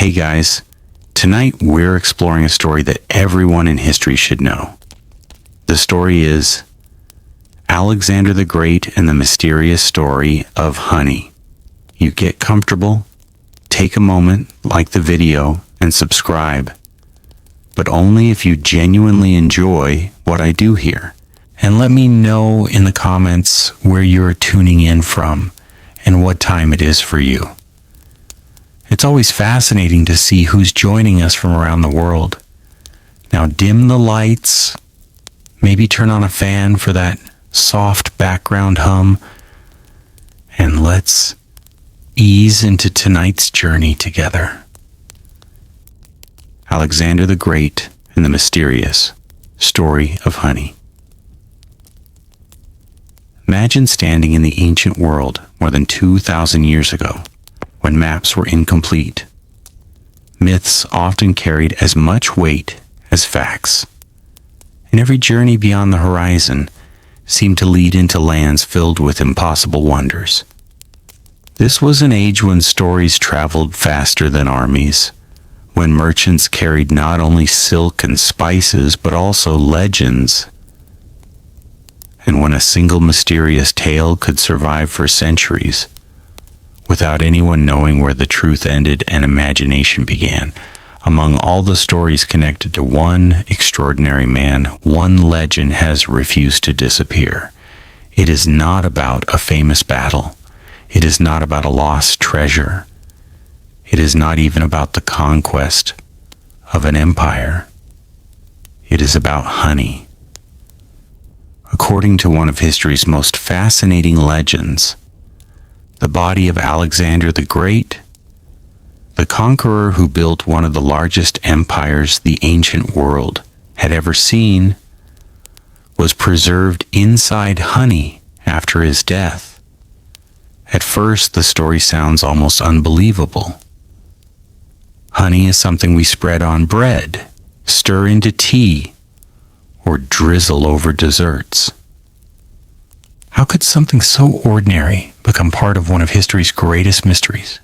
Hey guys, tonight we're exploring a story that everyone in history should know. The story is Alexander the Great and the Mysterious Story of Honey. You get comfortable, take a moment, like the video, and subscribe. But only if you genuinely enjoy what I do here. And let me know in the comments where you're tuning in from and what time it is for you. It's always fascinating to see who's joining us from around the world. Now dim the lights, maybe turn on a fan for that soft background hum, and let's ease into tonight's journey together. Alexander the Great and the Mysterious Story of Honey. Imagine standing in the ancient world more than 2,000 years ago, when maps were incomplete. Myths often carried as much weight as facts, and every journey beyond the horizon seemed to lead into lands filled with impossible wonders. This was an age when stories traveled faster than armies, when merchants carried not only silk and spices but also legends, and when a single mysterious tale could survive for centuries without anyone knowing where the truth ended and imagination began. Among all the stories connected to one extraordinary man, one legend has refused to disappear. It is not about a famous battle. It is not about a lost treasure. It is not even about the conquest of an empire. It is about honey. According to one of history's most fascinating legends, the body of Alexander the Great, the conqueror who built one of the largest empires the ancient world had ever seen, was preserved inside honey after his death. At first, the story sounds almost unbelievable. Honey is something we spread on bread, stir into tea, or drizzle over desserts. How could something so ordinary become part of one of history's greatest mysteries?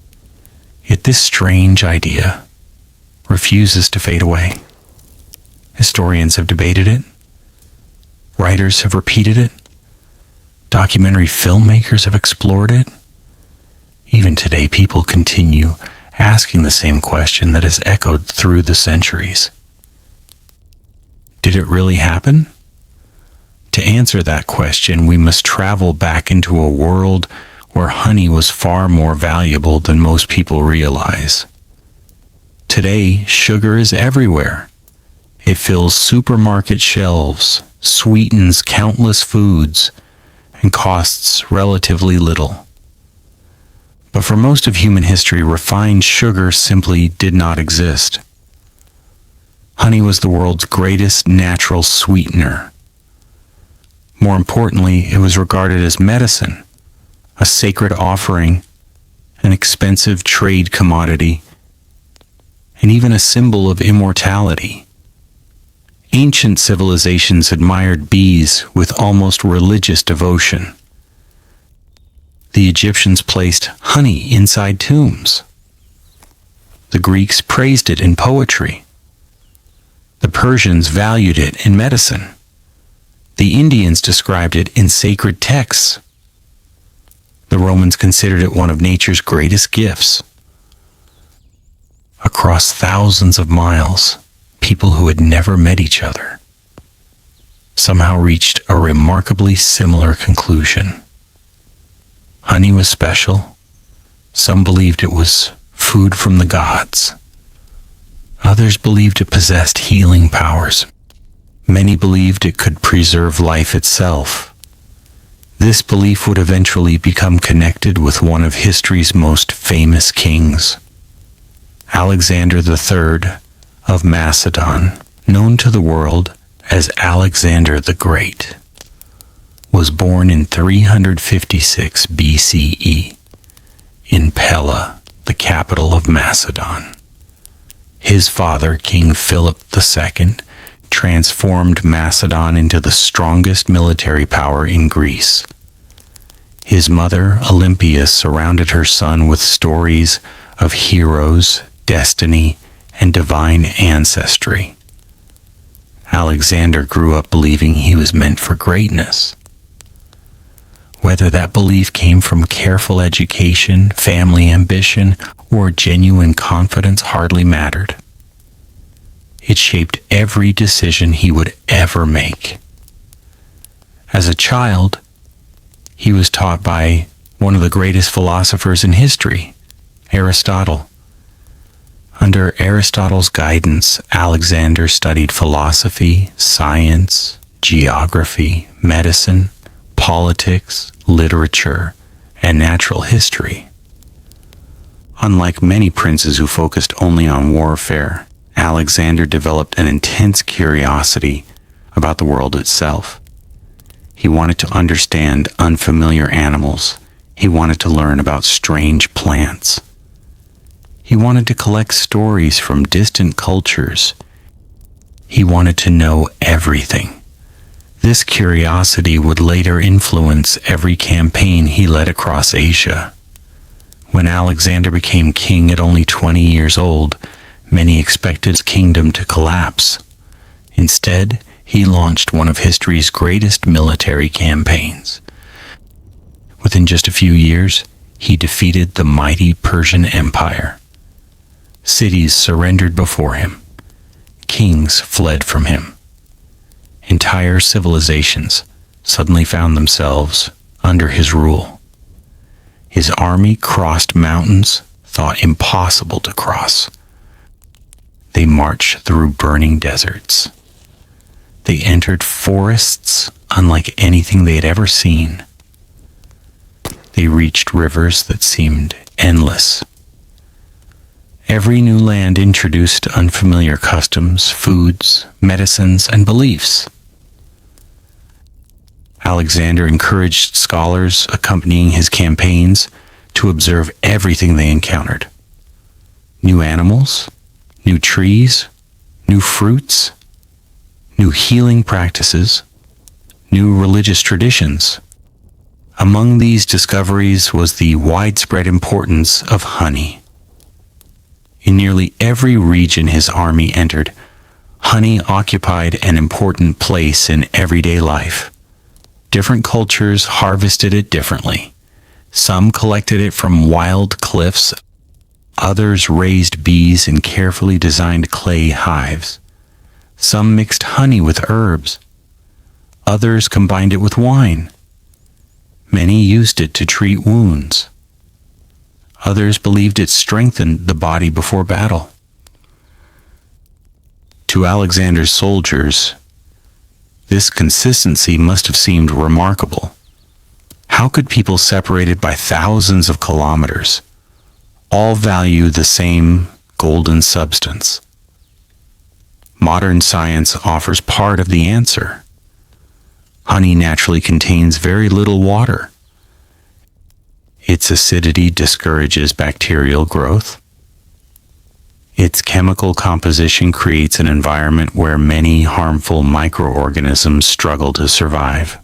Yet this strange idea refuses to fade away. Historians have debated it. Writers have repeated it. Documentary filmmakers have explored it. Even today, people continue asking the same question that has echoed through the centuries. Did it really happen? To answer that question, we must travel back into a world where honey was far more valuable than most people realize. Today, sugar is everywhere. It fills supermarket shelves, sweetens countless foods, and costs relatively little. But for most of human history, refined sugar simply did not exist. Honey was the world's greatest natural sweetener. More importantly, it was regarded as medicine, a sacred offering, an expensive trade commodity, and even a symbol of immortality. Ancient civilizations admired bees with almost religious devotion. The Egyptians placed honey inside tombs. The Greeks praised it in poetry. The Persians valued it in medicine. The Indians described it in sacred texts. The Romans considered it one of nature's greatest gifts. Across thousands of miles, people who had never met each other somehow reached a remarkably similar conclusion. Honey was special. Some believed it was food from the gods. Others believed it possessed healing powers. Many believed it could preserve life itself. This belief would eventually become connected with one of history's most famous kings, Alexander III of Macedon, known to the world as Alexander the Great, was born in 356 BCE in Pella, the capital of Macedon. His father, King Philip II, transformed Macedon into the strongest military power in Greece. His mother, Olympia, surrounded her son with stories of heroes, destiny, and divine ancestry. Alexander grew up believing he was meant for greatness. Whether that belief came from careful education, family ambition, or genuine confidence hardly mattered. It shaped every decision he would ever make. As a child, he was taught by one of the greatest philosophers in history, Aristotle. Under Aristotle's guidance, Alexander studied philosophy, science, geography, medicine, politics, literature, and natural history. Unlike many princes who focused only on warfare, Alexander developed an intense curiosity about the world itself. He wanted to understand unfamiliar animals. He wanted to learn about strange plants. He wanted to collect stories from distant cultures. He wanted to know everything. This curiosity would later influence every campaign he led across Asia. When Alexander became king at only 20 years old, many expected his kingdom to collapse. Instead, he launched one of history's greatest military campaigns. Within just a few years, he defeated the mighty Persian Empire. Cities surrendered before him. Kings fled from him. Entire civilizations suddenly found themselves under his rule. His army crossed mountains thought impossible to cross. They marched through burning deserts. They entered forests unlike anything they had ever seen. They reached rivers that seemed endless. Every new land introduced unfamiliar customs, foods, medicines, and beliefs. Alexander encouraged scholars accompanying his campaigns to observe everything they encountered. New animals, new trees, new fruits, new healing practices, new religious traditions. Among these discoveries was the widespread importance of honey. In nearly every region his army entered, honey occupied an important place in everyday life. Different cultures harvested it differently. Some collected it from wild cliffs, others raised bees in carefully designed clay hives. Some mixed honey with herbs. Others combined it with wine. Many used it to treat wounds. Others believed it strengthened the body before battle. To Alexander's soldiers, this consistency must have seemed remarkable. How could people separated by thousands of kilometers all value the same golden substance? Modern science offers part of the answer. Honey naturally contains very little water. Its acidity discourages bacterial growth. Its chemical composition creates an environment where many harmful microorganisms struggle to survive.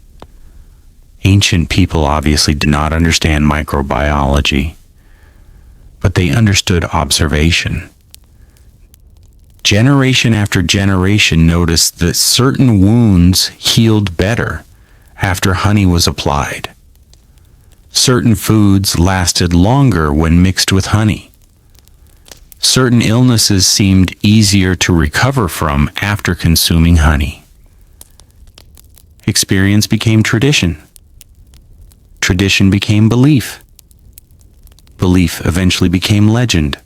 Ancient people obviously did not understand microbiology, but they understood observation. Generation after generation noticed that certain wounds healed better after honey was applied. Certain foods lasted longer when mixed with honey. Certain illnesses seemed easier to recover from after consuming honey. Experience became tradition. Tradition became belief. Belief eventually became legend.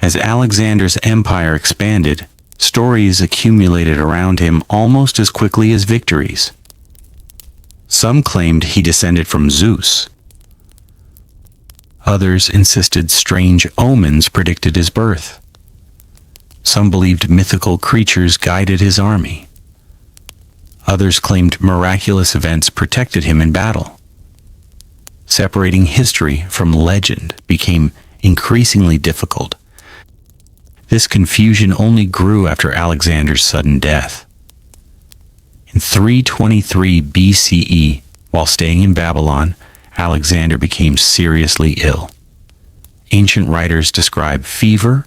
As Alexander's empire expanded, stories accumulated around him almost as quickly as victories. Some claimed he descended from Zeus. Others insisted strange omens predicted his birth. Some believed mythical creatures guided his army. Others claimed miraculous events protected him in battle. Separating history from legend became increasingly difficult. This confusion only grew after Alexander's sudden death. In 323 BCE, while staying in Babylon, Alexander became seriously ill. Ancient writers describe fever,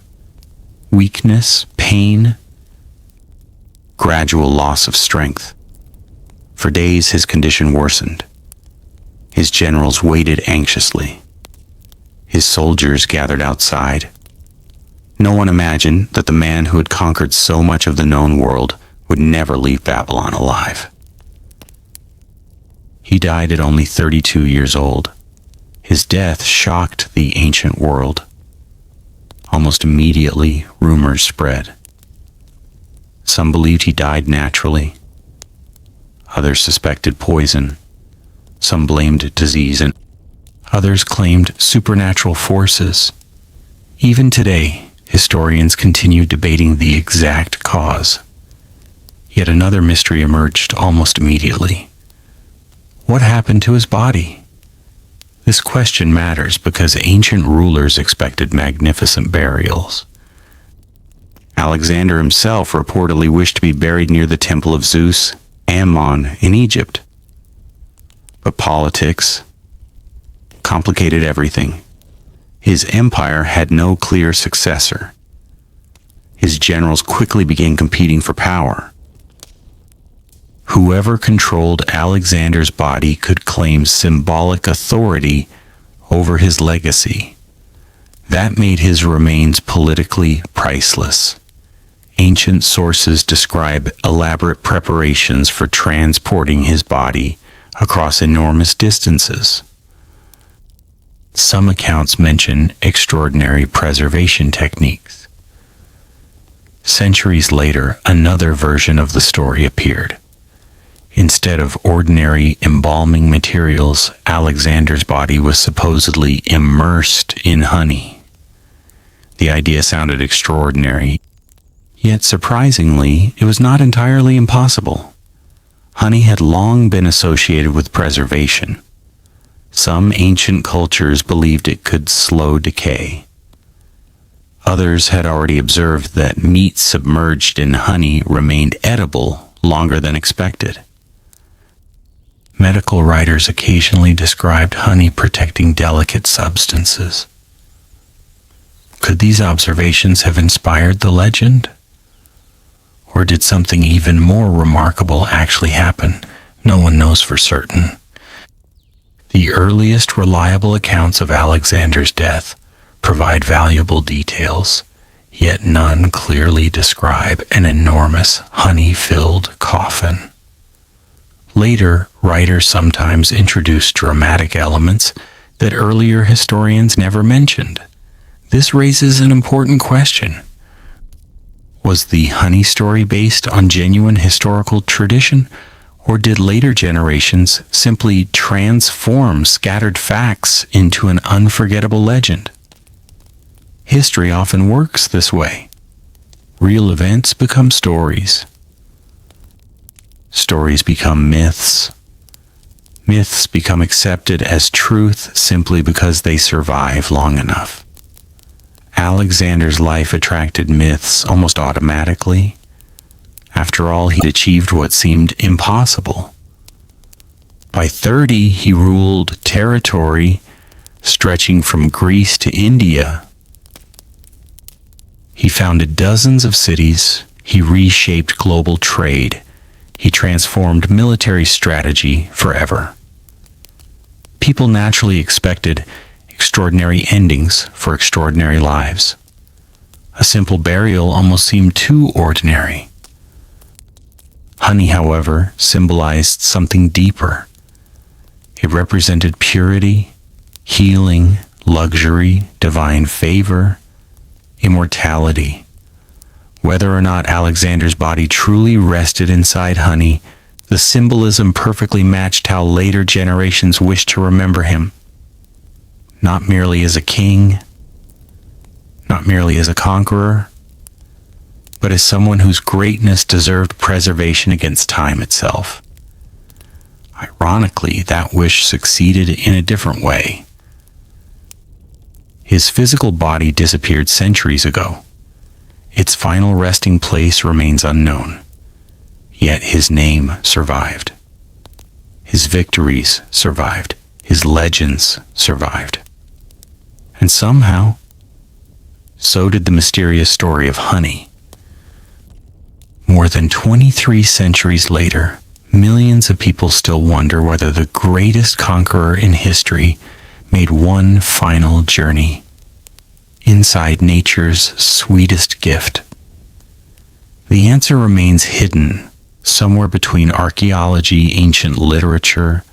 weakness, pain, gradual loss of strength. For days his condition worsened. His generals waited anxiously. His soldiers gathered outside. No one imagined that the man who had conquered so much of the known world would never leave Babylon alive. He died at only 32 years old. His death shocked the ancient world. Almost immediately, rumors spread. Some believed he died naturally. Others suspected poison. Some blamed disease, and others claimed supernatural forces. Even today, historians continue debating the exact cause. Yet another mystery emerged almost immediately. What happened to his body? This question matters because ancient rulers expected magnificent burials. Alexander himself reportedly wished to be buried near the temple of Zeus, Ammon, in Egypt. But politics complicated everything. His empire had no clear successor. His generals quickly began competing for power. Whoever controlled Alexander's body could claim symbolic authority over his legacy. That made his remains politically priceless. Ancient sources describe elaborate preparations for transporting his body across enormous distances. Some accounts mention extraordinary preservation techniques. Centuries later, another version of the story appeared. Instead of ordinary embalming materials, Alexander's body was supposedly immersed in honey. The idea sounded extraordinary, yet surprisingly, it was not entirely impossible. Honey had long been associated with preservation. Some ancient cultures believed it could slow decay. Others had already observed that meat submerged in honey remained edible longer than expected. Medical writers occasionally described honey protecting delicate substances. Could these observations have inspired the legend? Or did something even more remarkable actually happen? No one knows for certain. The earliest reliable accounts of Alexander's death provide valuable details, yet none clearly describe an enormous honey-filled coffin. Later, writers sometimes introduced dramatic elements that earlier historians never mentioned. This raises an important question. Was the honey story based on genuine historical tradition, or did later generations simply transform scattered facts into an unforgettable legend? History often works this way. Real events become stories. Stories become myths. Myths become accepted as truth simply because they survive long enough. Alexander's life attracted myths almost automatically. After all, he achieved what seemed impossible. By 30, he ruled territory stretching from Greece to India. He founded dozens of cities. He reshaped global trade. He transformed military strategy forever. People naturally expected extraordinary endings for extraordinary lives. A simple burial almost seemed too ordinary. Honey, however, symbolized something deeper. It represented purity, healing, luxury, divine favor, immortality. Whether or not Alexander's body truly rested inside honey, the symbolism perfectly matched how later generations wished to remember him. Not merely as a king, not merely as a conqueror, but as someone whose greatness deserved preservation against time itself. Ironically, that wish succeeded in a different way. His physical body disappeared centuries ago. Its final resting place remains unknown. Yet his name survived. His victories survived. His legends survived. And somehow, so did the mysterious story of honey. More than 23 centuries later, millions of people still wonder whether the greatest conqueror in history made one final journey inside nature's sweetest gift. The answer remains hidden somewhere between archaeology, ancient literature,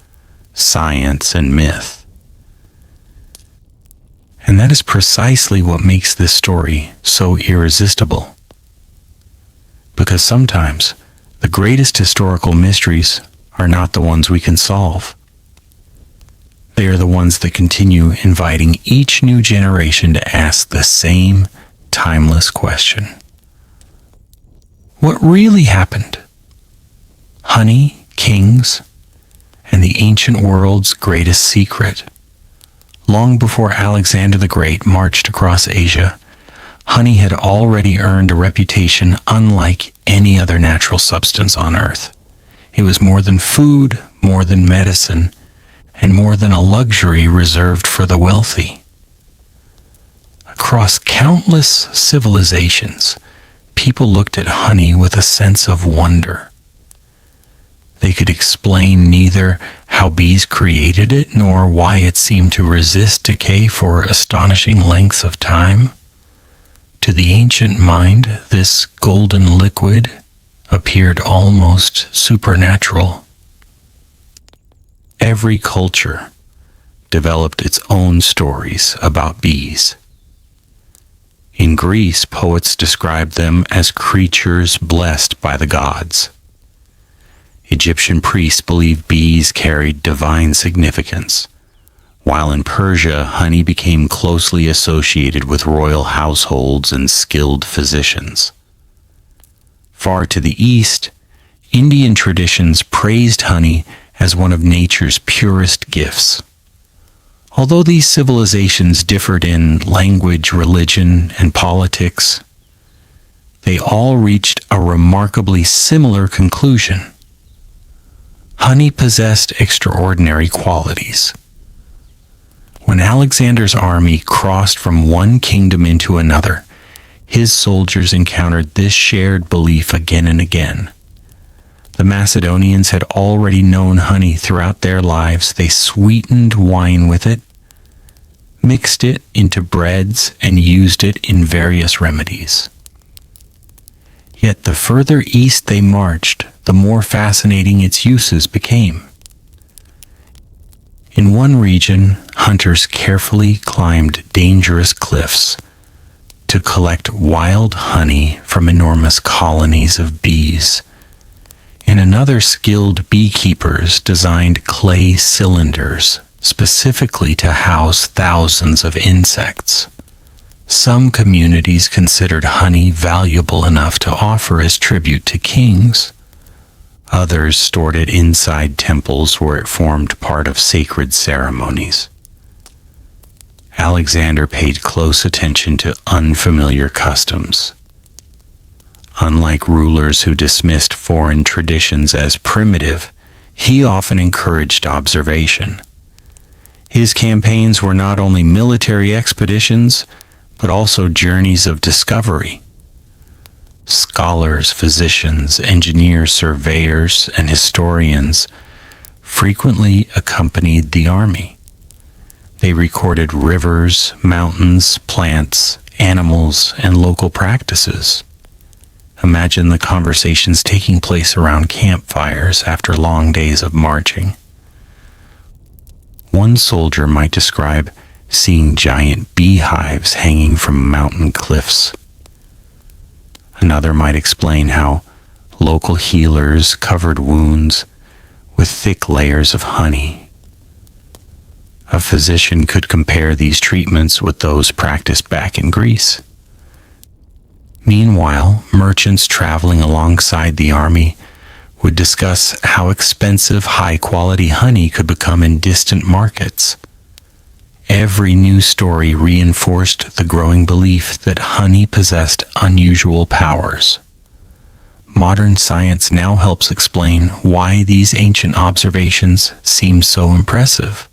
science, and myth. And that is precisely what makes this story so irresistible. Because sometimes the greatest historical mysteries are not the ones we can solve. They are the ones that continue inviting each new generation to ask the same timeless question. What really happened? Honey, kings, and the ancient world's greatest secret. Long before Alexander the Great marched across Asia, honey had already earned a reputation unlike any other natural substance on earth. It was more than food, more than medicine, and more than a luxury reserved for the wealthy. Across countless civilizations, people looked at honey with a sense of wonder. They could explain neither how bees created it nor why it seemed to resist decay for astonishing lengths of time. To the ancient mind, this golden liquid appeared almost supernatural. Every culture developed its own stories about bees. In Greece, poets described them as creatures blessed by the gods. Egyptian priests believed bees carried divine significance, while in Persia, honey became closely associated with royal households and skilled physicians. Far to the east, Indian traditions praised honey as one of nature's purest gifts. Although these civilizations differed in language, religion, and politics, they all reached a remarkably similar conclusion. Honey possessed extraordinary qualities. When Alexander's army crossed from one kingdom into another, his soldiers encountered this shared belief again and again. The Macedonians had already known honey throughout their lives. They sweetened wine with it, mixed it into breads, and used it in various remedies. Yet the further east they marched, the more fascinating its uses became. In one region, hunters carefully climbed dangerous cliffs to collect wild honey from enormous colonies of bees. In another, skilled beekeepers designed clay cylinders specifically to house thousands of insects. Some communities considered honey valuable enough to offer as tribute to kings. Others stored it inside temples where it formed part of sacred ceremonies. Alexander paid close attention to unfamiliar customs. Unlike rulers who dismissed foreign traditions as primitive, he often encouraged observation. His campaigns were not only military expeditions, but also journeys of discovery. Scholars, physicians, engineers, surveyors, and historians frequently accompanied the army. They recorded rivers, mountains, plants, animals, and local practices. Imagine the conversations taking place around campfires after long days of marching. One soldier might describe seeing giant beehives hanging from mountain cliffs. Another might explain how local healers covered wounds with thick layers of honey. A physician could compare these treatments with those practiced back in Greece. Meanwhile, merchants traveling alongside the army would discuss how expensive high-quality honey could become in distant markets. Every new story reinforced the growing belief that honey possessed unusual powers. Modern science now helps explain why these ancient observations seem so impressive.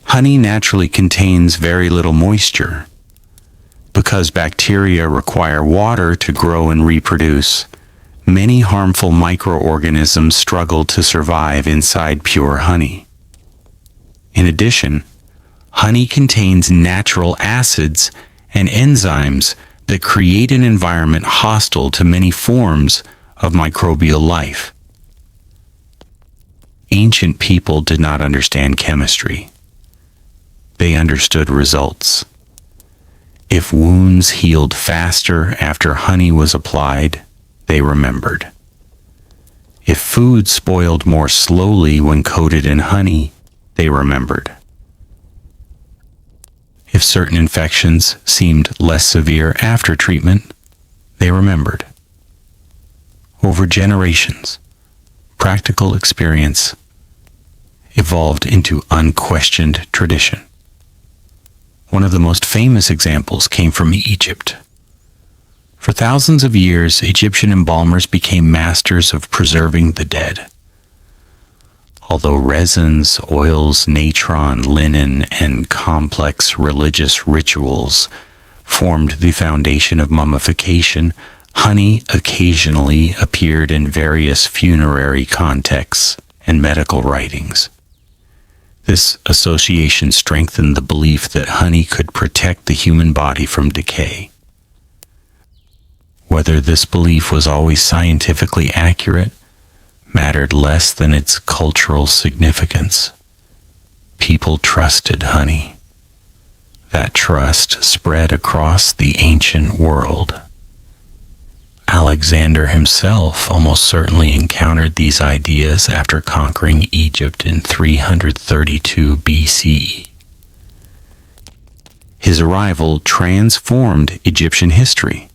Honey naturally contains very little moisture. Because bacteria require water to grow and reproduce, many harmful microorganisms struggle to survive inside pure honey. In addition, honey contains natural acids and enzymes that create an environment hostile to many forms of microbial life. Ancient people did not understand chemistry. They understood results. If wounds healed faster after honey was applied, they remembered. If food spoiled more slowly when coated in honey, they remembered. If certain infections seemed less severe after treatment, they remembered. Over generations, practical experience evolved into unquestioned tradition. One of the most famous examples came from Egypt. For thousands of years, Egyptian embalmers became masters of preserving the dead. Although resins, oils, natron, linen, and complex religious rituals formed the foundation of mummification, honey occasionally appeared in various funerary contexts and medical writings. This association strengthened the belief that honey could protect the human body from decay. Whether this belief was always scientifically accurate mattered less than its cultural significance. People trusted honey. That trust spread across the ancient world. Alexander himself almost certainly encountered these ideas after conquering Egypt in 332 BCE. His arrival transformed Egyptian history.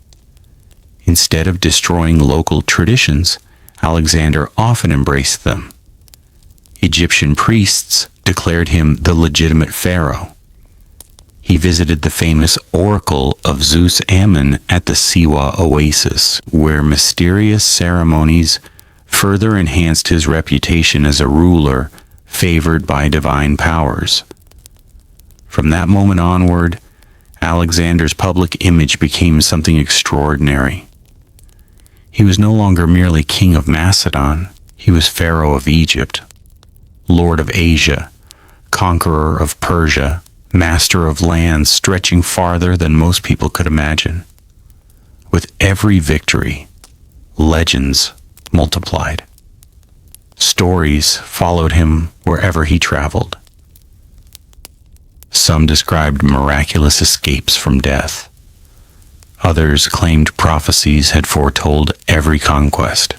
Instead of destroying local traditions, Alexander often embraced them. Egyptian priests declared him the legitimate pharaoh. He visited the famous oracle of Zeus Ammon at the Siwa oasis, where mysterious ceremonies further enhanced his reputation as a ruler favored by divine powers. From that moment onward, Alexander's public image became something extraordinary. He was no longer merely king of Macedon, he was pharaoh of Egypt, lord of Asia, conqueror of Persia, master of lands stretching farther than most people could imagine. With every victory, legends multiplied. Stories followed him wherever he traveled. Some described miraculous escapes from death. Others claimed prophecies had foretold every conquest.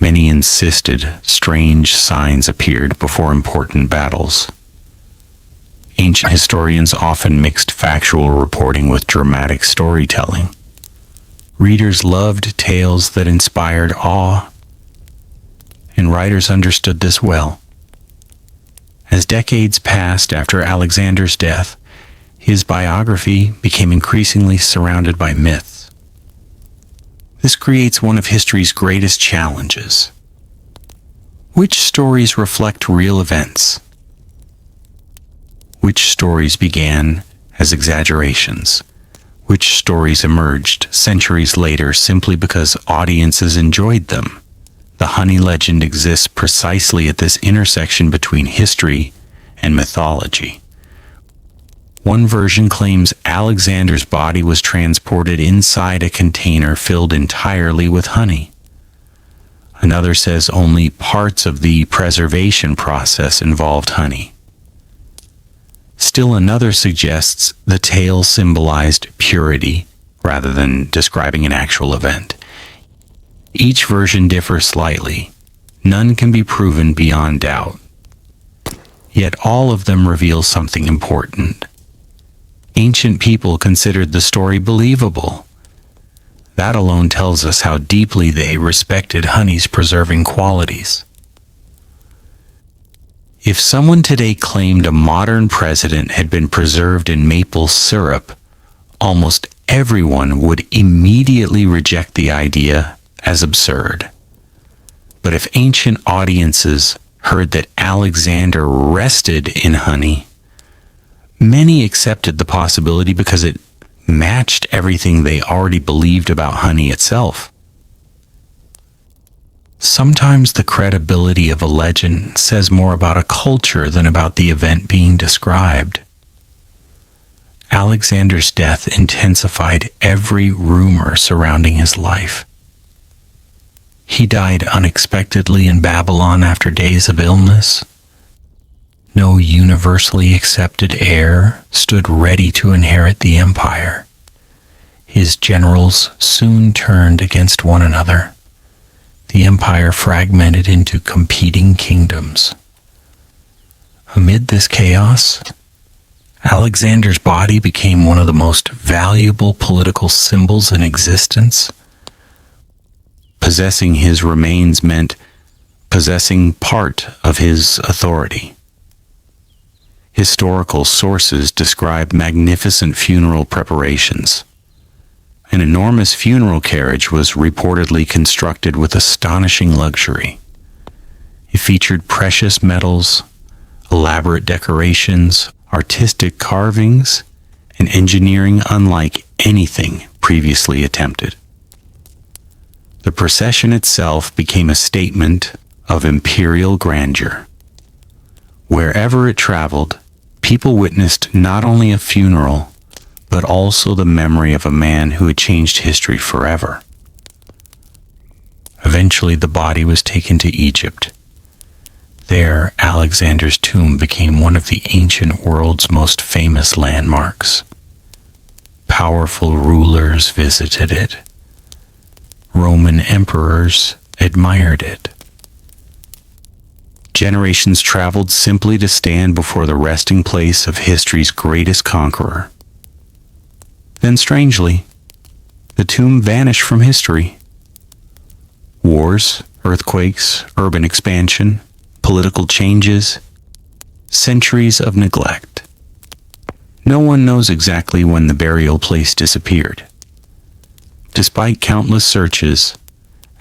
Many insisted strange signs appeared before important battles. Ancient historians often mixed factual reporting with dramatic storytelling. Readers loved tales that inspired awe, and writers understood this well. As decades passed after Alexander's death, his biography became increasingly surrounded by myths. This creates one of history's greatest challenges. Which stories reflect real events? Which stories began as exaggerations? Which stories emerged centuries later simply because audiences enjoyed them? The honey legend exists precisely at this intersection between history and mythology. One version claims Alexander's body was transported inside a container filled entirely with honey. Another says only parts of the preservation process involved honey. Still another suggests the tale symbolized purity rather than describing an actual event. Each version differs slightly. None can be proven beyond doubt. Yet all of them reveal something important. Ancient people considered the story believable. That alone tells us how deeply they respected honey's preserving qualities. If someone today claimed a modern president had been preserved in maple syrup, almost everyone would immediately reject the idea as absurd. But if ancient audiences heard that Alexander rested in honey, many accepted the possibility because it matched everything they already believed about honey itself. Sometimes the credibility of a legend says more about a culture than about the event being described. Alexander's death intensified every rumor surrounding his life. He died unexpectedly in Babylon after days of illness. No universally accepted heir stood ready to inherit the empire. His generals soon turned against one another. The empire fragmented into competing kingdoms. Amid this chaos, Alexander's body became one of the most valuable political symbols in existence. Possessing his remains meant possessing part of his authority. Historical sources describe magnificent funeral preparations. An enormous funeral carriage was reportedly constructed with astonishing luxury. It featured precious metals, elaborate decorations, artistic carvings, and engineering unlike anything previously attempted. The procession itself became a statement of imperial grandeur. Wherever it traveled, people witnessed not only a funeral, but also the memory of a man who had changed history forever. Eventually, the body was taken to Egypt. There, Alexander's tomb became one of the ancient world's most famous landmarks. Powerful rulers visited it. Roman emperors admired it. Generations traveled simply to stand before the resting place of history's greatest conqueror. Then, strangely, the tomb vanished from history. Wars, earthquakes, urban expansion, political changes, centuries of neglect. No one knows exactly when the burial place disappeared. Despite countless searches,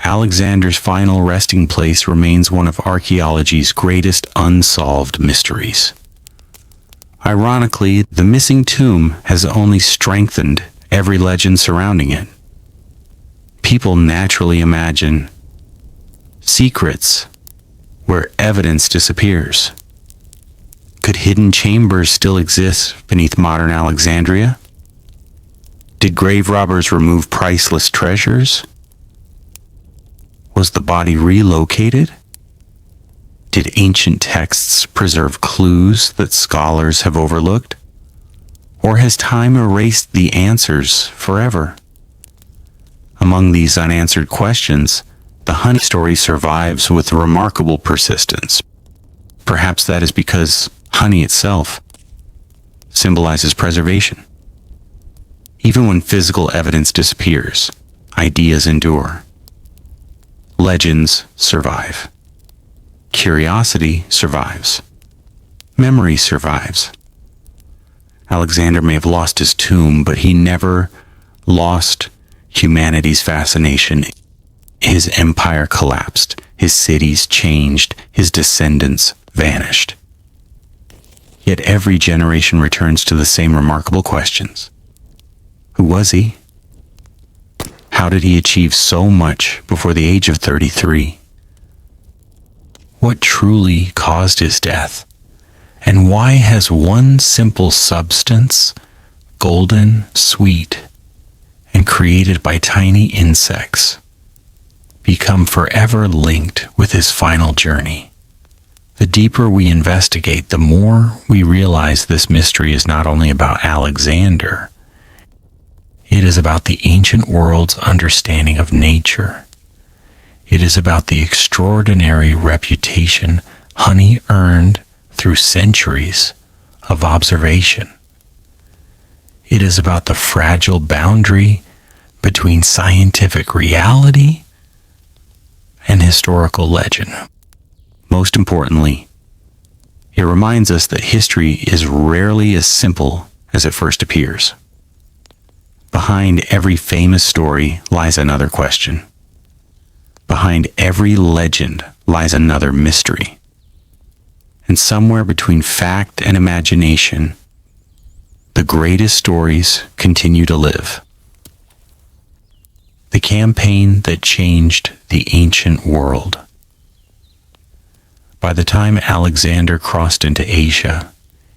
Alexander's final resting place remains one of archaeology's greatest unsolved mysteries. Ironically, the missing tomb has only strengthened every legend surrounding it. People naturally imagine secrets where evidence disappears. Could hidden chambers still exist beneath modern Alexandria? Did grave robbers remove priceless treasures? Was the body relocated? Did ancient texts preserve clues that scholars have overlooked? Or has time erased the answers forever? Among these unanswered questions, the honey story survives with remarkable persistence. Perhaps that is because honey itself symbolizes preservation. Even when physical evidence disappears, ideas endure. Legends survive. Curiosity survives. Memory survives. Alexander may have lost his tomb, but he never lost humanity's fascination. His empire collapsed. His cities changed. His descendants vanished. Yet every generation returns to the same remarkable questions. Who was he? How did he achieve so much before the age of 33? What truly caused his death? And why has one simple substance, golden, sweet, and created by tiny insects, become forever linked with his final journey? The deeper we investigate, the more we realize this mystery is not only about Alexander, it is about the ancient world's understanding of nature. It is about the extraordinary reputation honey earned through centuries of observation. It is about the fragile boundary between scientific reality and historical legend. Most importantly, it reminds us that history is rarely as simple as it first appears. Behind every famous story lies another question. Behind every legend lies another mystery. And somewhere between fact and imagination, the greatest stories continue to live. The campaign that changed the ancient world. By the time Alexander crossed into Asia,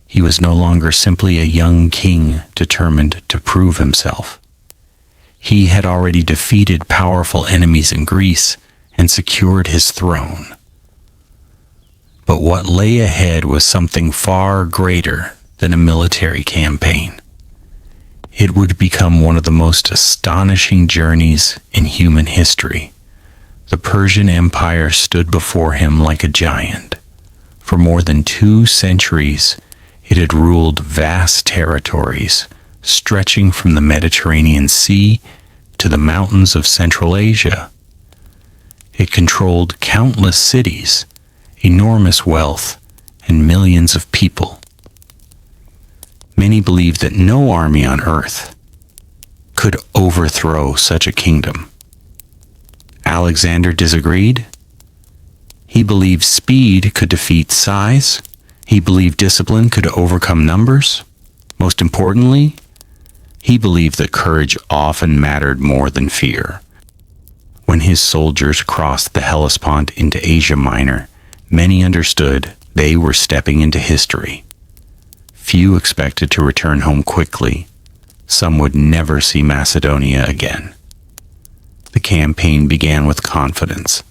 he was no longer simply a young king determined to prove himself. He had already defeated powerful enemies in Greece and secured his throne. But what lay ahead was something far greater than a military campaign. It would become one of the most astonishing journeys in human history. The Persian Empire stood before him like a giant. For more than 2 centuries, it had ruled vast territories, stretching from the Mediterranean Sea to the mountains of Central Asia. It controlled countless cities, enormous wealth, and millions of people. Many believed that no army on earth could overthrow such a kingdom. Alexander disagreed. He believed speed could defeat size. He believed discipline could overcome numbers. Most importantly, he believed that courage often mattered more than fear. When his soldiers crossed the Hellespont into Asia Minor, many understood they were stepping into history. Few expected to return home quickly. Some would never see Macedonia again. The campaign began with confidence,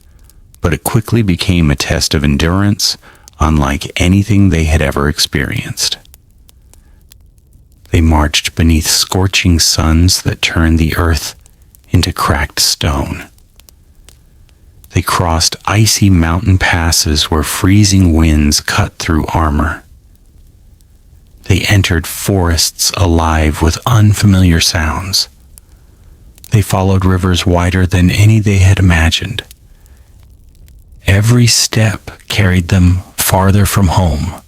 but it quickly became a test of endurance unlike anything they had ever experienced. They marched beneath scorching suns that turned the earth into cracked stone. They crossed icy mountain passes where freezing winds cut through armor. They entered forests alive with unfamiliar sounds. They followed rivers wider than any they had imagined. Every step carried them farther from home.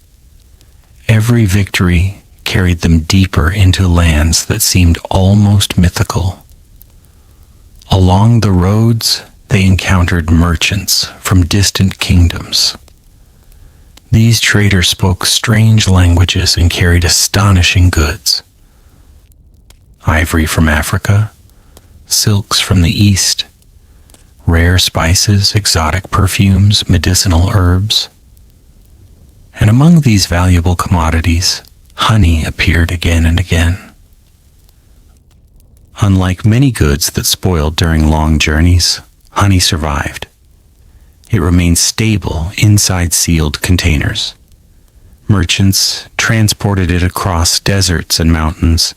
Every victory carried them deeper into lands that seemed almost mythical. Along the roads, they encountered merchants from distant kingdoms. These traders spoke strange languages and carried astonishing goods. Ivory from Africa, silks from the East, rare spices, exotic perfumes, medicinal herbs. And among these valuable commodities, honey appeared again and again. Unlike many goods that spoiled during long journeys, honey survived. It remained stable inside sealed containers. Merchants transported it across deserts and mountains.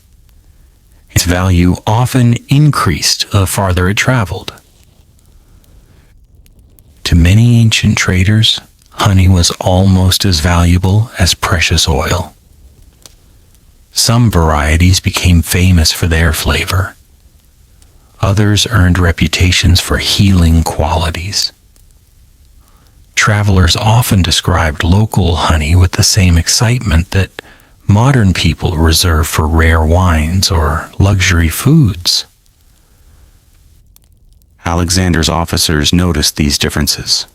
Its value often increased the farther it traveled. To many ancient traders, honey was almost as valuable as precious oil. Some varieties became famous for their flavor. Others earned reputations for healing qualities. Travelers often described local honey with the same excitement that modern people reserve for rare wines or luxury foods. Alexander's officers noticed these differences.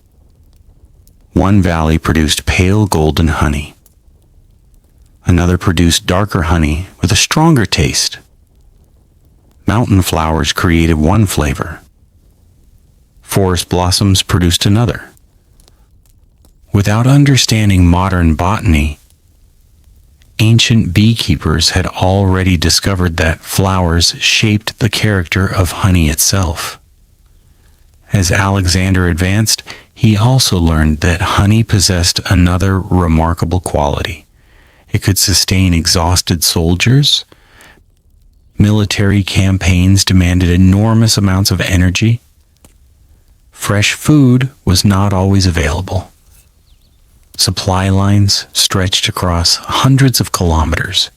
One valley produced pale golden honey. Another produced darker honey with a stronger taste. Mountain flowers created one flavor. Forest blossoms produced another. Without understanding modern botany, ancient beekeepers had already discovered that flowers shaped the character of honey itself. As Alexander advanced, he also learned that honey possessed another remarkable quality. It could sustain exhausted soldiers. Military campaigns demanded enormous amounts of energy. Fresh food was not always available. Supply lines stretched across hundreds of kilometers.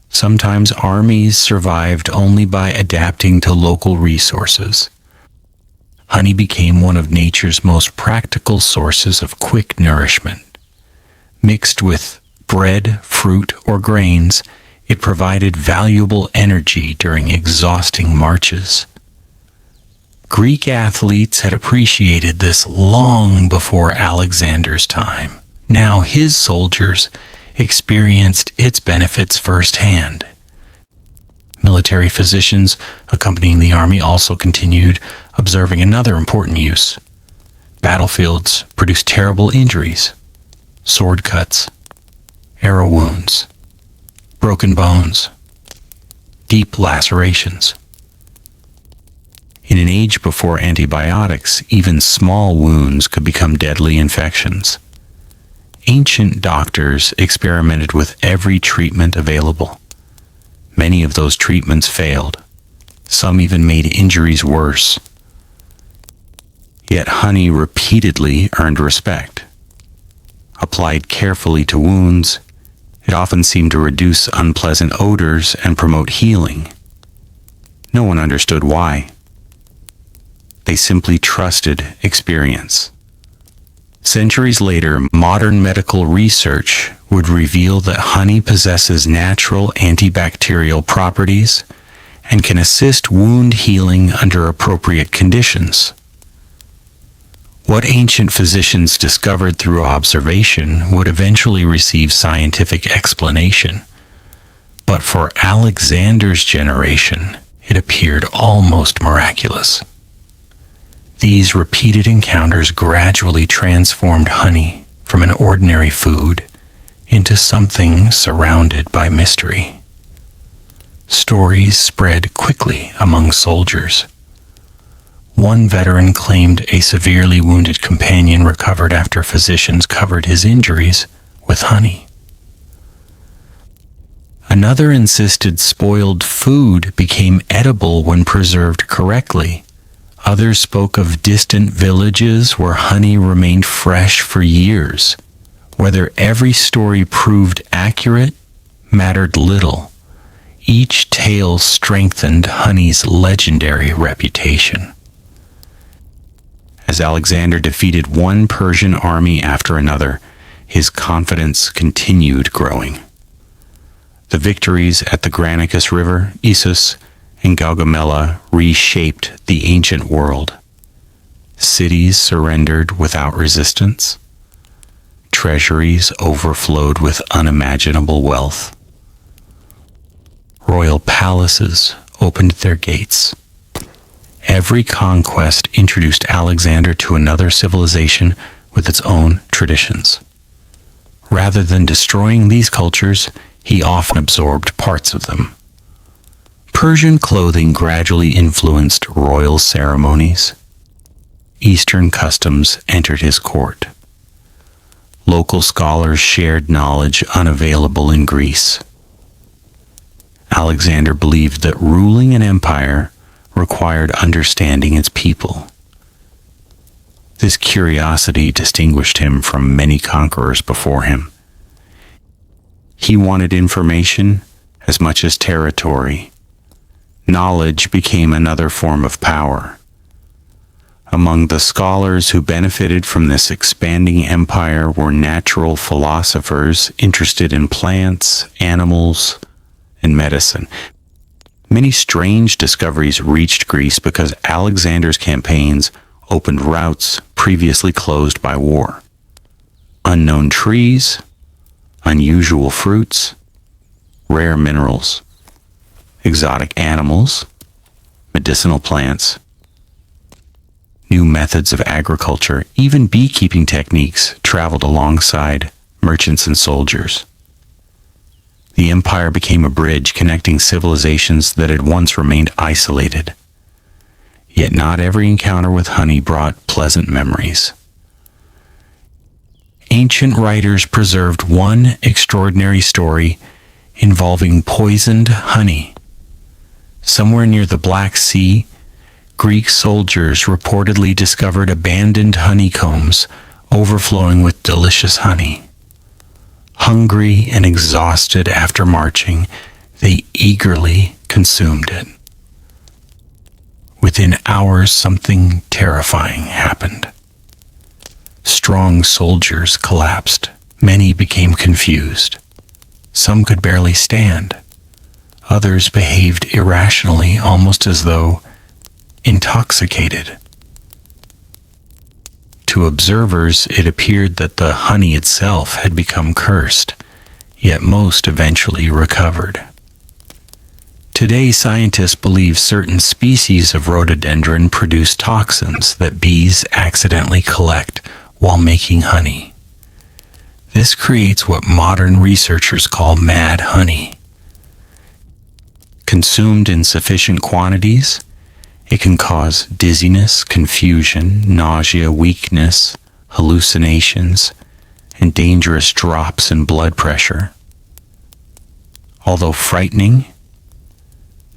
Sometimes armies survived only by adapting to local resources. Honey became one of nature's most practical sources of quick nourishment. Mixed with bread, fruit, or grains, it provided valuable energy during exhausting marches. Greek athletes had appreciated this long before Alexander's time. Now his soldiers experienced its benefits firsthand. Military physicians accompanying the army also continued observing another important use. Battlefields produced terrible injuries, sword cuts, arrow wounds, broken bones, deep lacerations. In an age before antibiotics, even small wounds could become deadly infections. Ancient doctors experimented with every treatment available. Many of those treatments failed. Some even made injuries worse. Yet honey repeatedly earned respect. Applied carefully to wounds, it often seemed to reduce unpleasant odors and promote healing. No one understood why. They simply trusted experience. Centuries later, modern medical research would reveal that honey possesses natural antibacterial properties and can assist wound healing under appropriate conditions. What ancient physicians discovered through observation would eventually receive scientific explanation. But for Alexander's generation, it appeared almost miraculous. These repeated encounters gradually transformed honey from an ordinary food into something surrounded by mystery. Stories spread quickly among soldiers. One veteran claimed a severely wounded companion recovered after physicians covered his injuries with honey. Another insisted spoiled food became edible when preserved correctly. Others spoke of distant villages where honey remained fresh for years. Whether every story proved accurate mattered little. Each tale strengthened honey's legendary reputation. As Alexander defeated one Persian army after another, his confidence continued growing. The victories at the Granicus River, Issus, and Gaugamela reshaped the ancient world. Cities surrendered without resistance. Treasuries overflowed with unimaginable wealth. Royal palaces opened their gates. Every conquest introduced Alexander to another civilization with its own traditions. Rather than destroying these cultures, he often absorbed parts of them. Persian clothing gradually influenced royal ceremonies. Eastern customs entered his court. Local scholars shared knowledge unavailable in Greece. Alexander believed that ruling an empire required understanding its people. This curiosity distinguished him from many conquerors before him. He wanted information as much as territory. Knowledge became another form of power. Among the scholars who benefited from this expanding empire were natural philosophers interested in plants, animals, and medicine. Many strange discoveries reached Greece because Alexander's campaigns opened routes previously closed by war. Unknown trees, unusual fruits, rare minerals, exotic animals, medicinal plants, new methods of agriculture, even beekeeping techniques traveled alongside merchants and soldiers. The empire became a bridge connecting civilizations that had once remained isolated. Yet not every encounter with honey brought pleasant memories. Ancient writers preserved one extraordinary story involving poisoned honey. Somewhere near the Black Sea, Greek soldiers reportedly discovered abandoned honeycombs overflowing with delicious honey. Hungry and exhausted after marching, they eagerly consumed it. Within hours, something terrifying happened. Strong soldiers collapsed. Many became confused. Some could barely stand. Others behaved irrationally, almost as though intoxicated. To observers, it appeared that the honey itself had become cursed, yet most eventually recovered. Today, scientists believe certain species of rhododendron produce toxins that bees accidentally collect while making honey. This creates what modern researchers call mad honey. Consumed in sufficient quantities, it can cause dizziness, confusion, nausea, weakness, hallucinations, and dangerous drops in blood pressure. Although frightening,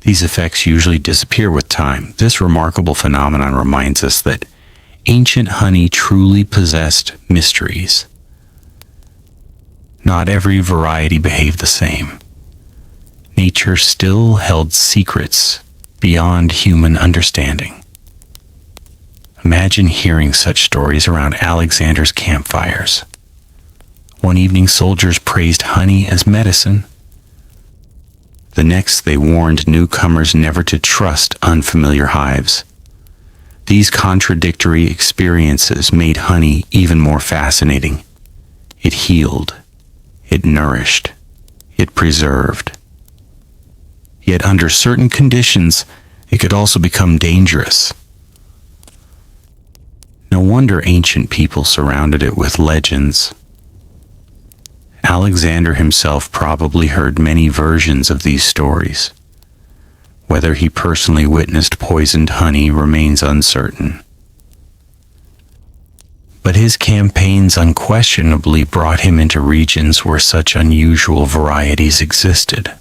these effects usually disappear with time. This remarkable phenomenon reminds us that ancient honey truly possessed mysteries. Not every variety behaved the same. Nature still held secrets beyond human understanding. Imagine hearing such stories around Alexander's campfires. One evening, soldiers praised honey as medicine. The next, they warned newcomers never to trust unfamiliar hives. These contradictory experiences made honey even more fascinating. It healed, it nourished, it preserved. Yet under certain conditions, it could also become dangerous. No wonder ancient people surrounded it with legends. Alexander himself probably heard many versions of these stories. Whether he personally witnessed poisoned honey remains uncertain. But his campaigns unquestionably brought him into regions where such unusual varieties existed.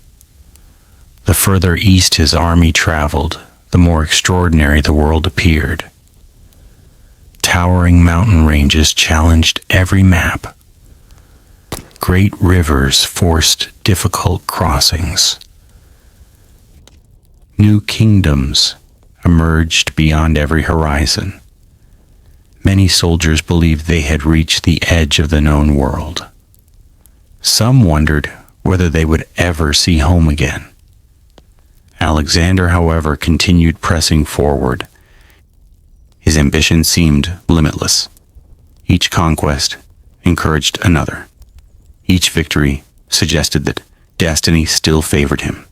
The further east his army traveled, the more extraordinary the world appeared. Towering mountain ranges challenged every map. Great rivers forced difficult crossings. New kingdoms emerged beyond every horizon. Many soldiers believed they had reached the edge of the known world. Some wondered whether they would ever see home again. Alexander, however, continued pressing forward. His ambition seemed limitless. Each conquest encouraged another. Each victory suggested that destiny still favored him.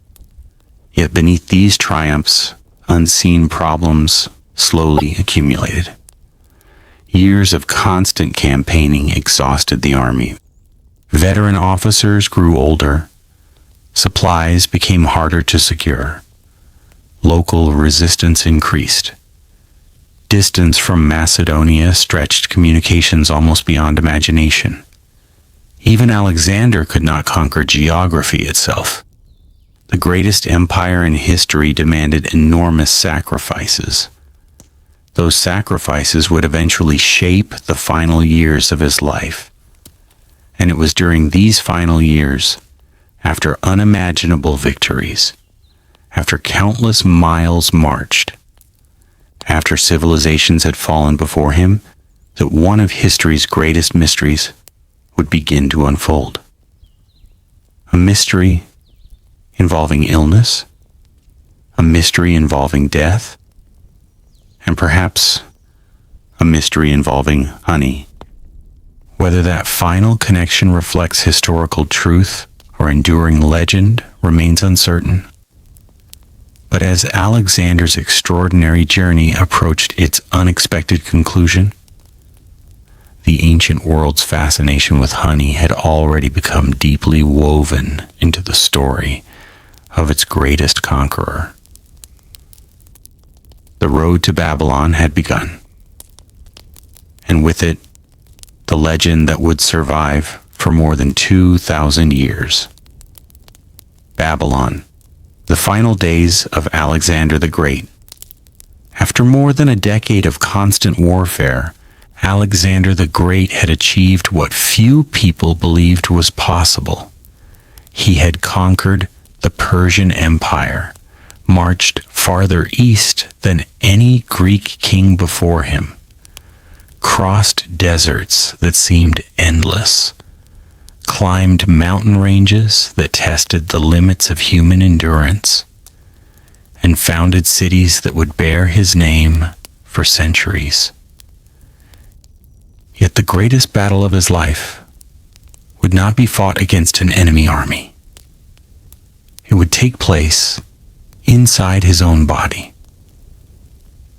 Yet beneath these triumphs, unseen problems slowly accumulated. Years of constant campaigning exhausted the army. Veteran officers grew older. Supplies became harder to secure. Local resistance increased. Distance from Macedonia stretched communications almost beyond imagination. Even Alexander could not conquer geography itself. The greatest empire in history demanded enormous sacrifices. Those sacrifices would eventually shape the final years of his life. And it was during these final years, after unimaginable victories, after countless miles marched, after civilizations had fallen before him, that one of history's greatest mysteries would begin to unfold. A mystery involving illness, a mystery involving death, and perhaps a mystery involving honey. Whether that final connection reflects historical truth or enduring legend remains uncertain. But as Alexander's extraordinary journey approached its unexpected conclusion, the ancient world's fascination with honey had already become deeply woven into the story of its greatest conqueror. The road to Babylon had begun, and with it, the legend that would survive for more than 2,000 years. Babylon, the final days of Alexander the Great. After more than a decade of constant warfare, Alexander the Great had achieved what few people believed was possible. He had conquered the Persian Empire, marched farther east than any Greek king before him, crossed deserts that seemed endless, climbed mountain ranges that tested the limits of human endurance, and founded cities that would bear his name for centuries. Yet the greatest battle of his life would not be fought against an enemy army. It would take place inside his own body.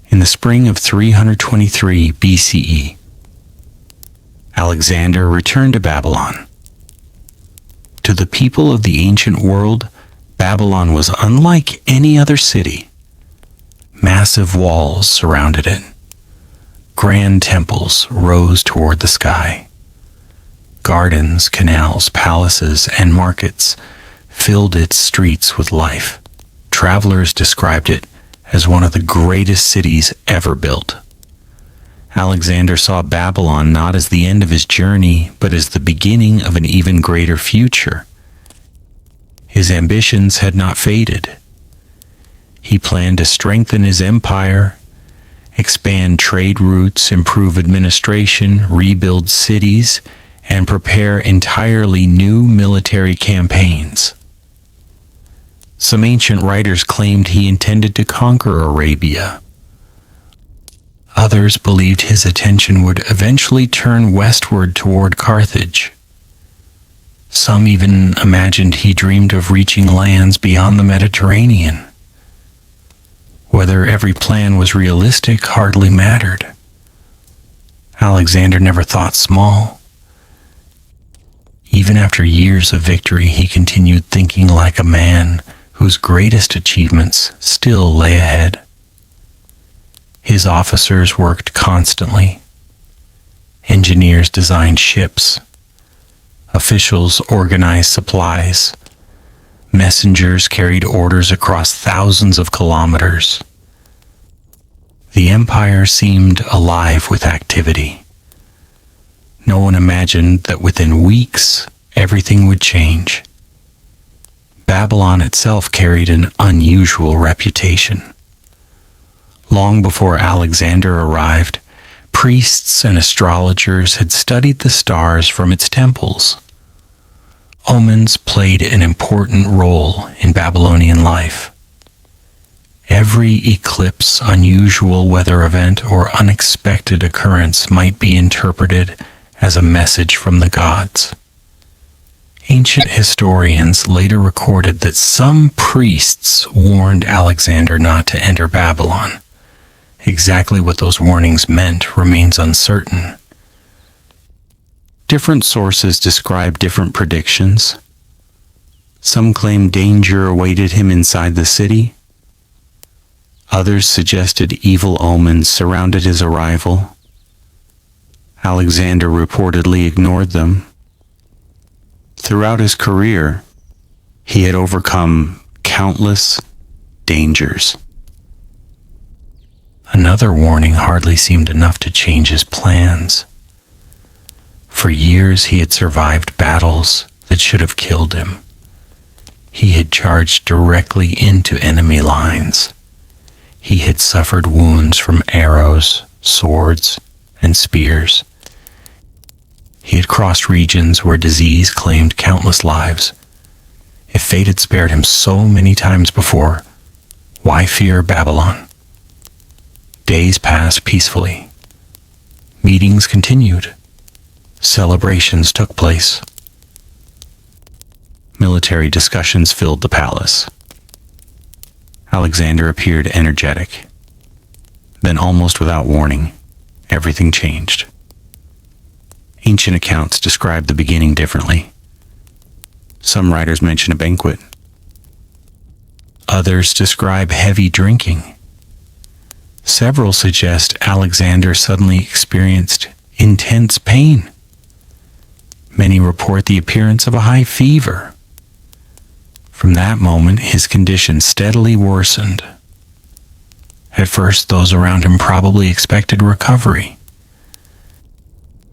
In the spring of 323 BCE, Alexander returned to Babylon. To the people of the ancient world, Babylon was unlike any other city. Massive walls surrounded it. Grand temples rose toward the sky. Gardens, canals, palaces, and markets filled its streets with life. Travelers described it as one of the greatest cities ever built. Alexander saw Babylon not as the end of his journey, but as the beginning of an even greater future. His ambitions had not faded. He planned to strengthen his empire, expand trade routes, improve administration, rebuild cities, and prepare entirely new military campaigns. Some ancient writers claimed he intended to conquer Arabia. Others believed his attention would eventually turn westward toward Carthage. Some even imagined he dreamed of reaching lands beyond the Mediterranean. Whether every plan was realistic hardly mattered. Alexander never thought small. Even after years of victory, he continued thinking like a man whose greatest achievements still lay ahead. His officers worked constantly. Engineers designed ships. Officials organized supplies. Messengers carried orders across thousands of kilometers. The empire seemed alive with activity. No one imagined that within weeks, everything would change. Babylon itself carried an unusual reputation. Long before Alexander arrived, priests and astrologers had studied the stars from its temples. Omens played an important role in Babylonian life. Every eclipse, unusual weather event, or unexpected occurrence might be interpreted as a message from the gods. Ancient historians later recorded that some priests warned Alexander not to enter Babylon. Exactly what those warnings meant remains uncertain. Different sources describe different predictions. Some claim danger awaited him inside the city. Others suggested evil omens surrounded his arrival. Alexander reportedly ignored them. Throughout his career, he had overcome countless dangers. Another warning hardly seemed enough to change his plans. For years he had survived battles that should have killed him. He had charged directly into enemy lines. He had suffered wounds from arrows, swords, and spears. He had crossed regions where disease claimed countless lives. If fate had spared him so many times before, why fear Babylon? Days passed peacefully. Meetings continued. Celebrations took place. Military discussions filled the palace. Alexander appeared energetic. Then, almost without warning, everything changed. Ancient accounts describe the beginning differently. Some writers mention a banquet. Others describe heavy drinking. Several suggest Alexander suddenly experienced intense pain. Many report the appearance of a high fever. From that moment, his condition steadily worsened. At first, those around him probably expected recovery.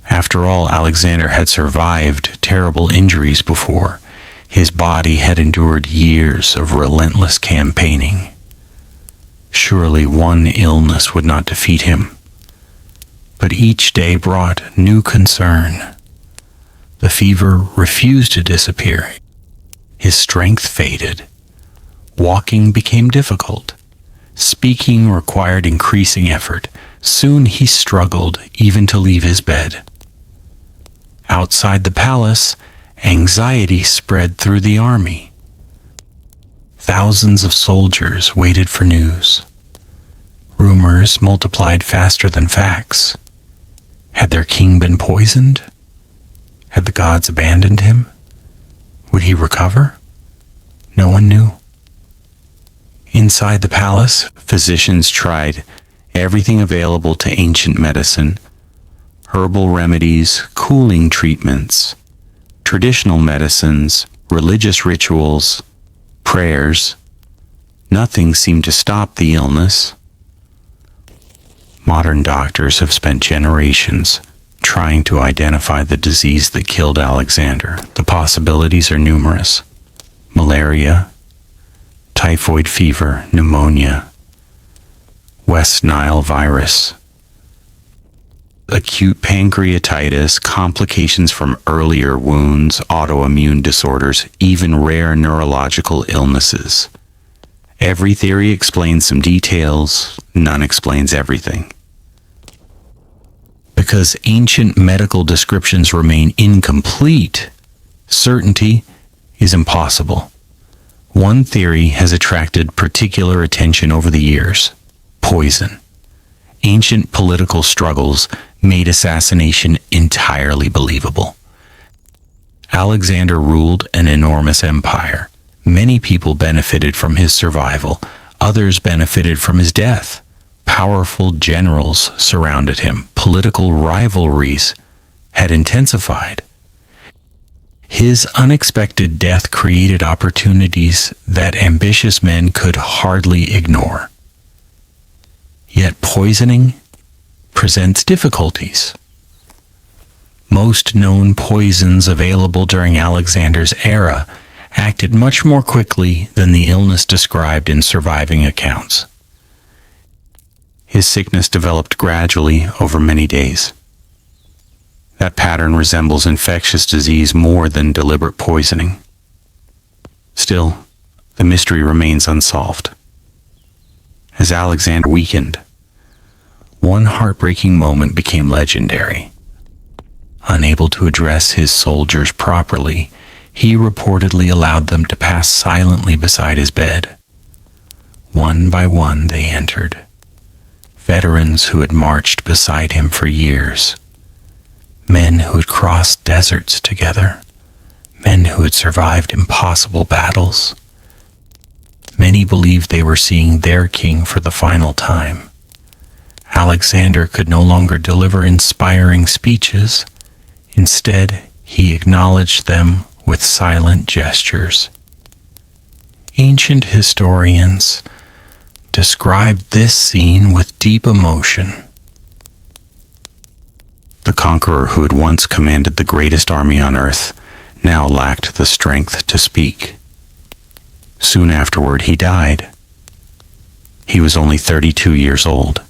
After all, Alexander had survived terrible injuries before. His body had endured years of relentless campaigning. Surely one illness would not defeat him. But each day brought new concern. The fever refused to disappear. His strength faded. Walking became difficult. Speaking required increasing effort. Soon he struggled even to leave his bed. Outside the palace, anxiety spread through the army. Thousands of soldiers waited for news. Rumors multiplied faster than facts. Had their king been poisoned? Had the gods abandoned him? Would he recover? No one knew. Inside the palace, physicians tried everything available to ancient medicine: herbal remedies, cooling treatments, traditional medicines, religious rituals, prayers. Nothing seemed to stop the illness. Modern doctors have spent generations trying to identify the disease that killed Alexander. The possibilities are numerous: malaria, typhoid fever, pneumonia, West Nile virus, acute pancreatitis, complications from earlier wounds, autoimmune disorders, even rare neurological illnesses. Every theory explains some details, none explains everything. Because ancient medical descriptions remain incomplete, certainty is impossible. One theory has attracted particular attention over the years: poison. Ancient political struggles made assassination entirely believable. Alexander ruled an enormous empire. Many people benefited from his survival. Others benefited from his death. Powerful generals surrounded him. Political rivalries had intensified. His unexpected death created opportunities that ambitious men could hardly ignore. Yet poisoning presents difficulties. Most known poisons available during Alexander's era acted much more quickly than the illness described in surviving accounts. His sickness developed gradually over many days. That pattern resembles infectious disease more than deliberate poisoning. Still, the mystery remains unsolved. As Alexander weakened, one heartbreaking moment became legendary. Unable to address his soldiers properly, he reportedly allowed them to pass silently beside his bed. One by one they entered. Veterans who had marched beside him for years. Men who had crossed deserts together. Men who had survived impossible battles. Many believed they were seeing their king for the final time. Alexander could no longer deliver inspiring speeches. Instead, he acknowledged them with silent gestures. Ancient historians described this scene with deep emotion. The conqueror who had once commanded the greatest army on earth now lacked the strength to speak. Soon afterward, he died. He was only 32 years old.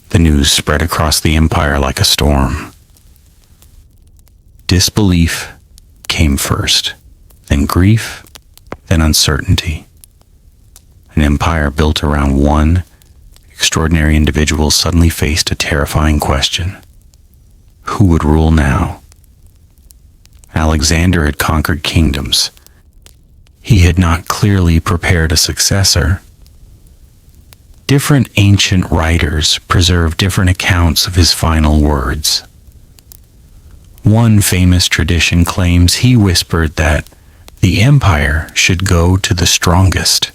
The news spread across the empire like a storm. Disbelief came first, then grief, then uncertainty. An empire built around one extraordinary individual suddenly faced a terrifying question. Who would rule now? Alexander had conquered kingdoms. He had not clearly prepared a successor. Different ancient writers preserve different accounts of his final words. One famous tradition claims he whispered that the empire should go to the strongest.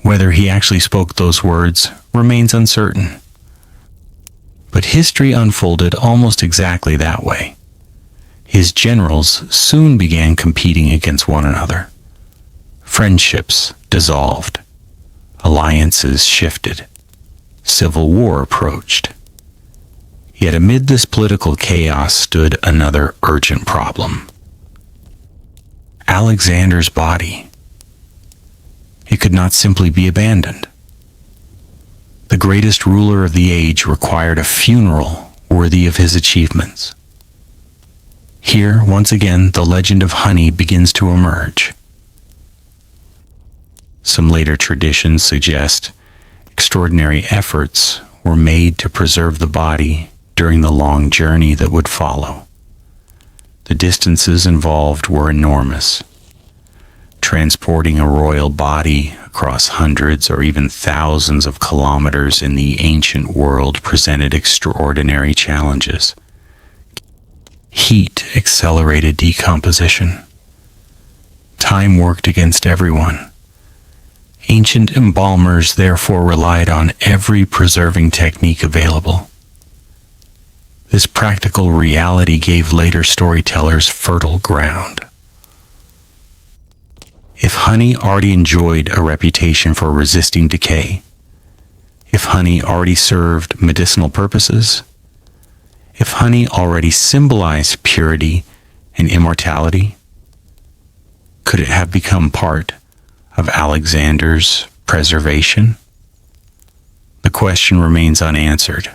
Whether he actually spoke those words remains uncertain. But history unfolded almost exactly that way. His generals soon began competing against one another. Friendships dissolved. Alliances shifted. Civil war approached. Yet amid this political chaos stood another urgent problem. Alexander's body. It could not simply be abandoned. The greatest ruler of the age required a funeral worthy of his achievements. Here, once again, the legend of honey begins to emerge. Some later traditions suggest extraordinary efforts were made to preserve the body during the long journey that would follow. The distances involved were enormous. Transporting a royal body across hundreds or even thousands of kilometers in the ancient world presented extraordinary challenges. Heat accelerated decomposition. Time worked against everyone. Ancient embalmers therefore relied on every preserving technique available. This practical reality gave later storytellers fertile ground. If honey already enjoyed a reputation for resisting decay, if honey already served medicinal purposes, if honey already symbolized purity and immortality, could it have become part of Alexander's preservation? The question remains unanswered.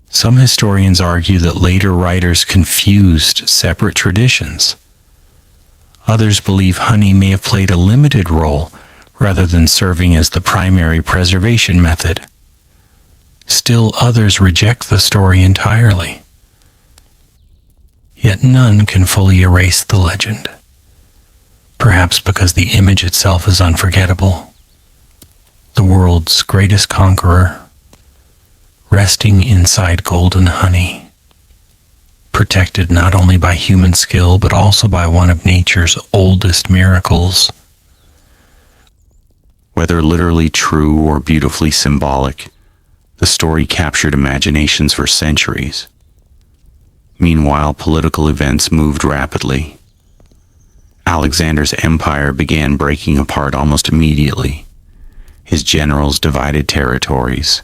Some historians argue that later writers confused separate traditions. Others believe honey may have played a limited role rather than serving as the primary preservation method. Still others reject the story entirely. Yet none can fully erase the legend. Perhaps because the image itself is unforgettable. The world's greatest conqueror, resting inside golden honey, protected not only by human skill but also by one of nature's oldest miracles. Whether literally true or beautifully symbolic, the story captured imaginations for centuries. Meanwhile, political events moved rapidly. Alexander's empire began breaking apart almost immediately. His generals divided territories.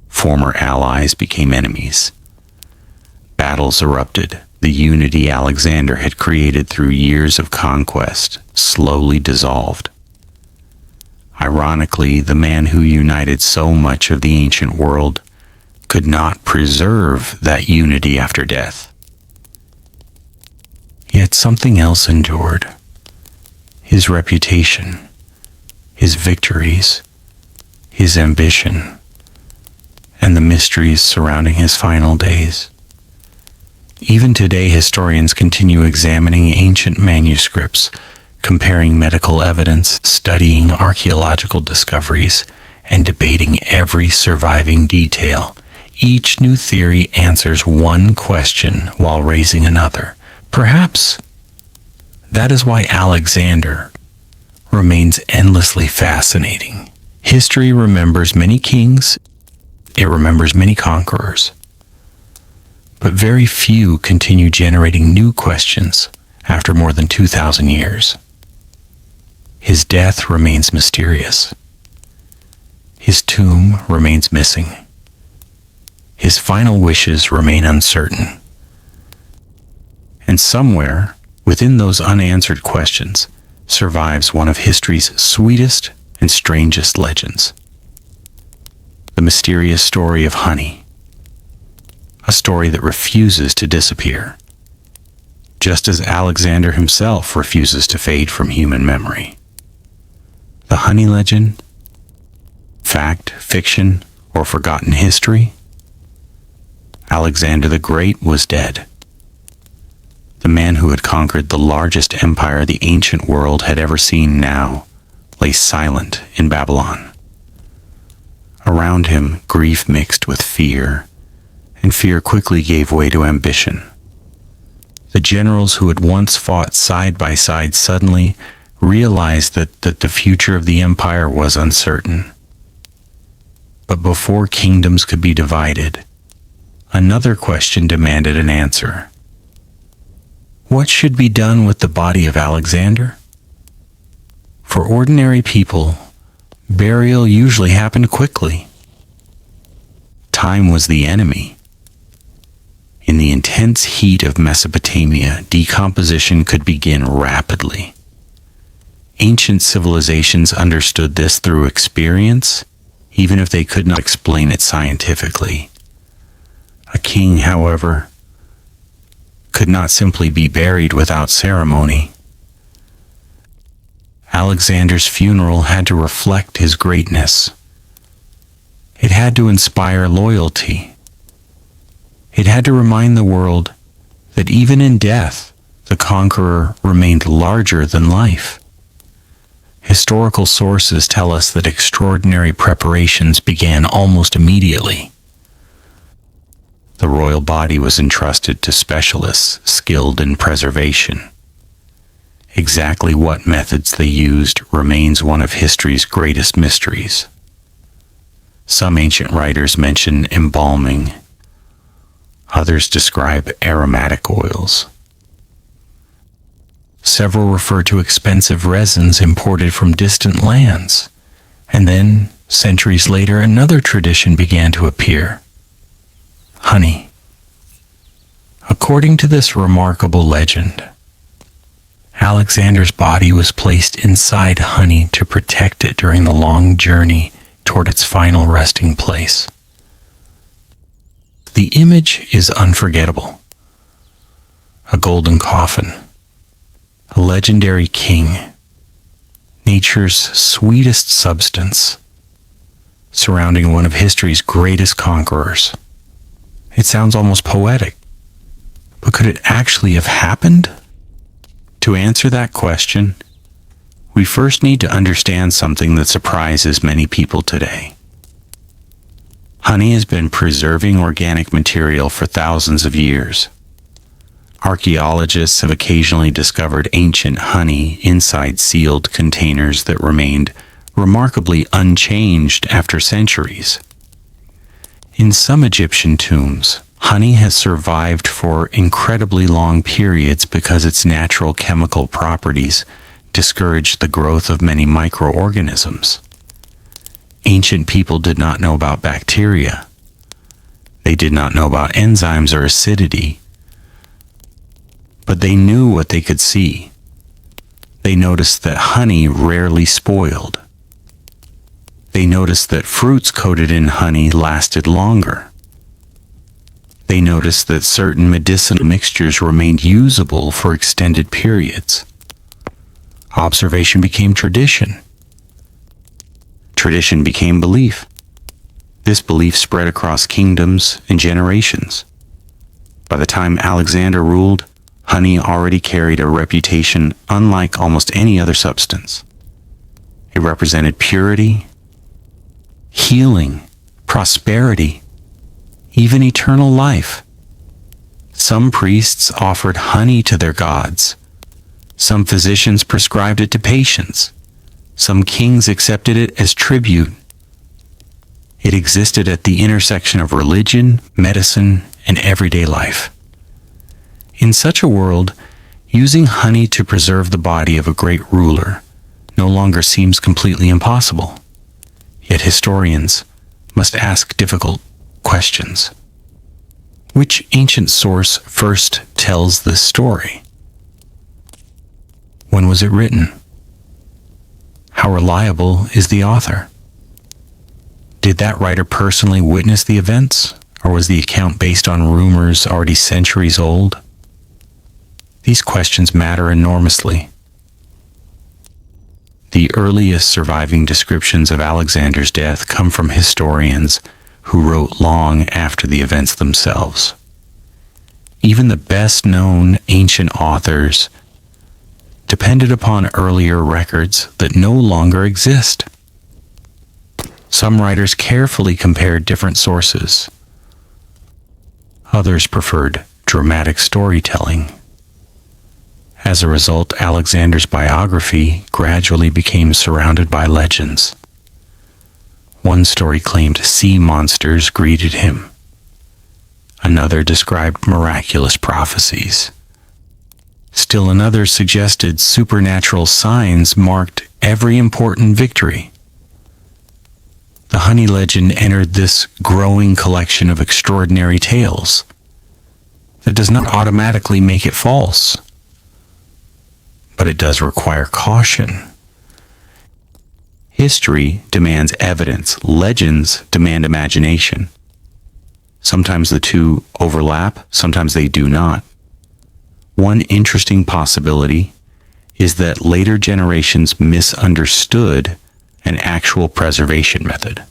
Former allies became enemies. Battles erupted. The unity Alexander had created through years of conquest slowly dissolved. Ironically, the man who united so much of the ancient world could not preserve that unity after death. Yet something else endured. His reputation, his victories, his ambition, and the mysteries surrounding his final days. Even today, historians continue examining ancient manuscripts, comparing medical evidence, studying archaeological discoveries, and debating every surviving detail. Each new theory answers one question while raising another. Perhaps that is why Alexander remains endlessly fascinating. History remembers many kings, it remembers many conquerors, but very few continue generating new questions after more than 2,000 years. His death remains mysterious. His tomb remains missing. His final wishes remain uncertain. And somewhere, within those unanswered questions, survives one of history's sweetest and strangest legends. The mysterious story of honey. A story that refuses to disappear, just as Alexander himself refuses to fade from human memory. The honey legend? Fact, fiction, or forgotten history? Alexander the Great was dead. The man who had conquered the largest empire the ancient world had ever seen now lay silent in Babylon. Around him, grief mixed with fear, and fear quickly gave way to ambition. The generals who had once fought side by side suddenly realized that the future of the empire was uncertain. But before kingdoms could be divided, another question demanded an answer. What should be done with the body of Alexander? For ordinary people, burial usually happened quickly. Time was the enemy. In the intense heat of Mesopotamia, decomposition could begin rapidly. Ancient civilizations understood this through experience, even if they could not explain it scientifically. A king, however, could not simply be buried without ceremony. Alexander's funeral had to reflect his greatness. It had to inspire loyalty. It had to remind the world that even in death, the conqueror remained larger than life. Historical sources tell us that extraordinary preparations began almost immediately. The royal body was entrusted to specialists skilled in preservation. Exactly what methods they used remains one of history's greatest mysteries. Some ancient writers mention embalming. Others describe aromatic oils. Several refer to expensive resins imported from distant lands. And then, centuries later, another tradition began to appear. Honey. According to this remarkable legend, Alexander's body was placed inside honey to protect it during the long journey toward its final resting place. The image is unforgettable. A golden coffin, a legendary king, nature's sweetest substance, surrounding one of history's greatest conquerors. It sounds almost poetic, but could it actually have happened? To answer that question, we first need to understand something that surprises many people today. Honey has been preserving organic material for thousands of years. Archaeologists have occasionally discovered ancient honey inside sealed containers that remained remarkably unchanged after centuries. In some Egyptian tombs, honey has survived for incredibly long periods because its natural chemical properties discouraged the growth of many microorganisms. Ancient people did not know about bacteria. They did not know about enzymes or acidity. But they knew what they could see. They noticed that honey rarely spoiled. They noticed that fruits coated in honey lasted longer. They noticed that certain medicinal mixtures remained usable for extended periods. Observation became tradition. Tradition became belief. This belief spread across kingdoms and generations. By the time Alexander ruled, honey already carried a reputation unlike almost any other substance. It represented purity, healing, prosperity, even eternal life. Some priests offered honey to their gods. Some physicians prescribed it to patients. Some kings accepted it as tribute. It existed at the intersection of religion, medicine, and everyday life. In such a world, using honey to preserve the body of a great ruler no longer seems completely impossible. Yet historians must ask difficult questions. Which ancient source first tells this story? When was it written? How reliable is the author? Did that writer personally witness the events, or was the account based on rumors already centuries old? These questions matter enormously. The earliest surviving descriptions of Alexander's death come from historians who wrote long after the events themselves. Even the best-known ancient authors depended upon earlier records that no longer exist. Some writers carefully compared different sources. Others preferred dramatic storytelling. As a result, Alexander's biography gradually became surrounded by legends. One story claimed sea monsters greeted him. Another described miraculous prophecies. Still another suggested supernatural signs marked every important victory. The honey legend entered this growing collection of extraordinary tales. That does not automatically make it false, but it does require caution. History demands evidence. Legends demand imagination. Sometimes the two overlap, sometimes they do not. One interesting possibility is that later generations misunderstood an actual preservation method.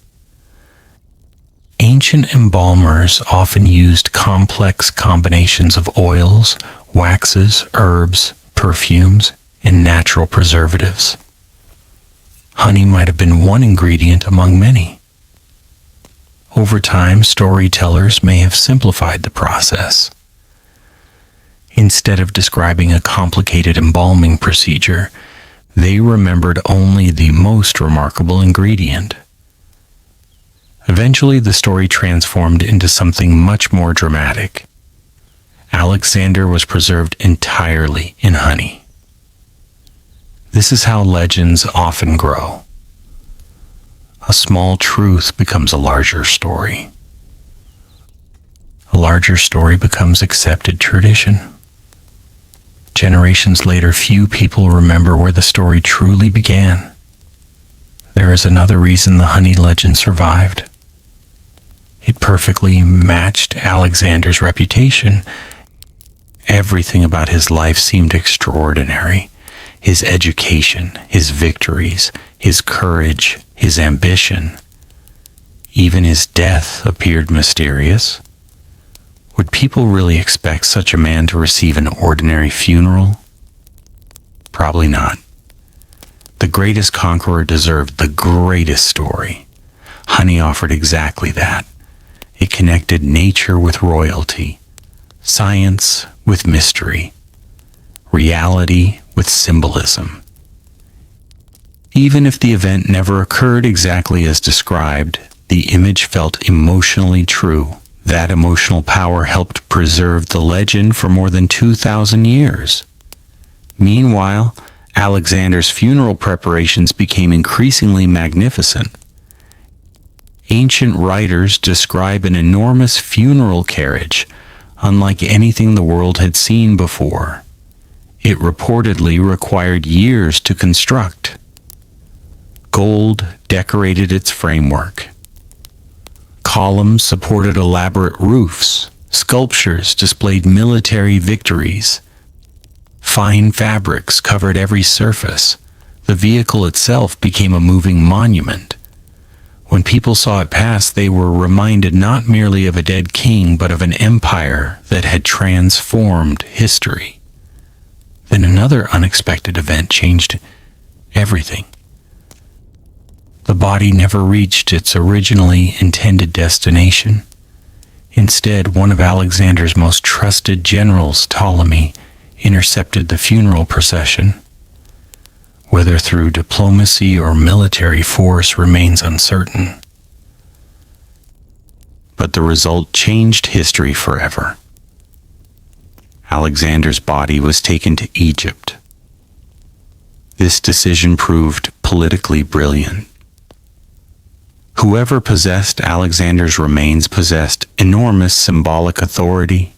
Ancient embalmers often used complex combinations of oils, waxes, herbs, perfumes, and natural preservatives. Honey might have been one ingredient among many. Over time, storytellers may have simplified the process. Instead of describing a complicated embalming procedure, they remembered only the most remarkable ingredient. Eventually, the story transformed into something much more dramatic. Alexander was preserved entirely in honey. This is how legends often grow. A small truth becomes a larger story. A larger story becomes accepted tradition. Generations later, few people remember where the story truly began. There is another reason the honey legend survived. It perfectly matched Alexander's reputation. Everything about his life seemed extraordinary. His education, his victories, his courage, his ambition. Even his death appeared mysterious. Would people really expect such a man to receive an ordinary funeral? Probably not. The greatest conqueror deserved the greatest story. Honey offered exactly that. It connected nature with royalty, science with mystery, reality with symbolism. Even if the event never occurred exactly as described, the image felt emotionally true. That emotional power helped preserve the legend for more than 2,000 years. Meanwhile, Alexander's funeral preparations became increasingly magnificent. Ancient writers describe an enormous funeral carriage, unlike anything the world had seen before. It reportedly required years to construct. Gold decorated its framework. Columns supported elaborate roofs. Sculptures displayed military victories. Fine fabrics covered every surface. The vehicle itself became a moving monument. When people saw it pass, they were reminded not merely of a dead king, but of an empire that had transformed history. Then another unexpected event changed everything. The body never reached its originally intended destination. Instead, one of Alexander's most trusted generals, Ptolemy, intercepted the funeral procession. Whether through diplomacy or military force remains uncertain. But the result changed history forever. Alexander's body was taken to Egypt. This decision proved politically brilliant. Whoever possessed Alexander's remains possessed enormous symbolic authority.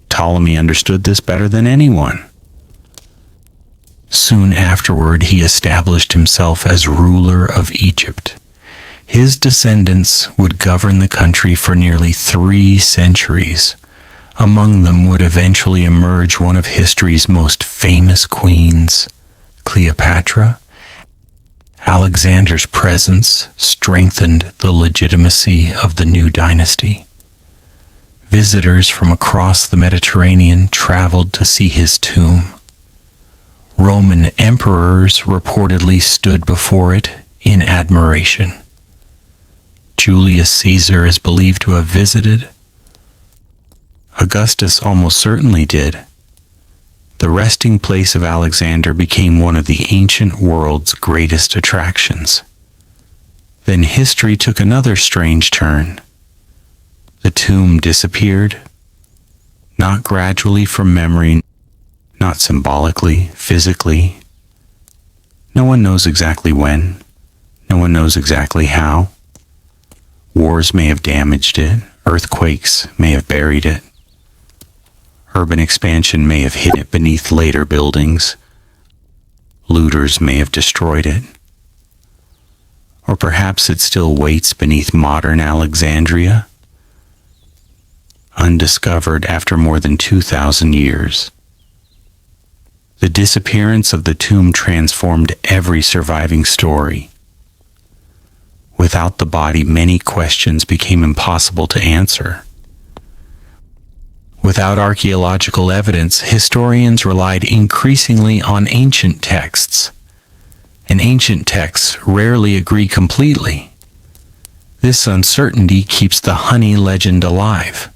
Ptolemy understood this better than anyone. Soon afterward, he established himself as ruler of Egypt. His descendants would govern the country for nearly 3 centuries. Among them would eventually emerge one of history's most famous queens, Cleopatra. Alexander's presence strengthened the legitimacy of the new dynasty. Visitors from across the Mediterranean traveled to see his tomb. Roman emperors reportedly stood before it in admiration. Julius Caesar is believed to have visited. Augustus almost certainly did. The resting place of Alexander became one of the ancient world's greatest attractions. Then history took another strange turn. The tomb disappeared, not gradually from memory, not symbolically, physically. No one knows exactly when. No one knows exactly how. Wars may have damaged it. Earthquakes may have buried it. Urban expansion may have hidden it beneath later buildings. Looters may have destroyed it. Or perhaps it still waits beneath modern Alexandria, undiscovered after more than 2,000 years. The disappearance of the tomb transformed every surviving story. Without the body, many questions became impossible to answer. Without archaeological evidence, historians relied increasingly on ancient texts. And ancient texts rarely agree completely. This uncertainty keeps the honey legend alive.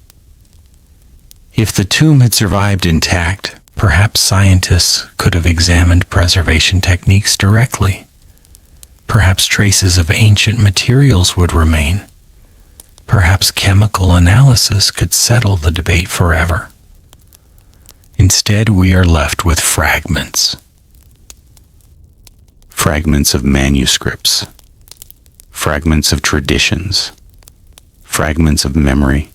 If the tomb had survived intact, perhaps scientists could have examined preservation techniques directly. Perhaps traces of ancient materials would remain. Perhaps chemical analysis could settle the debate forever. Instead, we are left with fragments. Fragments of manuscripts. Fragments of traditions. Fragments of memory.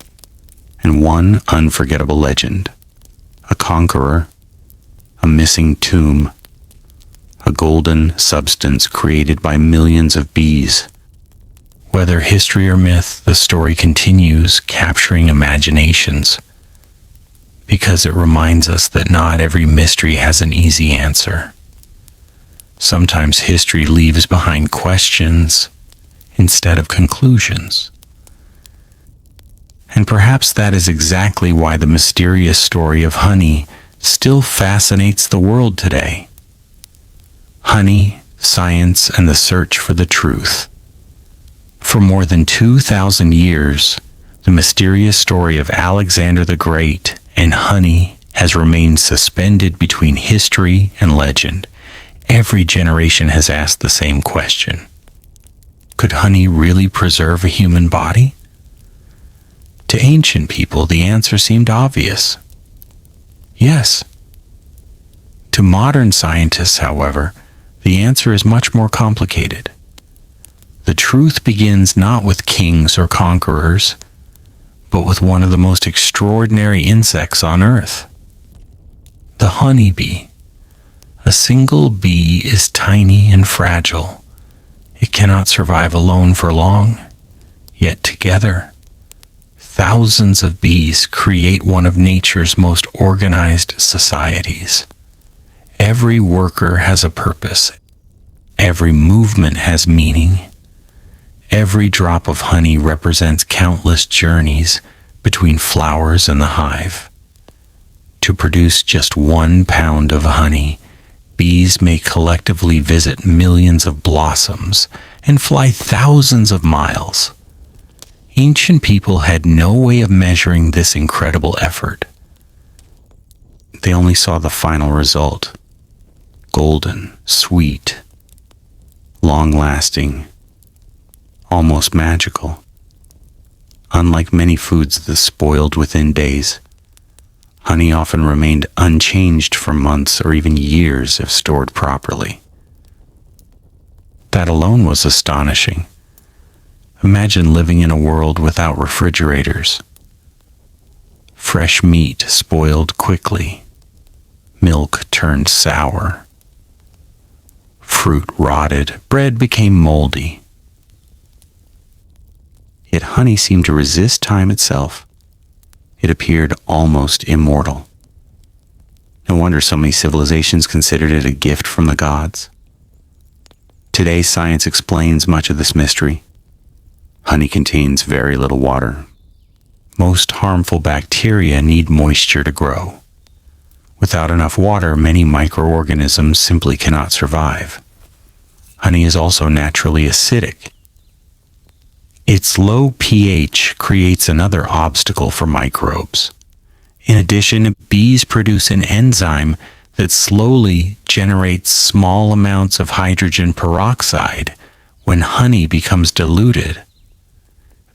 And one unforgettable legend. A conqueror. A missing tomb. A golden substance created by millions of bees. Whether history or myth, the story continues, capturing imaginations, because it reminds us that not every mystery has an easy answer. Sometimes history leaves behind questions instead of conclusions. And perhaps that is exactly why the mysterious story of honey still fascinates the world today. Honey, science, and the search for the truth. For more than 2,000 years, the mysterious story of Alexander the Great and honey has remained suspended between history and legend. Every generation has asked the same question. Could honey really preserve a human body? To ancient people, the answer seemed obvious. Yes. To modern scientists, however, the answer is much more complicated. The truth begins not with kings or conquerors, but with one of the most extraordinary insects on Earth. The honeybee. A single bee is tiny and fragile. It cannot survive alone for long, yet together, thousands of bees create one of nature's most organized societies. Every worker has a purpose. Every movement has meaning. Every drop of honey represents countless journeys between flowers and the hive. To produce just 1 pound of honey, bees may collectively visit millions of blossoms and fly thousands of miles. Ancient people had no way of measuring this incredible effort. They only saw the final result. Golden, sweet, long-lasting, almost magical. Unlike many foods that spoiled within days, honey often remained unchanged for months or even years if stored properly. That alone was astonishing. Imagine living in a world without refrigerators. Fresh meat spoiled quickly. Milk turned sour. Fruit rotted. Bread became moldy. Yet honey seemed to resist time itself. It appeared almost immortal. No wonder so many civilizations considered it a gift from the gods. Today, science explains much of this mystery. Honey contains very little water. Most harmful bacteria need moisture to grow. Without enough water, many microorganisms simply cannot survive. Honey is also naturally acidic. Its low pH creates another obstacle for microbes. In addition, bees produce an enzyme that slowly generates small amounts of hydrogen peroxide when honey becomes diluted.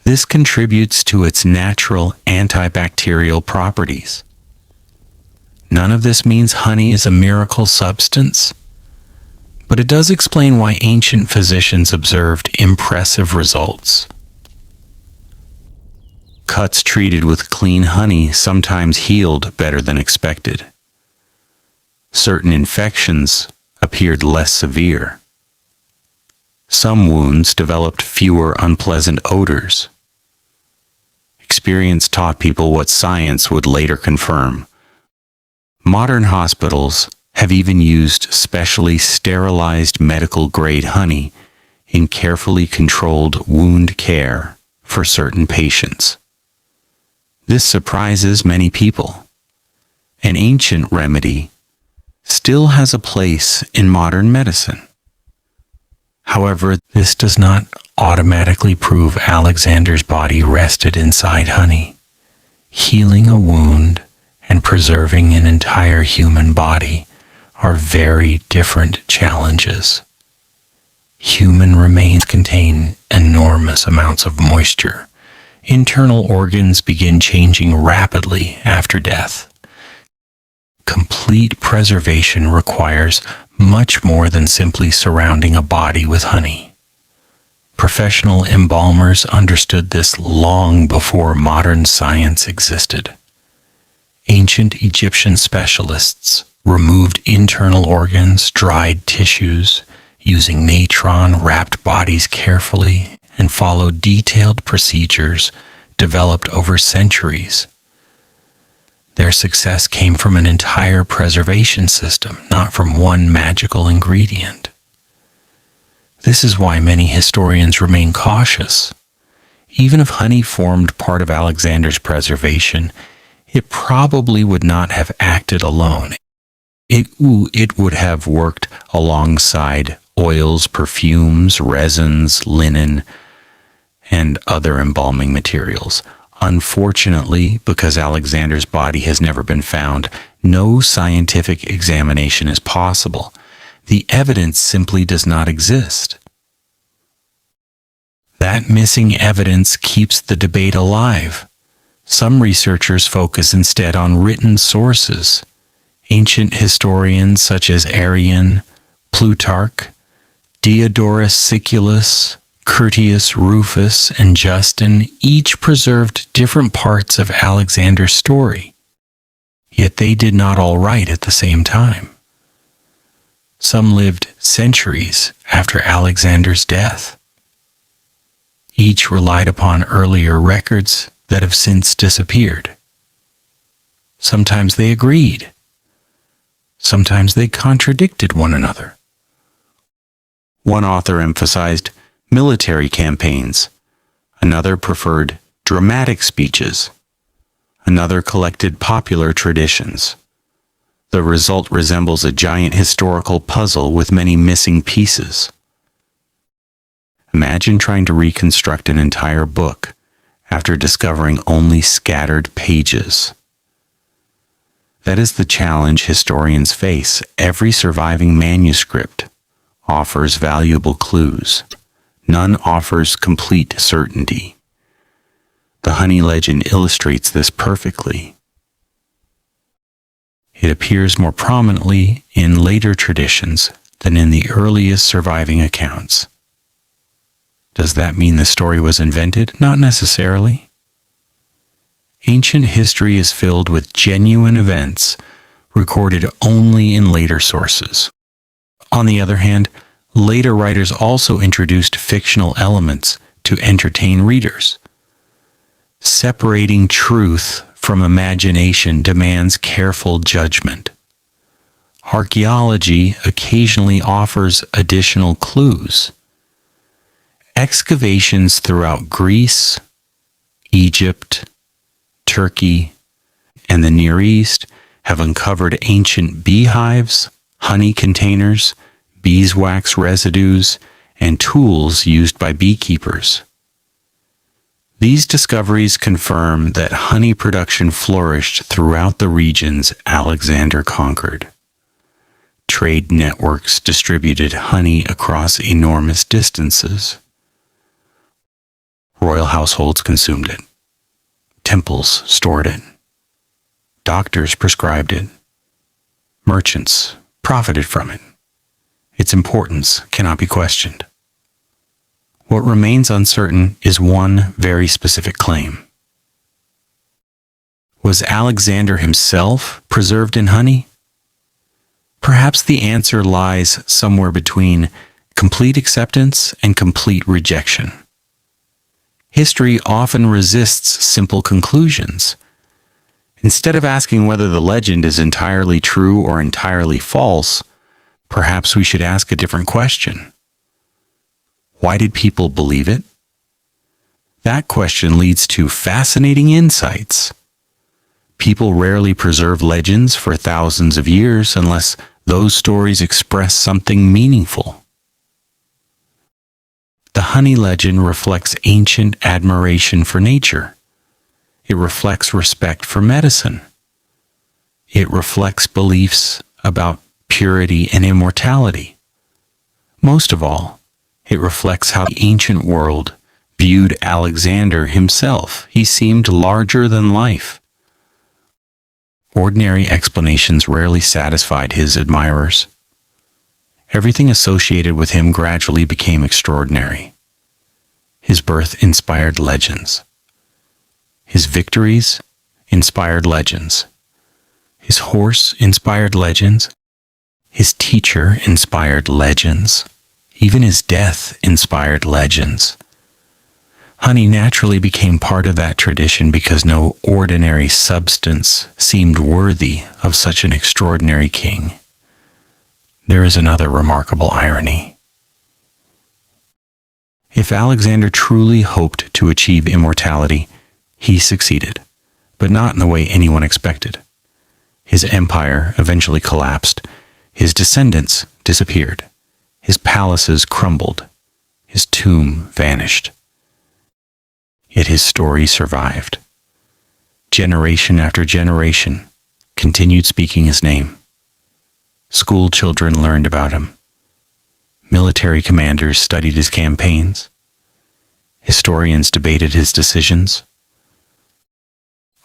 This contributes to its natural antibacterial properties. None of this means honey is a miracle substance, but it does explain why ancient physicians observed impressive results. Cuts treated with clean honey sometimes healed better than expected. Certain infections appeared less severe. Some wounds developed fewer unpleasant odors. Experience taught people what science would later confirm. Modern hospitals have even used specially sterilized medical-grade honey in carefully controlled wound care for certain patients. This surprises many people. An ancient remedy still has a place in modern medicine. However, this does not automatically prove Alexander's body rested inside honey. Healing a wound and preserving an entire human body are very different challenges. Human remains contain enormous amounts of moisture. Internal organs begin changing rapidly after death. Complete preservation requires much more than simply surrounding a body with honey. Professional embalmers understood this long before modern science existed. Ancient Egyptian specialists removed internal organs, dried tissues, using natron, wrapped bodies carefully, and followed detailed procedures developed over centuries. Their success came from an entire preservation system, not from one magical ingredient. This is why many historians remain cautious. Even if honey formed part of Alexander's preservation, it probably would not have acted alone. It would have worked alongside oils, perfumes, resins, linen, and other embalming materials. Unfortunately, because Alexander's body has never been found, no scientific examination is possible. The evidence simply does not exist. That missing evidence keeps the debate alive. Some researchers focus instead on written sources. Ancient historians such as Arrian, Plutarch, Diodorus Siculus, Curtius Rufus, and Justin each preserved different parts of Alexander's story, yet they did not all write at the same time. Some lived centuries after Alexander's death. Each relied upon earlier records that have since disappeared. Sometimes they agreed. Sometimes they contradicted one another. One author emphasized military campaigns. Another preferred dramatic speeches. Another collected popular traditions. The result resembles a giant historical puzzle with many missing pieces. Imagine trying to reconstruct an entire book after discovering only scattered pages. That is the challenge historians face. Every surviving manuscript offers valuable clues. None offers complete certainty. The honey legend illustrates this perfectly. It appears more prominently in later traditions than in the earliest surviving accounts. Does that mean the story was invented? Not necessarily. Ancient history is filled with genuine events recorded only in later sources. On the other hand, later writers also introduced fictional elements to entertain readers. Separating truth from imagination demands careful judgment. Archaeology occasionally offers additional clues. Excavations throughout Greece, Egypt, Turkey, and the Near East have uncovered ancient beehives, honey containers, beeswax residues, and tools used by beekeepers. These discoveries confirm that honey production flourished throughout the regions Alexander conquered. Trade networks distributed honey across enormous distances. Royal households consumed it. Temples stored it. Doctors prescribed it. Merchants profited from it. Its importance cannot be questioned. What remains uncertain is one very specific claim. Was Alexander himself preserved in honey? Perhaps the answer lies somewhere between complete acceptance and complete rejection. History often resists simple conclusions. Instead of asking whether the legend is entirely true or entirely false, perhaps we should ask a different question. Why did people believe it? That question leads to fascinating insights. People rarely preserve legends for thousands of years unless those stories express something meaningful. The honey legend reflects ancient admiration for nature. It reflects respect for medicine. It reflects beliefs about purity and immortality. Most of all, it reflects how the ancient world viewed Alexander himself. He seemed larger than life. Ordinary explanations rarely satisfied his admirers. Everything associated with him gradually became extraordinary. His birth inspired legends. His victories inspired legends. His horse inspired legends. His teacher inspired legends. Even his death inspired legends. Honey naturally became part of that tradition because no ordinary substance seemed worthy of such an extraordinary king. There is another remarkable irony. If Alexander truly hoped to achieve immortality, he succeeded, but not in the way anyone expected. His empire eventually collapsed. His descendants disappeared. His palaces crumbled. His tomb vanished. Yet his story survived. Generation after generation continued speaking his name. School children learned about him. Military commanders studied his campaigns. Historians debated his decisions.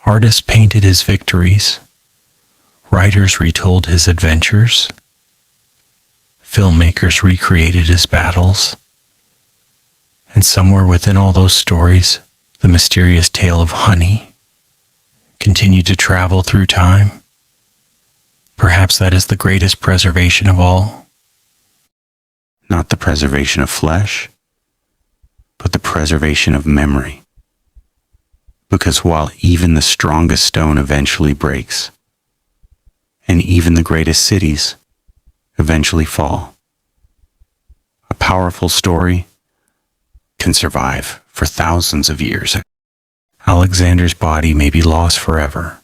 Artists painted his victories. Writers retold his adventures. Filmmakers recreated his battles. And somewhere within all those stories, the mysterious tale of honey continued to travel through time. Perhaps that is the greatest preservation of all. Not the preservation of flesh, but the preservation of memory. Because while even the strongest stone eventually breaks, and even the greatest cities eventually fall, a powerful story can survive for thousands of years. Alexander's body may be lost forever,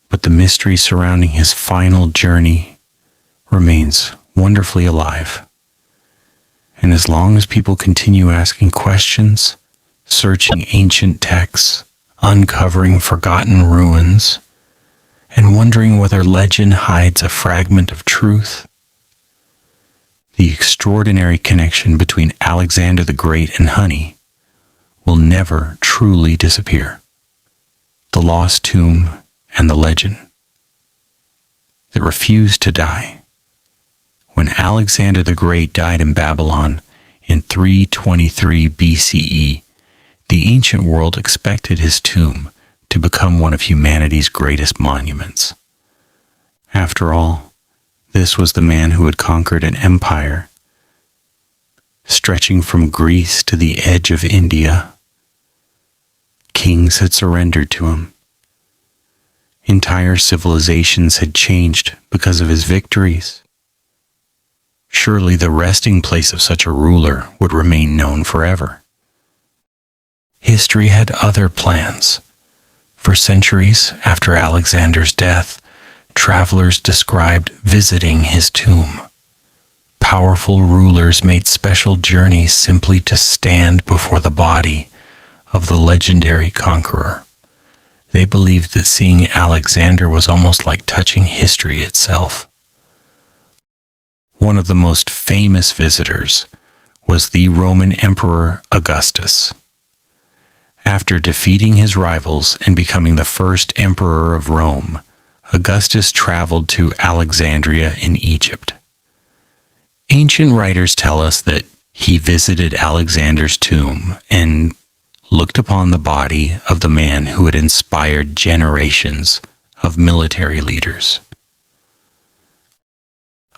but the mystery surrounding his final journey remains wonderfully alive. And as long as people continue asking questions, searching ancient texts, uncovering forgotten ruins, and wondering whether legend hides a fragment of truth, the extraordinary connection between Alexander the Great and honey will never truly disappear. The lost tomb and the legend that refused to die. When Alexander the Great died in Babylon in 323 BCE, the ancient world expected his tomb to become one of humanity's greatest monuments. After all, this was the man who had conquered an empire stretching from Greece to the edge of India. Kings had surrendered to him. Entire civilizations had changed because of his victories. Surely the resting place of such a ruler would remain known forever. History had other plans. For centuries after Alexander's death, travelers described visiting his tomb. Powerful rulers made special journeys simply to stand before the body of the legendary conqueror. They believed that seeing Alexander was almost like touching history itself. One of the most famous visitors was the Roman Emperor Augustus. After defeating his rivals and becoming the first emperor of Rome, Augustus traveled to Alexandria in Egypt. Ancient writers tell us that he visited Alexander's tomb and looked upon the body of the man who had inspired generations of military leaders.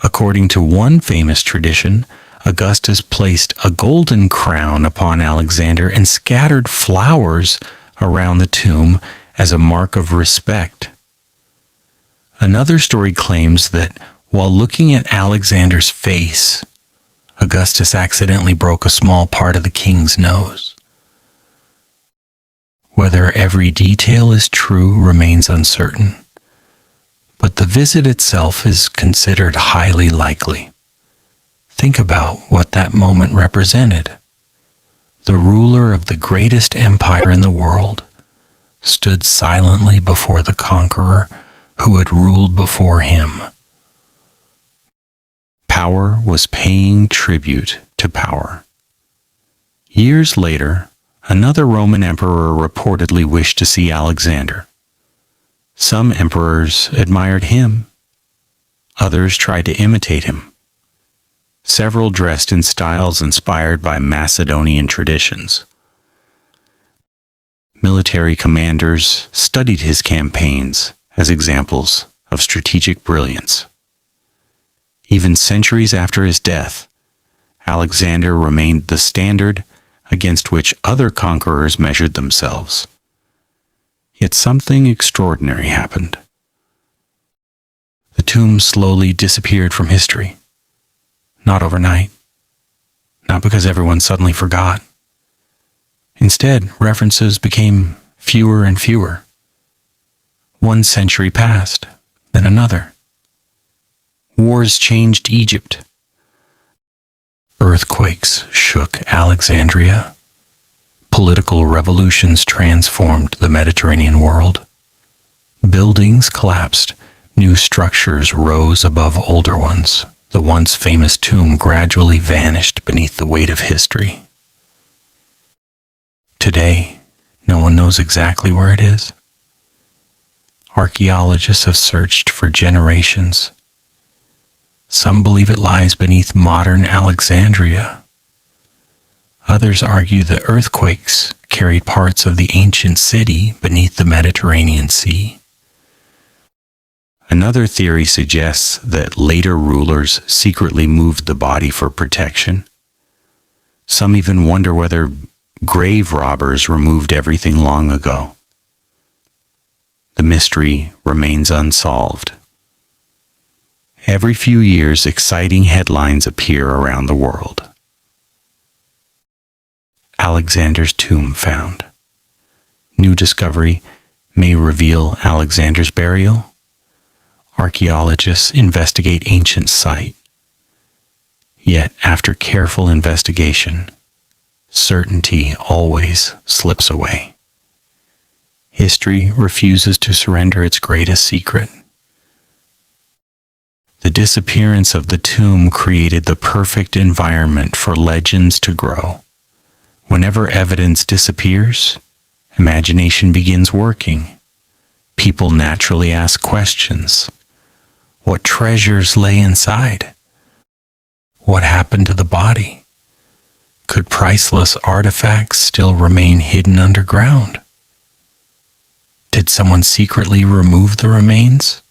According to one famous tradition, Augustus placed a golden crown upon Alexander and scattered flowers around the tomb as a mark of respect. Another story claims that while looking at Alexander's face, Augustus accidentally broke a small part of the king's nose. Whether every detail is true remains uncertain, but the visit itself is considered highly likely. Think about what that moment represented. The ruler of the greatest empire in the world stood silently before the conqueror who had ruled before him. Power was paying tribute to power. Years later, another Roman emperor reportedly wished to see Alexander. Some emperors admired him. Others tried to imitate him. Several dressed in styles inspired by Macedonian traditions. Military commanders studied his campaigns as examples of strategic brilliance. Even centuries after his death, Alexander remained the standard against which other conquerors measured themselves. Yet something extraordinary happened. The tomb slowly disappeared from history. Not overnight. Not because everyone suddenly forgot. Instead, references became fewer and fewer. One century passed, then another. Wars changed Egypt. Earthquakes shook Alexandria. Political revolutions transformed the Mediterranean world. Buildings collapsed. New structures rose above older ones. The once famous tomb gradually vanished beneath the weight of history. Today, no one knows exactly where it is. Archaeologists have searched for generations. Some believe it lies beneath modern Alexandria. Others argue that earthquakes carried parts of the ancient city beneath the Mediterranean Sea. Another theory suggests that later rulers secretly moved the body for protection. Some even wonder whether grave robbers removed everything long ago. The mystery remains unsolved. Every few years, exciting headlines appear around the world. Alexander's tomb found. New discovery may reveal Alexander's burial. Archaeologists investigate ancient site. Yet, after careful investigation, certainty always slips away. History refuses to surrender its greatest secret. The disappearance of the tomb created the perfect environment for legends to grow. Whenever evidence disappears, imagination begins working. People naturally ask questions. What treasures lay inside? What happened to the body? Could priceless artifacts still remain hidden underground? Did someone secretly remove the remains?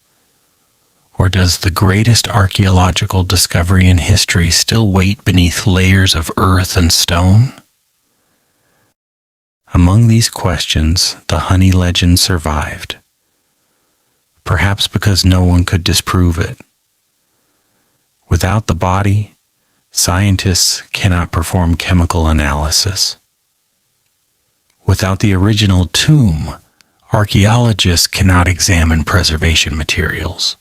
Or does the greatest archaeological discovery in history still wait beneath layers of earth and stone? Among these questions, the honey legend survived. Perhaps because no one could disprove it. Without the body, scientists cannot perform chemical analysis. Without the original tomb, archaeologists cannot examine preservation materials.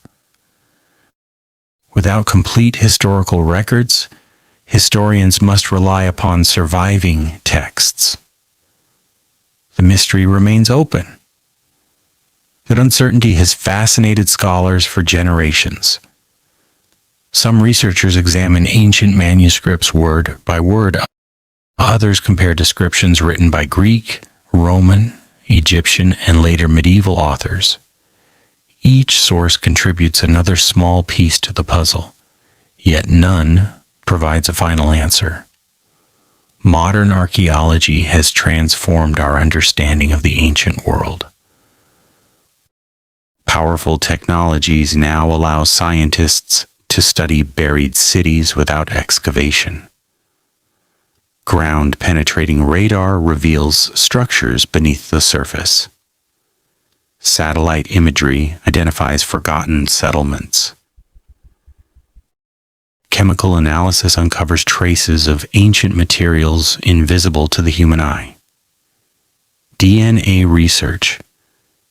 Without complete historical records, historians must rely upon surviving texts. The mystery remains open. That uncertainty has fascinated scholars for generations. Some researchers examine ancient manuscripts word by word. Others compare descriptions written by Greek, Roman, Egyptian, and later medieval authors. Each source contributes another small piece to the puzzle, yet none provides a final answer. Modern archaeology has transformed our understanding of the ancient world. Powerful technologies now allow scientists to study buried cities without excavation. Ground-penetrating radar reveals structures beneath the surface. Satellite imagery identifies forgotten settlements. chemical analysis uncovers traces of ancient materials invisible to the human eye. DNA research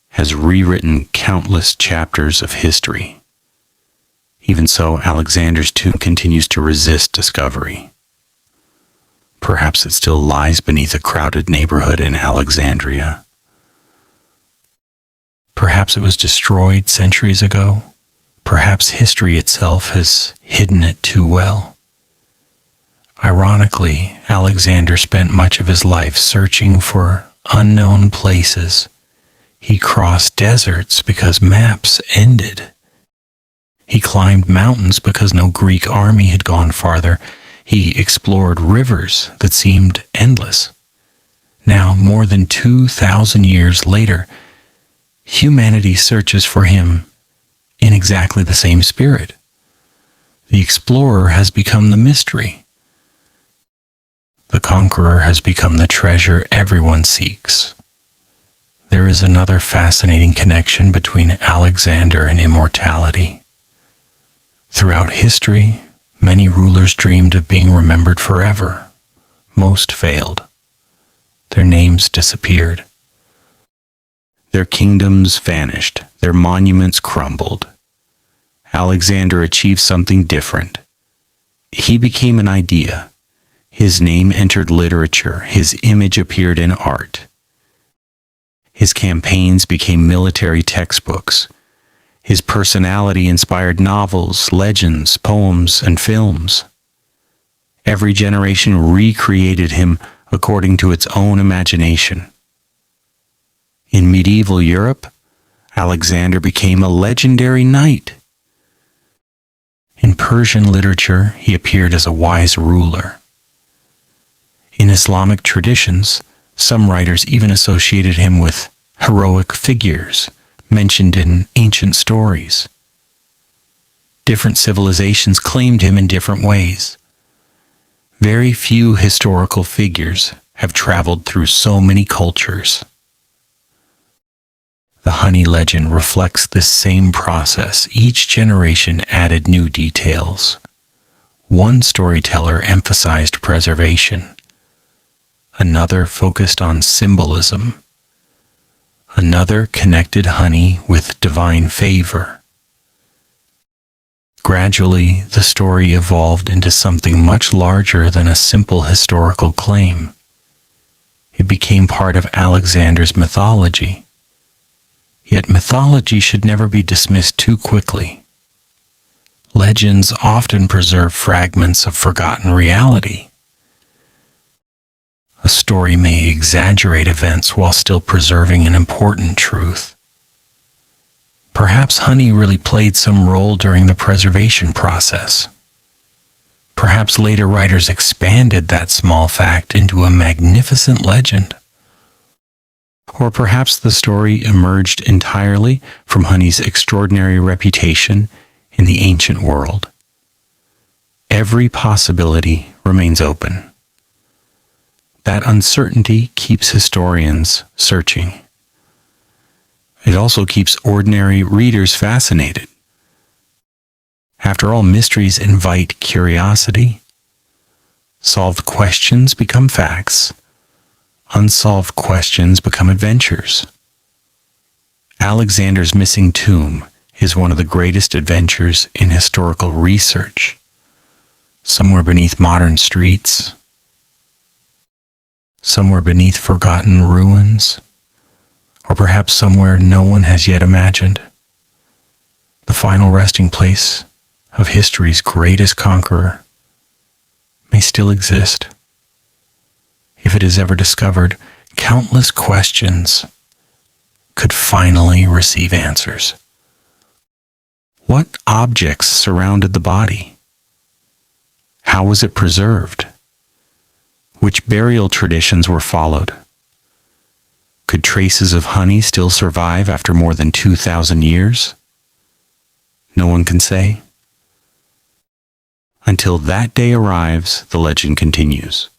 has rewritten countless chapters of history. Even so, Alexander's tomb continues to resist discovery. Perhaps it still lies beneath a crowded neighborhood in Alexandria. Perhaps it was destroyed centuries ago. Perhaps history itself has hidden it too well. Ironically, Alexander spent much of his life searching for unknown places. He crossed deserts because maps ended. He climbed mountains because no Greek army had gone farther. He explored rivers that seemed endless. Now, more than 2,000 years later, humanity searches for him in exactly the same spirit. The explorer has become the mystery. The conqueror has become the treasure everyone seeks. There is another fascinating connection between Alexander and immortality. Throughout history, many rulers dreamed of being remembered forever. Most failed. Their names disappeared. Their kingdoms vanished. Their monuments crumbled. Alexander achieved something different. He became an idea. His name entered literature. His image appeared in art. His campaigns became military textbooks. His personality inspired novels, legends, poems, and films. Every generation recreated him according to its own imagination. In medieval Europe, Alexander became a legendary knight. In Persian literature, he appeared as a wise ruler. In Islamic traditions, some writers even associated him with heroic figures mentioned in ancient stories. Different civilizations claimed him in different ways. Very few historical figures have traveled through so many cultures. The honey legend reflects this same process. Each generation added new details. One storyteller emphasized preservation. Another focused on symbolism. Another connected honey with divine favor. Gradually, the story evolved into something much larger than a simple historical claim. It became part of Alexander's mythology. Yet mythology should never be dismissed too quickly. Legends often preserve fragments of forgotten reality. A story may exaggerate events while still preserving an important truth. Perhaps honey really played some role during the preservation process. Perhaps later writers expanded that small fact into a magnificent legend. Or perhaps the story emerged entirely from honey's extraordinary reputation in the ancient world. Every possibility remains open. That uncertainty keeps historians searching. It also keeps ordinary readers fascinated. After all, mysteries invite curiosity. Solved questions become facts. Unsolved questions become adventures. Alexander's missing tomb is one of the greatest adventures in historical research. Somewhere beneath modern streets, somewhere beneath forgotten ruins, or perhaps somewhere no one has yet imagined, the final resting place of history's greatest conqueror may still exist. If it is ever discovered, countless questions could finally receive answers. What objects surrounded the body? How was it preserved? Which burial traditions were followed? Could traces of honey still survive after more than 2,000 years? No one can say. Until that day arrives, the legend continues.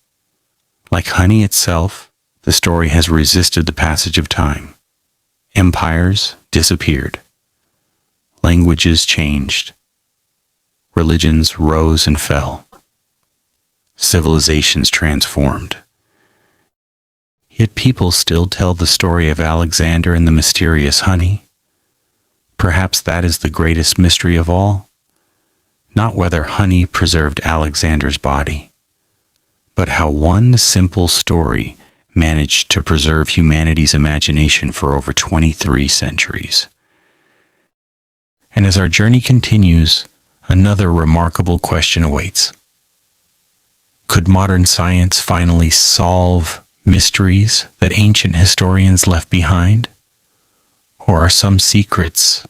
Like honey itself, the story has resisted the passage of time. Empires disappeared. Languages changed. Religions rose and fell. Civilizations transformed. Yet people still tell the story of Alexander and the mysterious honey. Perhaps that is the greatest mystery of all. Not whether honey preserved Alexander's body, but how one simple story managed to preserve humanity's imagination for over 23 centuries. And as our journey continues, another remarkable question awaits. Could modern science finally solve mysteries that ancient historians left behind? Or are some secrets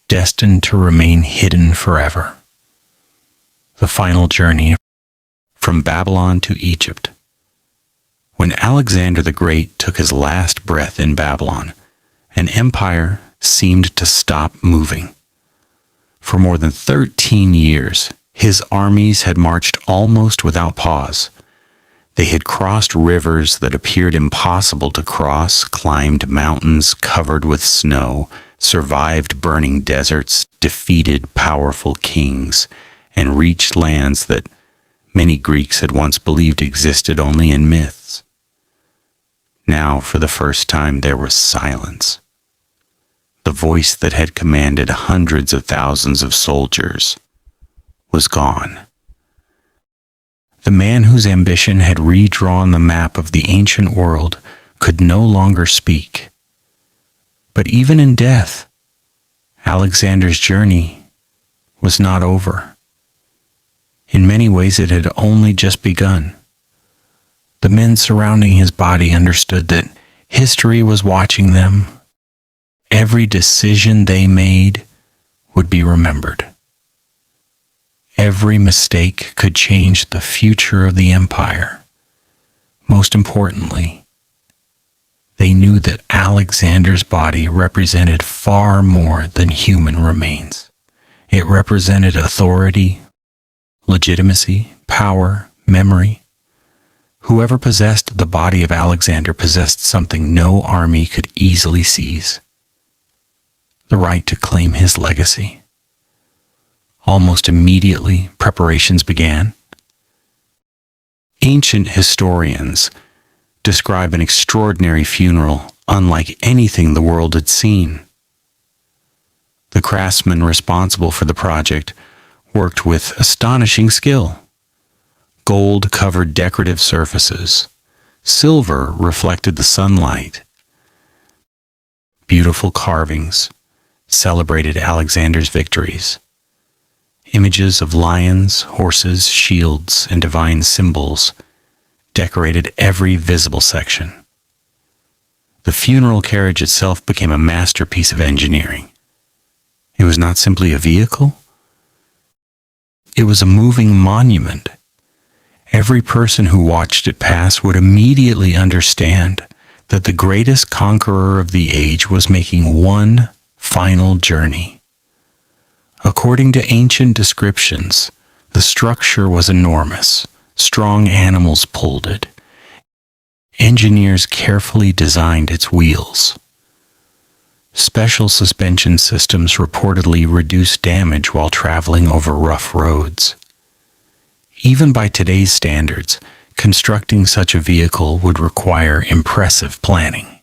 destined to remain hidden forever? The final journey from Babylon to Egypt. When Alexander the Great took his last breath in Babylon, an empire seemed to stop moving. For more than 13 years, his armies had marched almost without pause. They had crossed rivers that appeared impossible to cross, climbed mountains covered with snow, survived burning deserts, defeated powerful kings, and reached lands that many Greeks had once believed existed only in myths. Now, for the first time, there was silence. The voice that had commanded hundreds of thousands of soldiers was gone. The man whose ambition had redrawn the map of the ancient world could no longer speak. But even in death, Alexander's journey was not over. In many ways, it had only just begun. The men surrounding his body understood that history was watching them. Every decision they made would be remembered. Every mistake could change the future of the empire. Most importantly, they knew that Alexander's body represented far more than human remains. It represented authority, legitimacy, power, memory. Whoever possessed the body of Alexander possessed something no army could easily seize: the right to claim his legacy. Almost immediately, preparations began. Ancient historians describe an extraordinary funeral unlike anything the world had seen. The craftsmen responsible for the project worked with astonishing skill. Gold covered decorative surfaces. Silver reflected the sunlight. Beautiful carvings celebrated Alexander's victories. Images of lions, horses, shields, and divine symbols decorated every visible section. The funeral carriage itself became a masterpiece of engineering. It was not simply a vehicle. It was a moving monument. Every person who watched it pass would immediately understand that the greatest conqueror of the age was making one final journey. According to ancient descriptions, the structure was enormous. Strong animals pulled it. Engineers carefully designed its wheels. Special suspension systems reportedly reduced damage while traveling over rough roads. Even by today's standards, constructing such a vehicle would require impressive planning.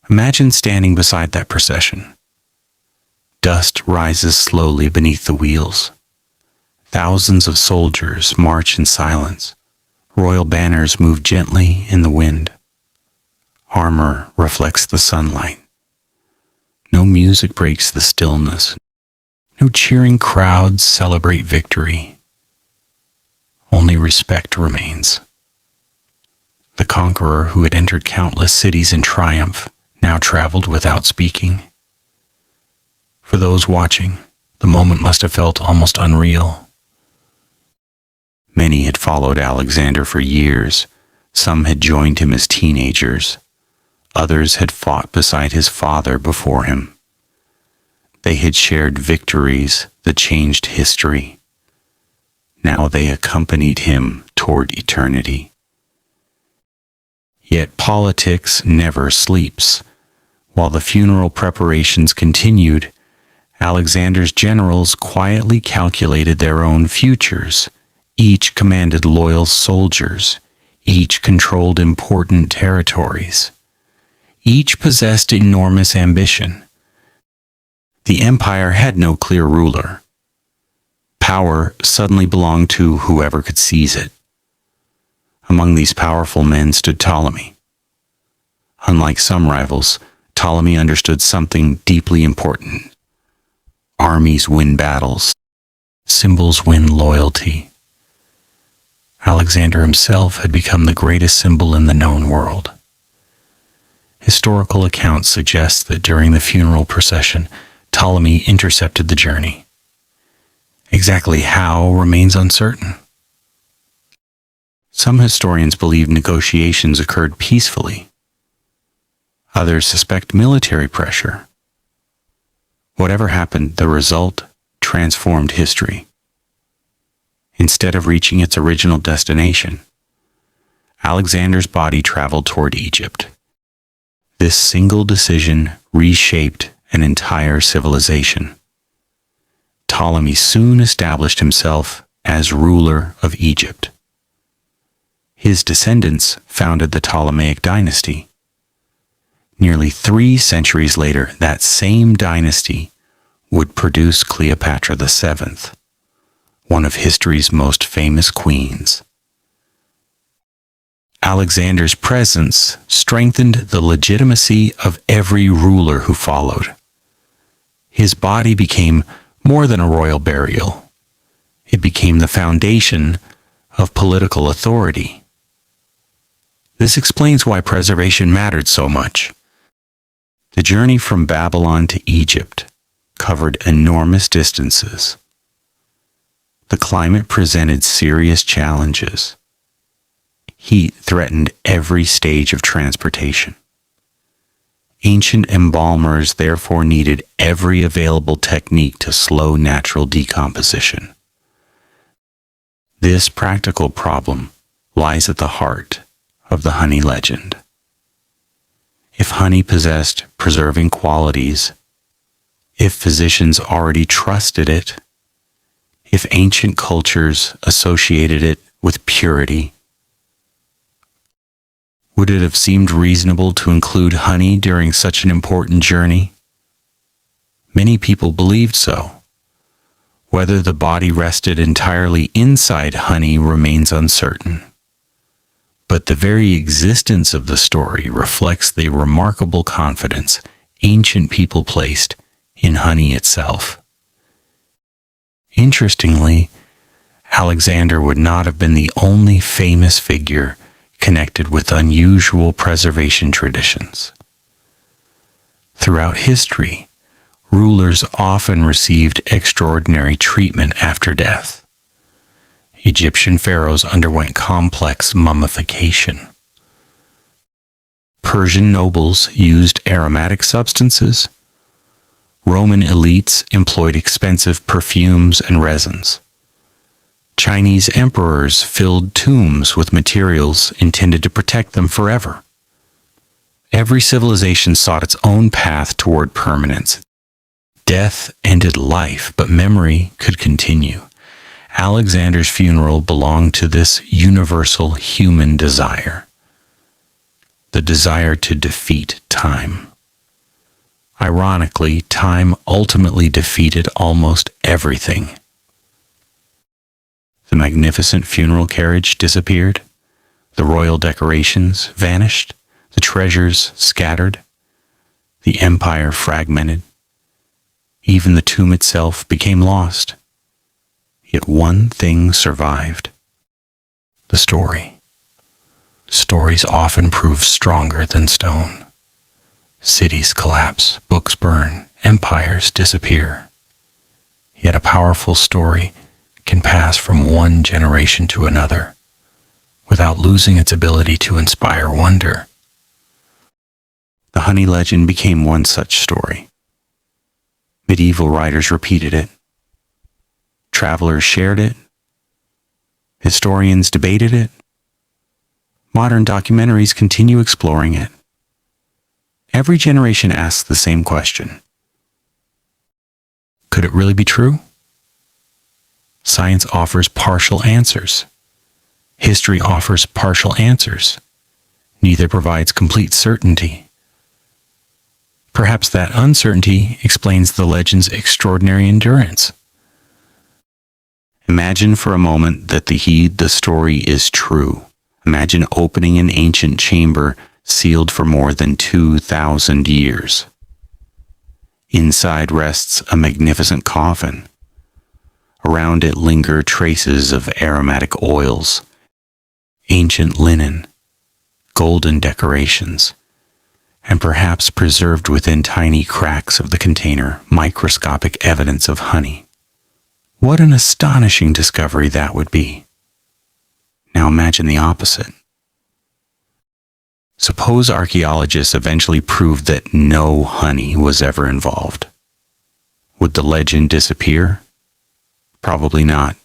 Imagine standing beside that procession. Dust rises slowly beneath the wheels. Thousands of soldiers march in silence. Royal banners move gently in the wind. Armor reflects the sunlight. No music breaks the stillness. No cheering crowds celebrate victory. Only respect remains. The conqueror who had entered countless cities in triumph now traveled without speaking. For those watching, the moment must have felt almost unreal. Many had followed Alexander for years. Some had joined him as teenagers. Others had fought beside his father before him. They had shared victories that changed history. Now they accompanied him toward eternity. Yet politics never sleeps. While the funeral preparations continued, Alexander's generals quietly calculated their own futures. Each commanded loyal soldiers. Each controlled important territories. Each possessed enormous ambition. The empire had no clear ruler. Power suddenly belonged to whoever could seize it. Among these powerful men stood Ptolemy. Unlike some rivals, Ptolemy understood something deeply important. Armies win battles. Symbols win loyalty. Alexander himself had become the greatest symbol in the known world. Historical accounts suggest that during the funeral procession, Ptolemy intercepted the journey. Exactly how remains uncertain. Some historians believe negotiations occurred peacefully. Others suspect military pressure. Whatever happened, the result transformed history. Instead of reaching its original destination, Alexander's body traveled toward Egypt. This single decision reshaped an entire civilization. Ptolemy soon established himself as ruler of Egypt. His descendants founded the Ptolemaic dynasty. Nearly 3 centuries later, that same dynasty would produce Cleopatra VII, one of history's most famous queens. Alexander's presence strengthened the legitimacy of every ruler who followed. His body became more than a royal burial. It became the foundation of political authority. This explains why preservation mattered so much. The journey from Babylon to Egypt covered enormous distances. The climate presented serious challenges. Heat threatened every stage of transportation. Ancient embalmers therefore needed every available technique to slow natural decomposition. This practical problem lies at the heart of the honey legend. If honey possessed preserving qualities, if physicians already trusted it, if ancient cultures associated it with purity, would it have seemed reasonable to include honey during such an important journey? Many people believed so. Whether the body rested entirely inside honey remains uncertain. But the very existence of the story reflects the remarkable confidence ancient people placed in honey itself. Interestingly, Alexander would not have been the only famous figure connected with unusual preservation traditions. Throughout history, rulers often received extraordinary treatment after death. Egyptian pharaohs underwent complex mummification. Persian nobles used aromatic substances. Roman elites employed expensive perfumes and resins. Chinese emperors filled tombs with materials intended to protect them forever. Every civilization sought its own path toward permanence. Death ended life, but memory could continue. Alexander's funeral belonged to this universal human desire, the desire to defeat time. Ironically, time ultimately defeated almost everything. The magnificent funeral carriage disappeared, the royal decorations vanished, the treasures scattered, the empire fragmented. Even the tomb itself became lost. Yet one thing survived: the story. Stories often prove stronger than stone. Cities collapse, books burn, empires disappear. Yet a powerful story can pass from one generation to another without losing its ability to inspire wonder. The honey legend became one such story. Medieval writers repeated it. Travelers shared it. Historians debated it. Modern documentaries continue exploring it. Every generation asks the same question: Could it really be true? Science offers partial answers. History offers partial answers. Neither provides complete certainty. Perhaps that uncertainty explains the legend's extraordinary endurance. Imagine for a moment that the story is true. Imagine opening an ancient chamber sealed for more than 2,000 years. Inside rests a magnificent coffin. Around it linger traces of aromatic oils, ancient linen, golden decorations, and perhaps preserved within tiny cracks of the container, microscopic evidence of honey. What an astonishing discovery that would be. Now imagine the opposite. Suppose archaeologists eventually proved that no honey was ever involved. Would the legend disappear? Probably not.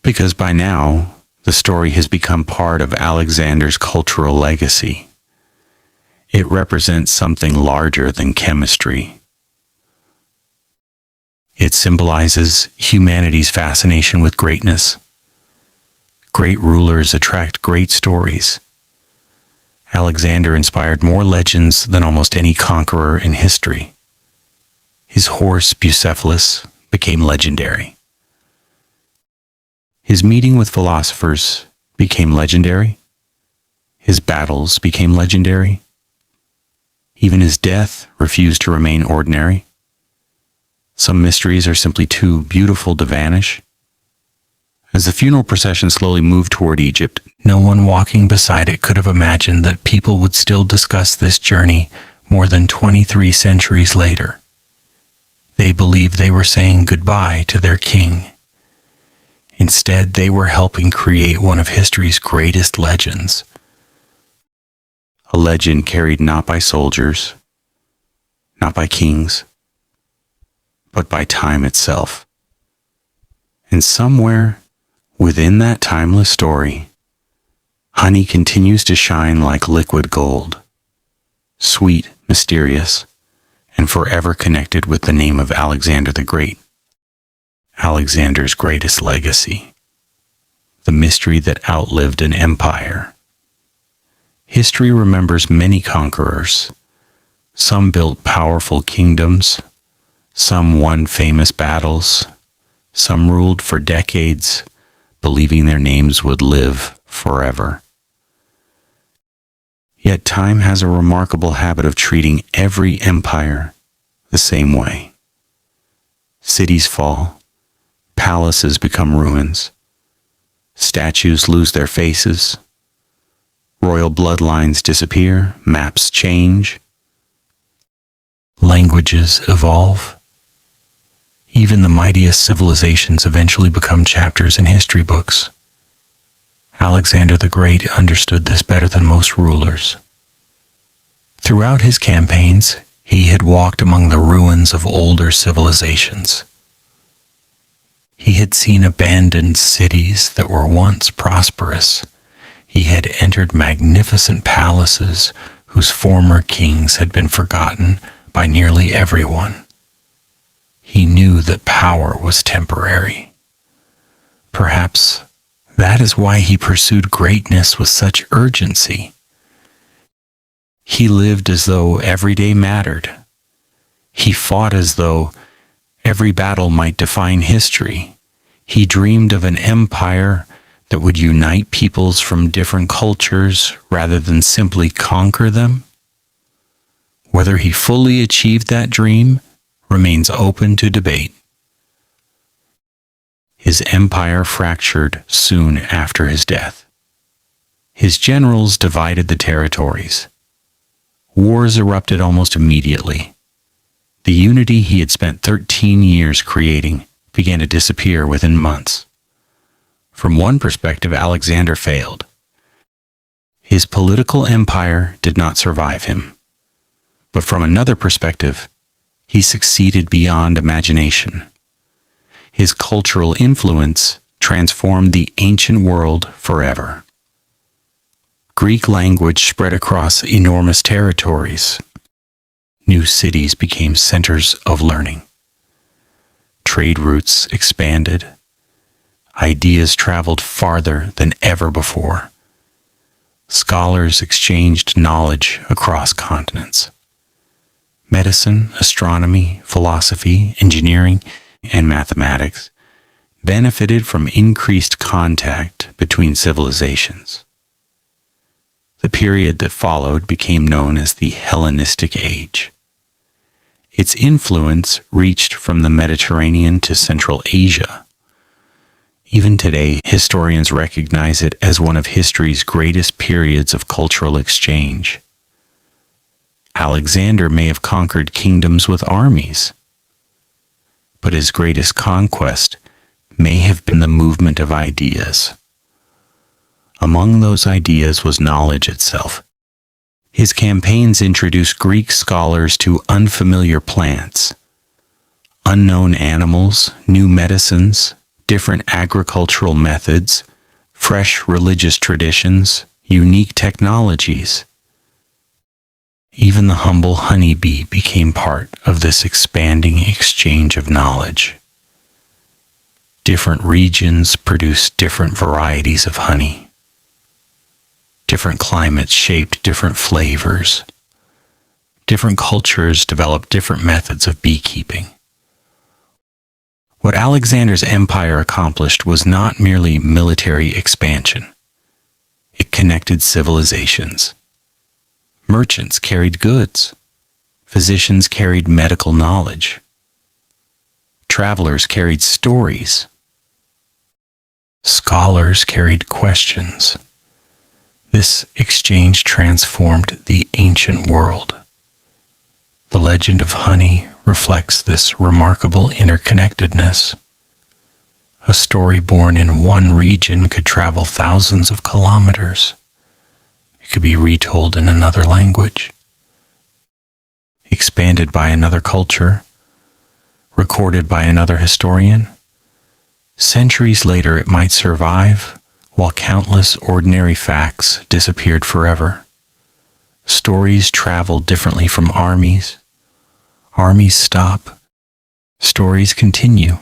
Because by now, the story has become part of Alexander's cultural legacy. It represents something larger than chemistry. It symbolizes humanity's fascination with greatness. Great rulers attract great stories. Alexander inspired more legends than almost any conqueror in history. His horse, Bucephalus, became legendary. His meeting with philosophers became legendary. His battles became legendary. Even his death refused to remain ordinary. Some mysteries are simply too beautiful to vanish. As the funeral procession slowly moved toward Egypt, no one walking beside it could have imagined that people would still discuss this journey more than 23 centuries later. They believed they were saying goodbye to their king. Instead, they were helping create one of history's greatest legends. A legend carried not by soldiers, not by kings, but by time itself. And somewhere within that timeless story, honey continues to shine like liquid gold, sweet, mysterious, and forever connected with the name of Alexander the Great. Alexander's greatest legacy, the mystery that outlived an empire. History remembers many conquerors. Some built powerful kingdoms, some won famous battles, some ruled for decades, believing their names would live forever. Yet time has a remarkable habit of treating every empire the same way. Cities fall, palaces become ruins, statues lose their faces, royal bloodlines disappear, maps change, languages evolve. Even the mightiest civilizations eventually become chapters in history books. Alexander the Great understood this better than most rulers. Throughout his campaigns, he had walked among the ruins of older civilizations. He had seen abandoned cities that were once prosperous. He had entered magnificent palaces whose former kings had been forgotten by nearly everyone. He knew that power was temporary. Perhaps that is why he pursued greatness with such urgency. He lived as though every day mattered. He fought as though every battle might define history. He dreamed of an empire that would unite peoples from different cultures rather than simply conquer them. Whether he fully achieved that dream remains open to debate. His empire fractured soon after his death. His generals divided the territories. Wars erupted almost immediately. The unity he had spent 13 years creating began to disappear within months. From one perspective, Alexander failed. His political empire did not survive him. But from another perspective, he succeeded beyond imagination. His cultural influence transformed the ancient world forever. Greek language spread across enormous territories. New cities became centers of learning. trade routes expanded. Ideas traveled farther than ever before. Scholars exchanged knowledge across continents. Medicine, astronomy, philosophy, engineering, and mathematics benefited from increased contact between civilizations. The period that followed became known as the Hellenistic Age. Its influence reached from the Mediterranean to Central Asia. Even today, historians recognize it as one of history's greatest periods of cultural exchange. Alexander may have conquered kingdoms with armies, but his greatest conquest may have been the movement of ideas. Among those ideas was knowledge itself. His campaigns introduced Greek scholars to unfamiliar plants, unknown animals, new medicines, different agricultural methods, fresh religious traditions, unique technologies. Even the humble honeybee became part of this expanding exchange of knowledge. Different regions produced different varieties of honey. Different climates shaped different flavors. Different cultures developed different methods of beekeeping. What Alexander's empire accomplished was not merely military expansion. It connected civilizations. Merchants carried goods. Physicians carried medical knowledge. Travelers carried stories. Scholars carried questions. This exchange transformed the ancient world. The legend of honey reflects this remarkable interconnectedness. A story born in one region could travel thousands of kilometers. It could be retold in another language, expanded by another culture, recorded by another historian. Centuries later, it might survive, while countless ordinary facts disappeared forever. Stories travel differently from armies. Armies stop. Stories continue.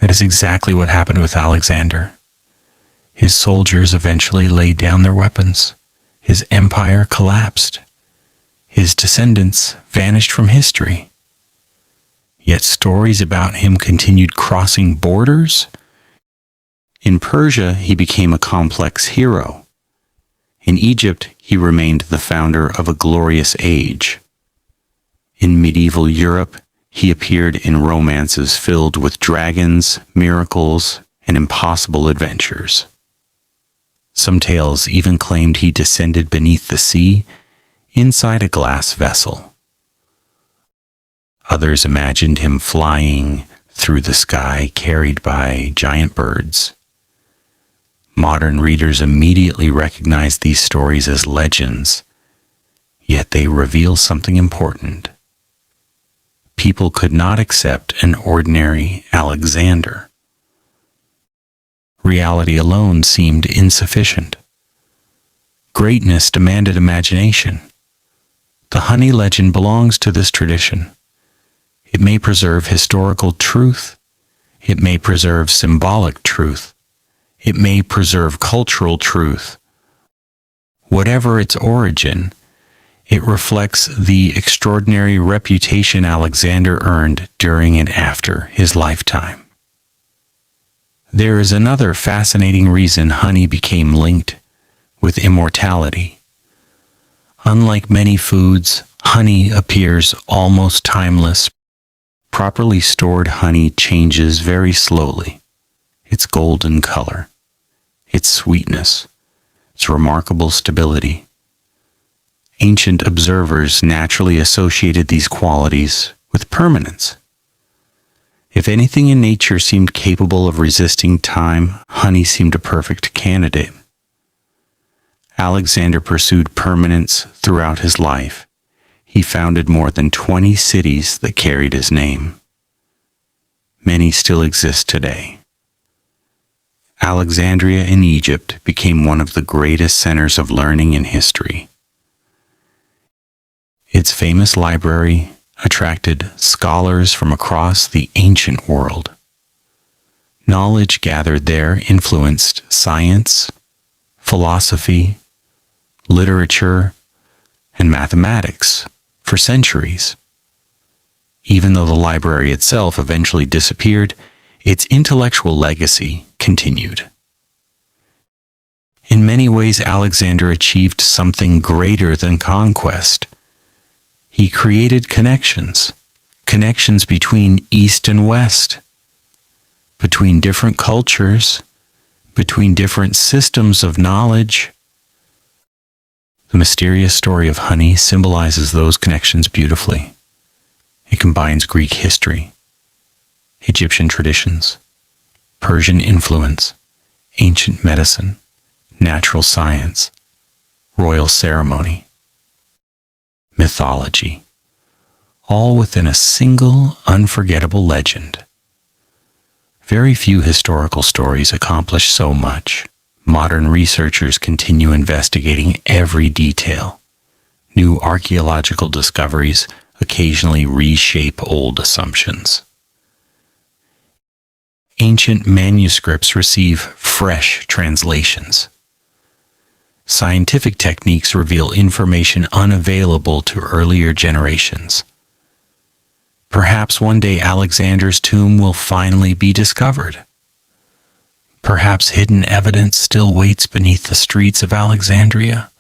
That is exactly what happened with Alexander. His soldiers eventually laid down their weapons. His empire collapsed. His descendants vanished from history. Yet stories about him continued crossing borders. In Persia, he became a complex hero. In Egypt, he remained the founder of a glorious age. In medieval Europe, he appeared in romances filled with dragons, miracles, and impossible adventures. Some tales even claimed he descended beneath the sea, inside a glass vessel. Others imagined him flying through the sky, carried by giant birds. Modern readers immediately recognize these stories as legends, yet they reveal something important. People could not accept an ordinary Alexander. Reality alone seemed insufficient. Greatness demanded imagination. The honey legend belongs to this tradition. It may preserve historical truth. It may preserve symbolic truth. It may preserve cultural truth. Whatever its origin, it reflects the extraordinary reputation Alexander earned during and after his lifetime. There is another fascinating reason honey became linked with immortality. Unlike many foods, honey appears almost timeless. Properly stored honey changes very slowly. Its golden color, its sweetness, its remarkable stability. Ancient observers naturally associated these qualities with permanence. If anything in nature seemed capable of resisting time, honey seemed a perfect candidate. Alexander pursued permanence throughout his life. He founded more than 20 cities that carried his name. Many still exist today. Alexandria in Egypt became one of the greatest centers of learning in history. Its famous library, attracted scholars from across the ancient world. Knowledge gathered there influenced science, philosophy, literature, and mathematics for centuries. Even though the library itself eventually disappeared, its intellectual legacy continued. In many ways, Alexander achieved something greater than conquest. He created connections between East and West, between different cultures, between different systems of knowledge. The mysterious story of honey symbolizes those connections beautifully. It combines Greek history, Egyptian traditions, Persian influence, ancient medicine, natural science, royal ceremony, mythology, all within a single unforgettable legend. Very few historical stories accomplish so much. Modern researchers continue investigating every detail. New archaeological discoveries occasionally reshape old assumptions. Ancient manuscripts receive fresh translations. Scientific techniques reveal information unavailable to earlier generations. Perhaps one day Alexander's tomb will finally be discovered. Perhaps hidden evidence still waits beneath the streets of Alexandria.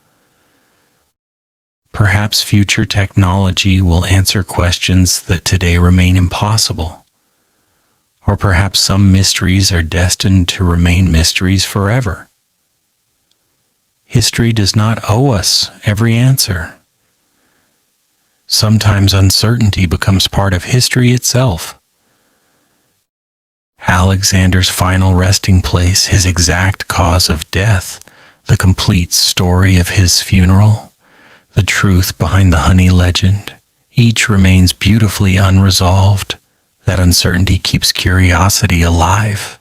Perhaps future technology will answer questions that today remain impossible. Or perhaps some mysteries are destined to remain mysteries forever. History does not owe us every answer. Sometimes uncertainty becomes part of history itself. Alexander's final resting place, his exact cause of death, the complete story of his funeral, the truth behind the honey legend, each remains beautifully unresolved. That uncertainty keeps curiosity alive.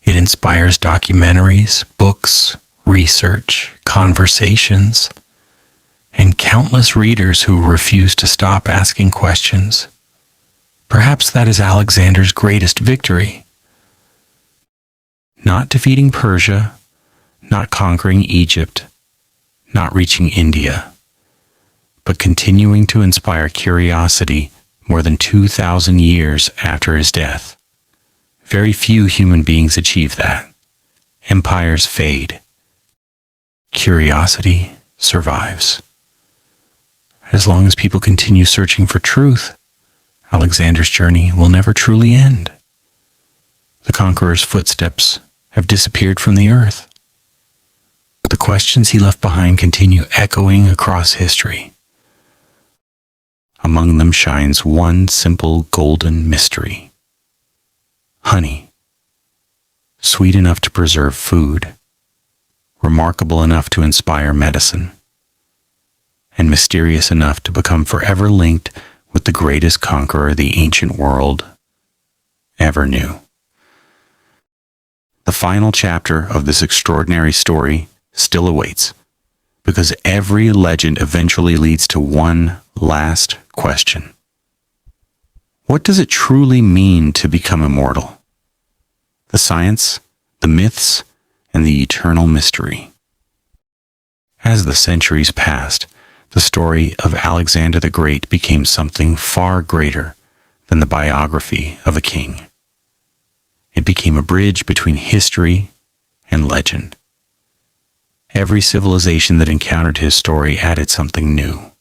It inspires documentaries, books, research, conversations, and countless readers who refuse to stop asking questions. Perhaps that is Alexander's greatest victory. Not defeating Persia, not conquering Egypt, not reaching India, but continuing to inspire curiosity more than 2,000 years after his death. Very few human beings achieve that. Empires fade. Curiosity survives. As long as people continue searching for truth, Alexander's journey will never truly end. The conqueror's footsteps have disappeared from the earth, but the questions he left behind continue echoing across history. Among them shines one simple golden mystery. Honey, sweet enough to preserve food, remarkable enough to inspire medicine, and mysterious enough to become forever linked with the greatest conqueror the ancient world ever knew. The final chapter of this extraordinary story still awaits, because every legend eventually leads to one last question. What does it truly mean to become immortal? The science, the myths, and the eternal mystery. As the centuries passed, the story of Alexander the Great became something far greater than the biography of a king. It became a bridge between history and legend. Every civilization that encountered his story added something new.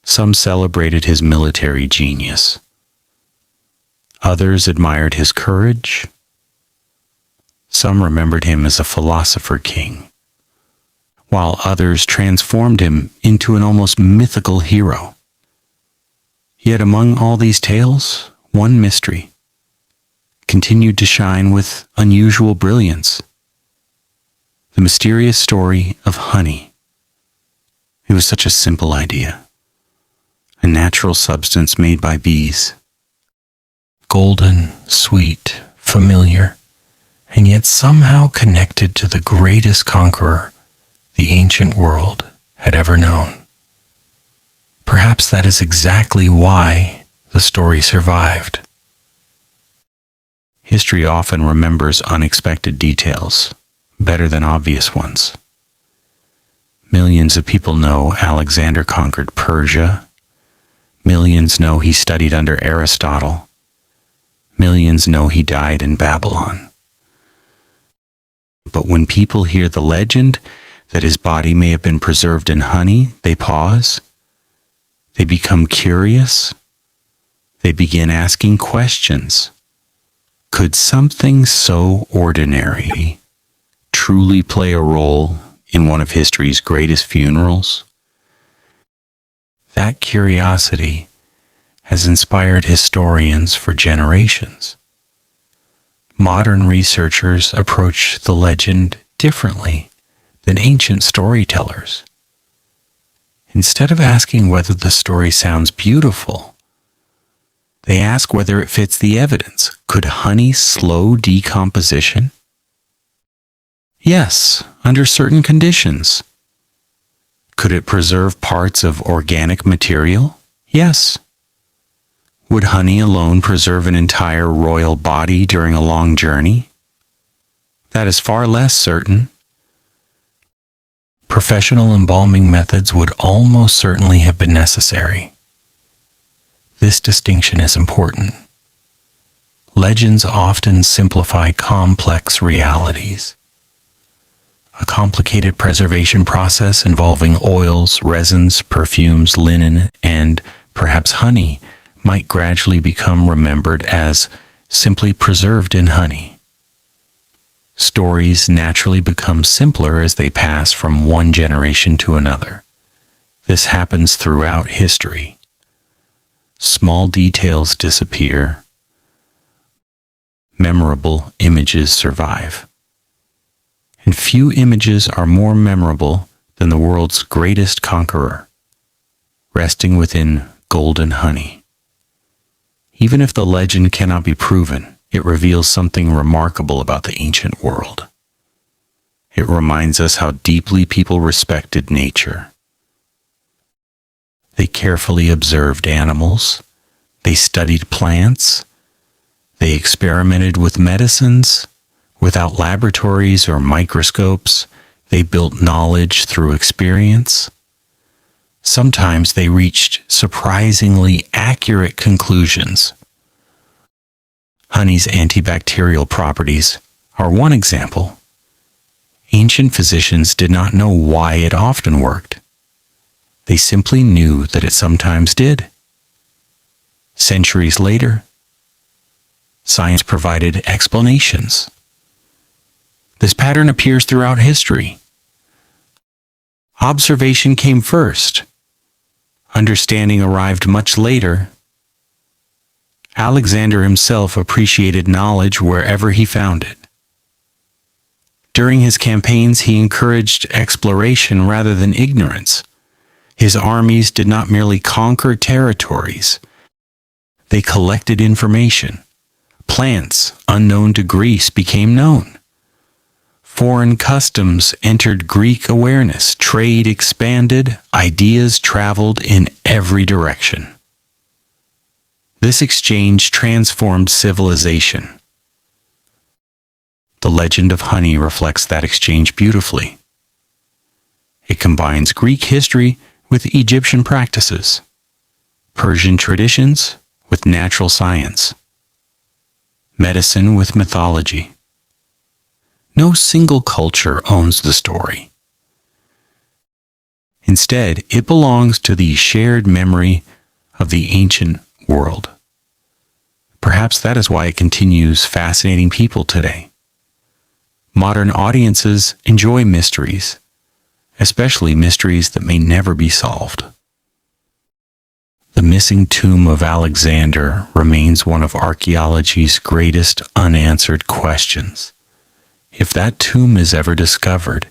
Some celebrated his military genius. Others admired his courage. Some remembered him as a philosopher king, while others transformed him into an almost mythical hero. Yet among all these tales, one mystery continued to shine with unusual brilliance. The mysterious story of honey. It was such a simple idea. A natural substance made by bees. Golden, sweet, familiar, and yet somehow connected to the greatest conqueror the ancient world had ever known. Perhaps that is exactly why the story survived. History often remembers unexpected details better than obvious ones. Millions of people know Alexander conquered Persia. Millions know he studied under Aristotle. Millions know he died in Babylon. But when people hear the legend that his body may have been preserved in honey, they pause. They become curious. They begin asking questions. Could something so ordinary truly play a role in one of history's greatest funerals? That curiosity has inspired historians for generations. Modern researchers approach the legend differently than ancient storytellers. Instead of asking whether the story sounds beautiful, they ask whether it fits the evidence. Could honey slow decomposition? Yes, under certain conditions. Could it preserve parts of organic material? Yes. Would honey alone preserve an entire royal body during a long journey? That is far less certain. Professional embalming methods would almost certainly have been necessary. This distinction is important. Legends often simplify complex realities. A complicated preservation process involving oils, resins, perfumes, linen, and perhaps honey might gradually become remembered as simply preserved in honey. Stories naturally become simpler as they pass from one generation to another. This happens throughout history. Small details disappear. Memorable images survive. And few images are more memorable than the world's greatest conqueror, resting within golden honey. Even if the legend cannot be proven, it reveals something remarkable about the ancient world. It reminds us how deeply people respected nature. They carefully observed animals. They studied plants. They experimented with medicines. Without laboratories or microscopes, they built knowledge through experience. Sometimes they reached surprisingly accurate conclusions. Honey's antibacterial properties are one example. Ancient physicians did not know why it often worked. They simply knew that it sometimes did. Centuries later, science provided explanations. This pattern appears throughout history. Observation came first. Understanding arrived much later. Alexander himself appreciated knowledge wherever he found it. During his campaigns, he encouraged exploration rather than ignorance. His armies did not merely conquer territories. They collected information. Plants unknown to Greece became known. Foreign customs entered Greek awareness. Trade expanded. Ideas traveled in every direction. This exchange transformed civilization. The legend of honey reflects that exchange beautifully. It combines Greek history with Egyptian practices, Persian traditions with natural science, medicine with mythology. No single culture owns the story. Instead, it belongs to the shared memory of the ancient world. Perhaps that is why it continues fascinating people today. Modern audiences enjoy mysteries, especially mysteries that may never be solved. The missing tomb of Alexander remains one of archaeology's greatest unanswered questions. If that tomb is ever discovered,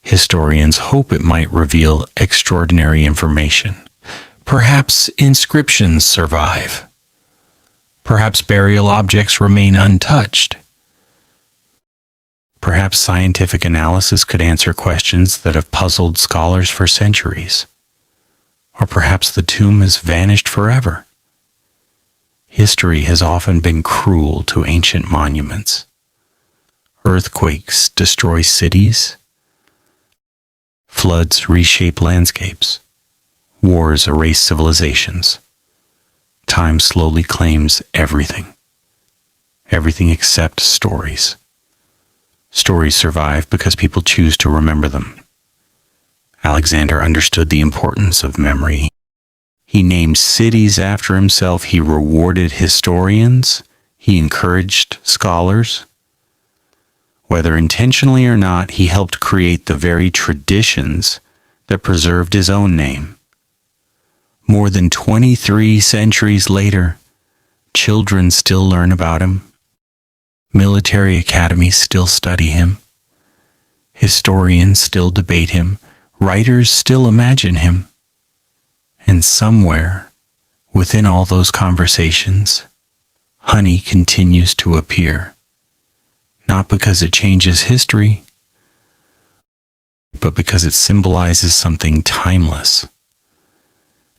historians hope it might reveal extraordinary information. Perhaps inscriptions survive. Perhaps burial objects remain untouched. Perhaps scientific analysis could answer questions that have puzzled scholars for centuries. Or perhaps the tomb has vanished forever. History has often been cruel to ancient monuments. Earthquakes destroy cities. Floods reshape landscapes. Wars erase civilizations. Time slowly claims everything. Everything except stories. Stories survive because people choose to remember them. Alexander understood the importance of memory. He named cities after himself. He rewarded historians. He encouraged scholars. Whether intentionally or not, he helped create the very traditions that preserved his own name. More than 23 centuries later, children still learn about him. Military academies still study him. Historians still debate him. Writers still imagine him. And somewhere, within all those conversations, honey continues to appear. Not because it changes history, but because it symbolizes something timeless.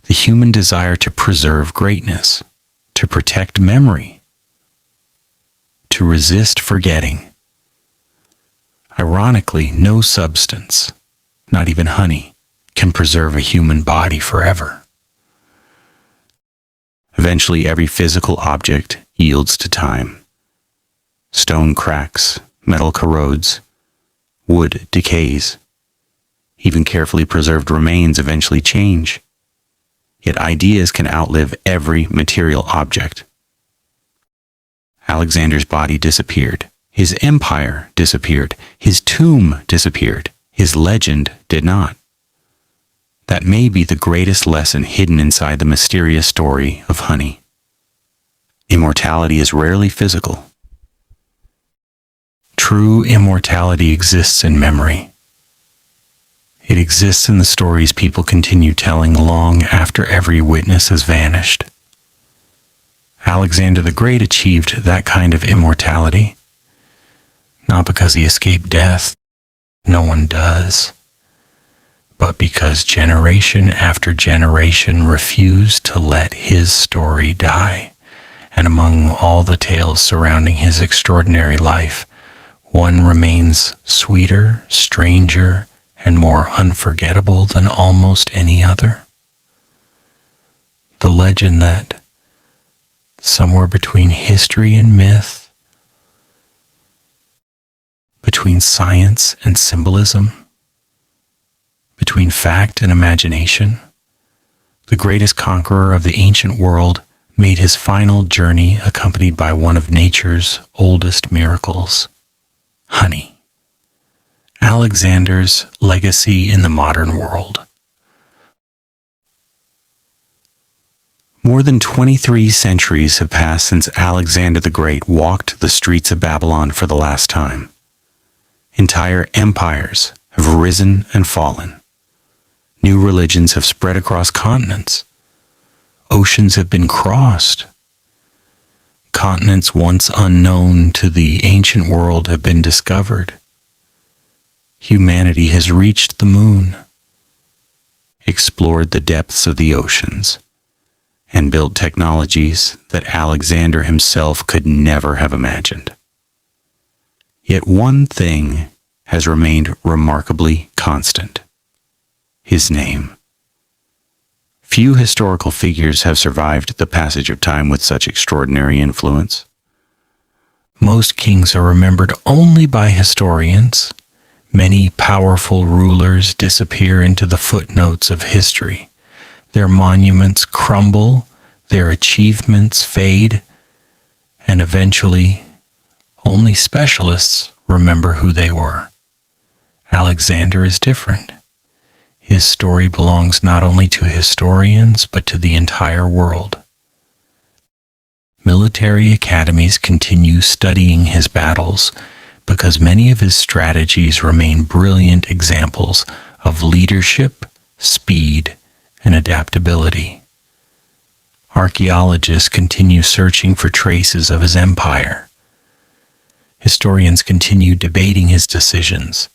The human desire to preserve greatness, to protect memory, to resist forgetting. Ironically, no substance, not even honey, can preserve a human body forever. Eventually, every physical object yields to time. Stone cracks, metal corrodes, wood decays. Even carefully preserved remains eventually change. Yet ideas can outlive every material object. Alexander's body disappeared. His empire disappeared. His tomb disappeared. His legend did not. That may be the greatest lesson hidden inside the mysterious story of honey. Immortality is rarely physical. True immortality exists in memory. It exists in the stories people continue telling long after every witness has vanished. Alexander the Great achieved that kind of immortality, not because he escaped death, no one does, but because generation after generation refused to let his story die. And among all the tales surrounding his extraordinary life, one remains sweeter, stranger, and more unforgettable than almost any other. The legend that somewhere between history and myth, between science and symbolism, between fact and imagination, the greatest conqueror of the ancient world made his final journey accompanied by one of nature's oldest miracles, honey. Alexander's legacy in the modern world. More than 23 centuries have passed since Alexander the Great walked the streets of Babylon for the last time. Entire empires have risen and fallen. New religions have spread across continents. Oceans have been crossed. Continents once unknown to the ancient world have been discovered. Humanity has reached the moon, explored the depths of the oceans, and built technologies that Alexander himself could never have imagined. Yet one thing has remained remarkably constant: his name. Few historical figures have survived the passage of time with such extraordinary influence. Most kings are remembered only by historians. Many powerful rulers disappear into the footnotes of history. Their monuments crumble, their achievements fade, and eventually only specialists remember who they were. Alexander is different. His story belongs not only to historians, but to the entire world. Military academies continue studying his battles because many of his strategies remain brilliant examples of leadership, speed, and adaptability. Archaeologists continue searching for traces of his empire. Historians continue debating his decisions.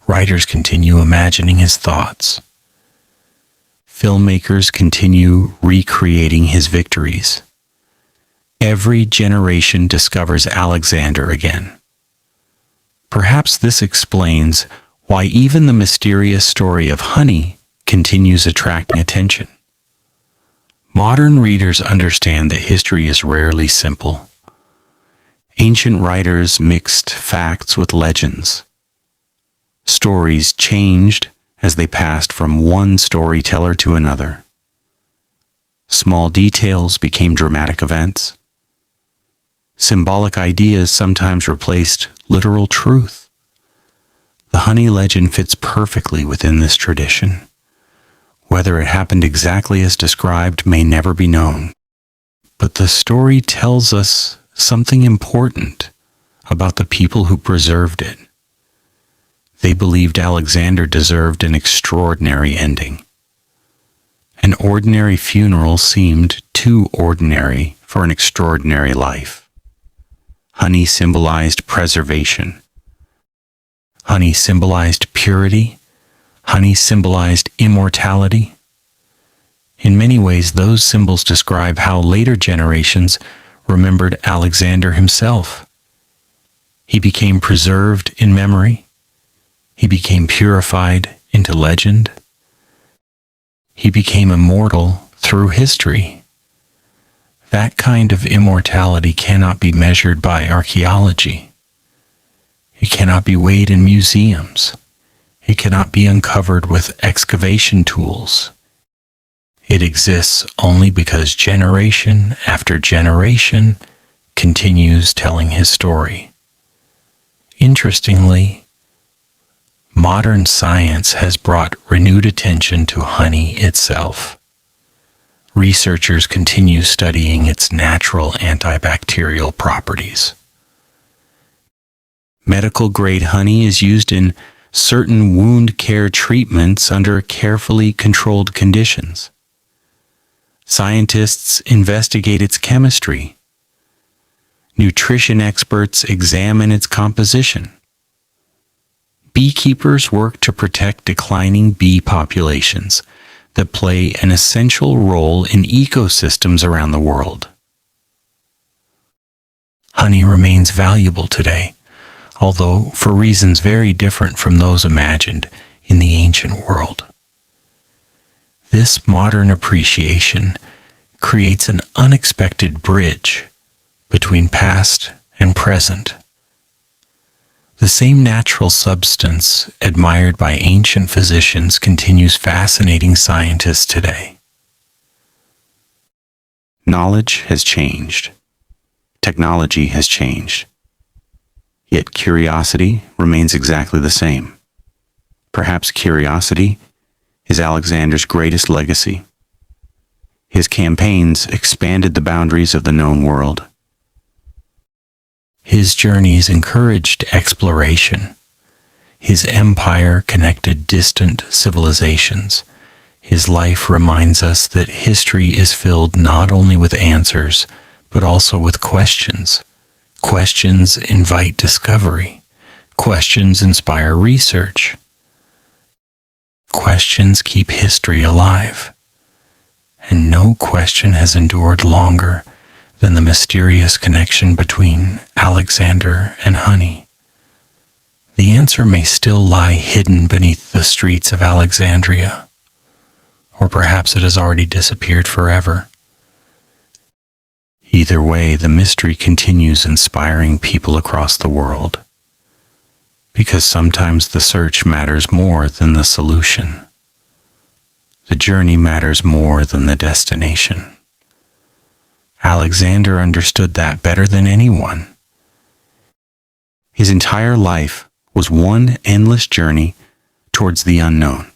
Writers continue imagining his thoughts. filmmakers continue recreating his victories. Every generation discovers Alexander again. Perhaps this explains why even the mysterious story of honey continues attracting attention. Modern readers understand that history is rarely simple. Ancient writers mixed facts with legends. Stories changed as they passed from one storyteller to another. Small details became dramatic events. Symbolic ideas sometimes replaced literal truth. The honey legend fits perfectly within this tradition. Whether it happened exactly as described may never be known, but the story tells us something important about the people who preserved it. They believed Alexander deserved an extraordinary ending. An ordinary funeral seemed too ordinary for an extraordinary life. Honey symbolized preservation. Honey symbolized purity. Honey symbolized immortality. In many ways, those symbols describe how later generations remembered Alexander himself. He became preserved in memory. He became purified into legend. He became immortal through history. That kind of immortality cannot be measured by archaeology. It cannot be weighed in museums. It cannot be uncovered with excavation tools. It exists only because generation after generation continues telling his story. Interestingly, modern science has brought renewed attention to honey itself. Researchers continue studying its natural antibacterial properties. Medical-grade honey is used in certain wound care treatments under carefully controlled conditions. Scientists investigate its chemistry. Nutrition experts examine its composition. Beekeepers work to protect declining bee populations that play an essential role in ecosystems around the world. Honey remains valuable today, although for reasons very different from those imagined in the ancient world. This modern appreciation creates an unexpected bridge between past and present. The same natural substance admired by ancient physicians continues fascinating scientists today. Knowledge has changed. Technology has changed. Yet curiosity remains exactly the same. Perhaps curiosity is Alexander's greatest legacy. His campaigns expanded the boundaries of the known world. His journeys encouraged exploration. His empire connected distant civilizations. His life reminds us that history is filled not only with answers, but also with questions. Questions invite discovery. Questions inspire research. Questions keep history alive. And no question has endured longer than the mysterious connection between Alexander and honey. The answer may still lie hidden beneath the streets of Alexandria, or perhaps it has already disappeared forever. Either way, the mystery continues inspiring people across the world, because sometimes the search matters more than the solution. The journey matters more than the destination. Alexander understood that better than anyone. His entire life was one endless journey towards the unknown.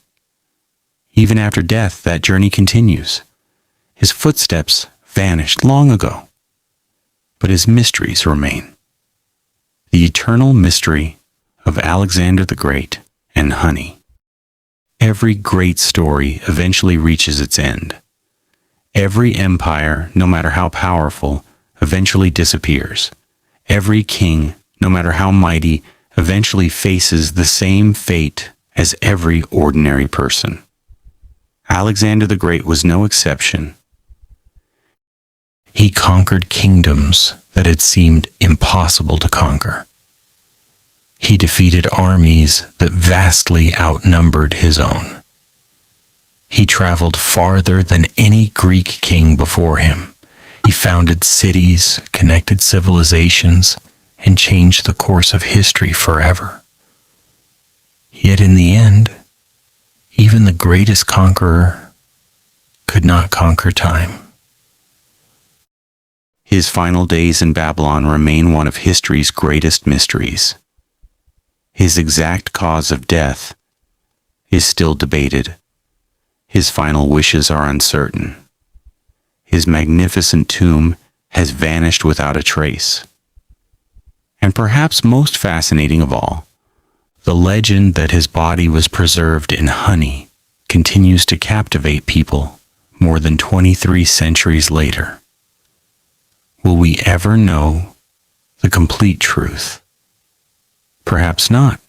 Even after death, that journey continues. His footsteps vanished long ago, but his mysteries remain. The eternal mystery of Alexander the Great and honey. Every great story eventually reaches its end. Every empire, no matter how powerful, eventually disappears. Every king, no matter how mighty, eventually faces the same fate as every ordinary person. Alexander the Great was no exception. He conquered kingdoms that had seemed impossible to conquer. He defeated armies that vastly outnumbered his own. He traveled farther than any Greek king before him. He founded cities, connected civilizations, and changed the course of history forever. Yet in the end, even the greatest conqueror could not conquer time. His final days in Babylon remain one of history's greatest mysteries. His exact cause of death is still debated. His final wishes are uncertain. His magnificent tomb has vanished without a trace. And perhaps most fascinating of all, the legend that his body was preserved in honey continues to captivate people more than 23 centuries later. Will we ever know the complete truth? Perhaps not.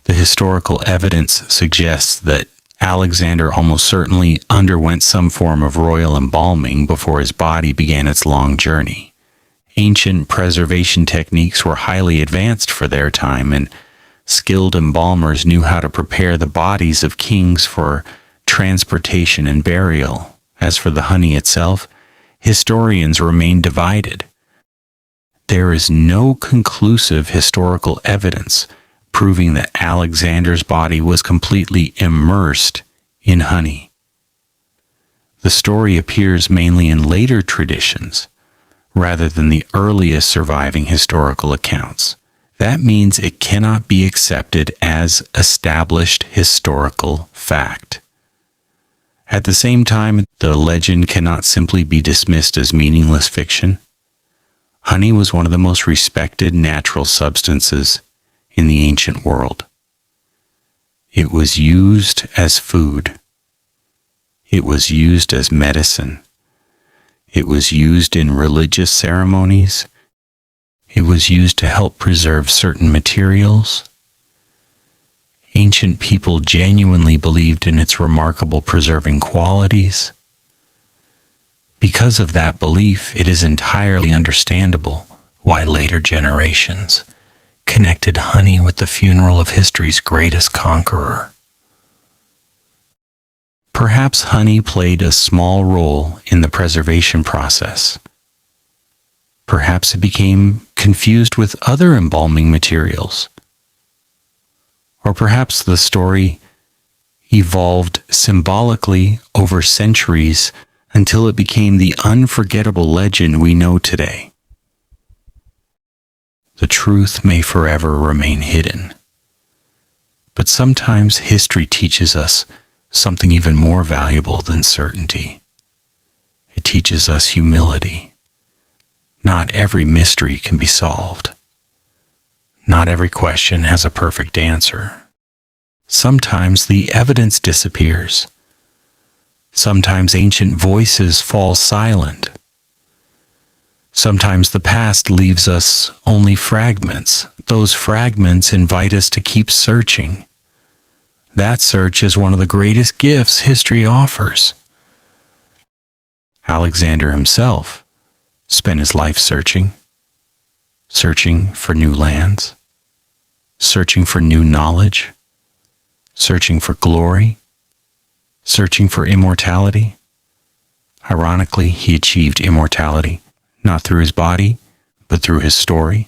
The historical evidence suggests that Alexander almost certainly underwent some form of royal embalming before his body began its long journey. Ancient preservation techniques were highly advanced for their time, and skilled embalmers knew how to prepare the bodies of kings for transportation and burial. As for the honey itself, historians remain divided. There is no conclusive historical evidence proving that Alexander's body was completely immersed in honey. The story appears mainly in later traditions, rather than the earliest surviving historical accounts. That means it cannot be accepted as established historical fact. At the same time, the legend cannot simply be dismissed as meaningless fiction. Honey was one of the most respected natural substances in the ancient world. It was used as food. It was used as medicine. It was used in religious ceremonies. It was used to help preserve certain materials. Ancient people genuinely believed in its remarkable preserving qualities. Because of that belief, it is entirely understandable why later generations connected honey with the funeral of history's greatest conqueror. Perhaps honey played a small role in the preservation process. Perhaps it became confused with other embalming materials. Or perhaps the story evolved symbolically over centuries until it became the unforgettable legend we know today. The truth may forever remain hidden. But sometimes history teaches us something even more valuable than certainty. It teaches us humility. Not every mystery can be solved. Not every question has a perfect answer. Sometimes the evidence disappears. Sometimes ancient voices fall silent. Sometimes the past leaves us only fragments. Those fragments invite us to keep searching. That search is one of the greatest gifts history offers. Alexander himself spent his life searching for new lands, searching for new knowledge, searching for glory, searching for immortality. Ironically, he achieved immortality, not through his body, but through his story.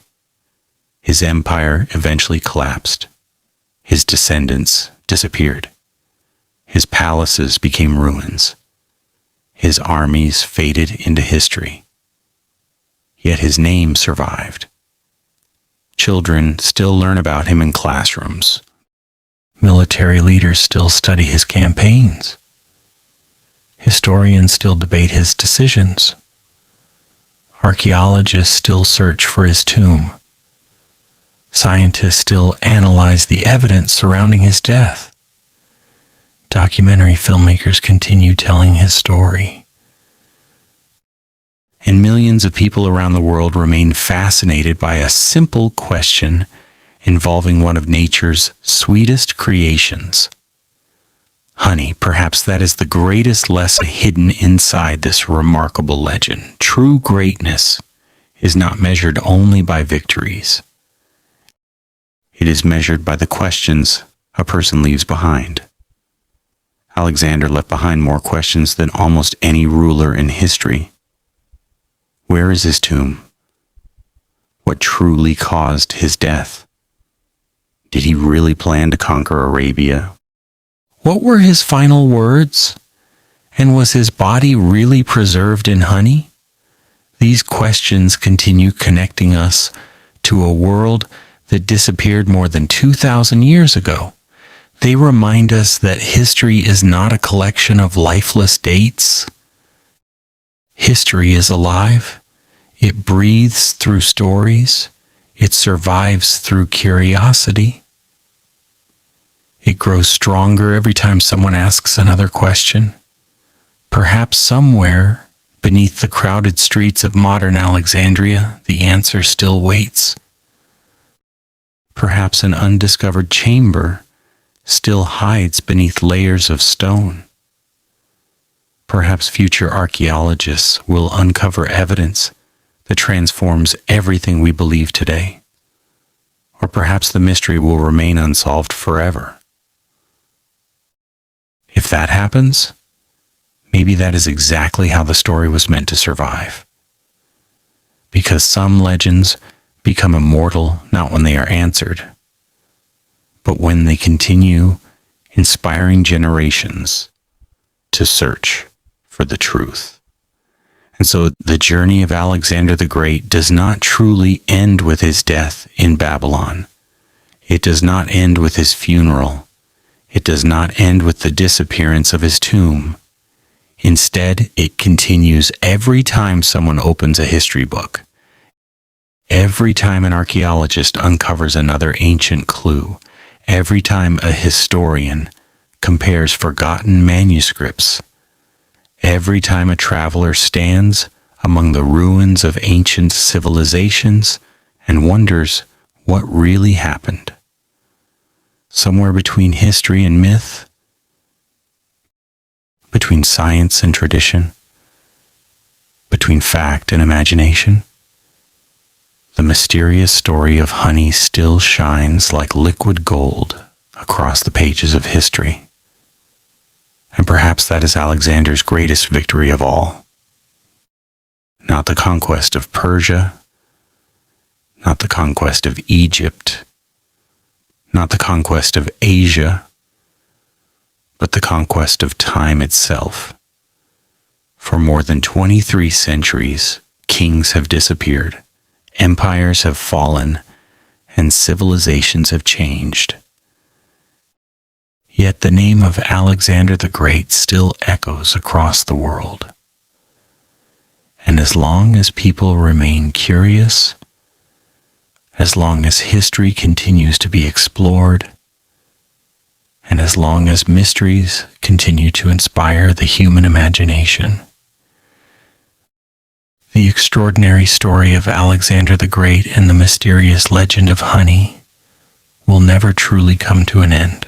His empire eventually collapsed. His descendants disappeared. His palaces became ruins. His armies faded into history. Yet his name survived. Children still learn about him in classrooms. Military leaders still study his campaigns. Historians still debate his decisions. Archaeologists still search for his tomb. Scientists still analyze the evidence surrounding his death. Documentary filmmakers continue telling his story. And millions of people around the world remain fascinated by a simple question involving one of nature's sweetest creations, Honey, perhaps that is the greatest lesson hidden inside this remarkable legend. True greatness is not measured only by victories. It is measured by the questions a person leaves behind. Alexander left behind more questions than almost any ruler in history. Where is his tomb? What truly caused his death? Did he really plan to conquer Arabia? What were his final words? And was his body really preserved in honey? These questions continue connecting us to a world that disappeared more than 2,000 years ago. They remind us that history is not a collection of lifeless dates. History is alive. It breathes through stories. It survives through curiosity. It grows stronger every time someone asks another question. Perhaps somewhere beneath the crowded streets of modern Alexandria, the answer still waits. Perhaps an undiscovered chamber still hides beneath layers of stone. Perhaps future archaeologists will uncover evidence that transforms everything we believe today. Or perhaps the mystery will remain unsolved forever. If that happens, maybe that is exactly how the story was meant to survive. Because some legends become immortal not when they are answered, but when they continue inspiring generations to search for the truth. And so the journey of Alexander the Great does not truly end with his death in Babylon. It does not end with his funeral. It does not end with the disappearance of his tomb. Instead, it continues every time someone opens a history book. Every time an archaeologist uncovers another ancient clue. Every time a historian compares forgotten manuscripts. Every time a traveler stands among the ruins of ancient civilizations and wonders what really happened. Somewhere between history and myth, between science and tradition, between fact and imagination, the mysterious story of honey still shines like liquid gold across the pages of history. And perhaps that is Alexander's greatest victory of all. Not the conquest of Persia, not the conquest of Egypt, not the conquest of Asia, but the conquest of time itself. For more than 23 centuries, kings have disappeared, empires have fallen, and civilizations have changed. Yet the name of Alexander the Great still echoes across the world. And as long as people remain curious, as long as history continues to be explored, and as long as mysteries continue to inspire the human imagination, the extraordinary story of Alexander the Great and the mysterious legend of honey will never truly come to an end.